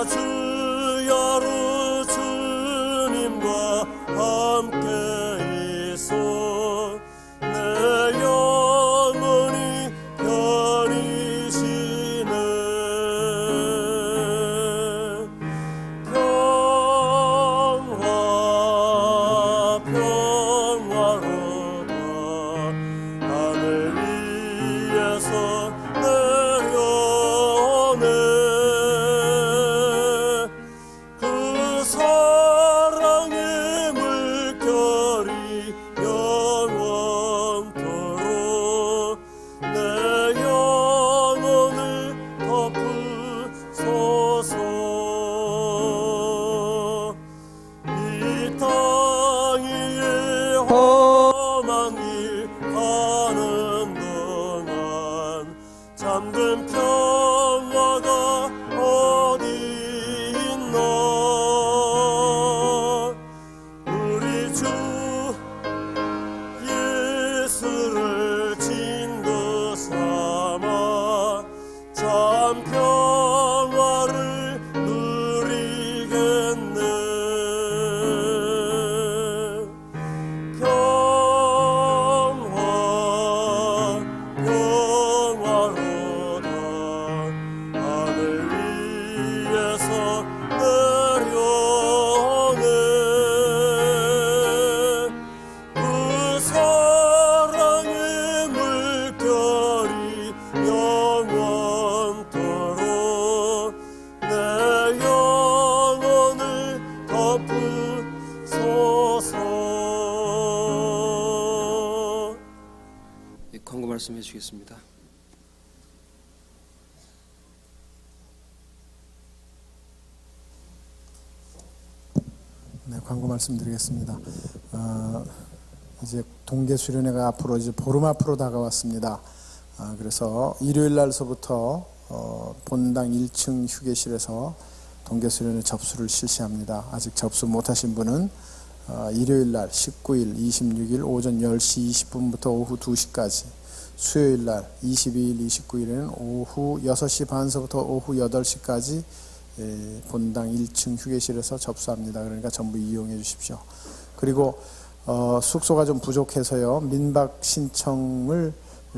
주야로 주님과 함께 있어 내 영혼이 편이시네 평화 평화로다 하늘 위에서 내려오네 그 사랑의 물결이 영원토록 내 영혼을 덮으소서 이 땅 위에 험한 길 가는 동안 잠든 평화가 어디 있나 우리 주 예수를 친구 삼아 참 평화를 누리겠네 평화 평화로다 하늘 위에서 내려오네 그 사랑의 물결이 영원토록 내 영혼을 덮으소서. 예, 광고 말씀해 주시겠습니다. 네, 광고 말씀드리겠습니다. 이제 동계 수련회가 앞으로 이제 보름 앞으로 다가왔습니다. 그래서 일요일 날서부터 본당 1층 휴게실에서 동계 수련회 접수를 실시합니다. 아직 접수 못하신 분은 일요일 날 19일, 26일 오전 10시 20분부터 오후 2시까지, 수요일 날 22일, 29일에는 오후 6시 반서부터 오후 8시까지 본당 1층 휴게실에서 접수합니다. 그러니까 전부 이용해 주십시오. 그리고 숙소가 좀 부족해서요, 민박 신청을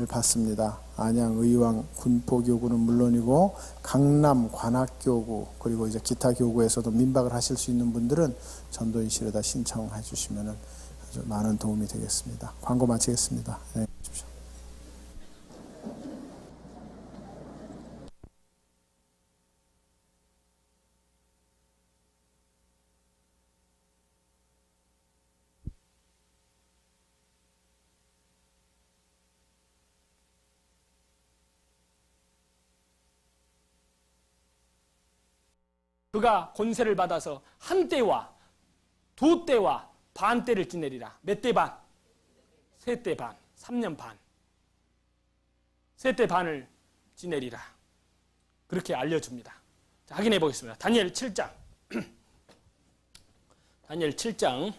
받습니다. 안양 의왕 군포교구는 물론이고 강남 관악교구 그리고 이제 기타 교구에서도 민박을 하실 수 있는 분들은 전도인실에다 신청해 주시면 아주 많은 도움이 되겠습니다. 광고 마치겠습니다. 네, 주십시오. 그가 권세를 받아서 한 때와 두 때와 반 때를 지내리라. 몇 때 반? 세 때 반, 3년 반. 세 때 반을 지내리라. 그렇게 알려줍니다. 자, 확인해 보겠습니다. 다니엘 7장. 다니엘 7장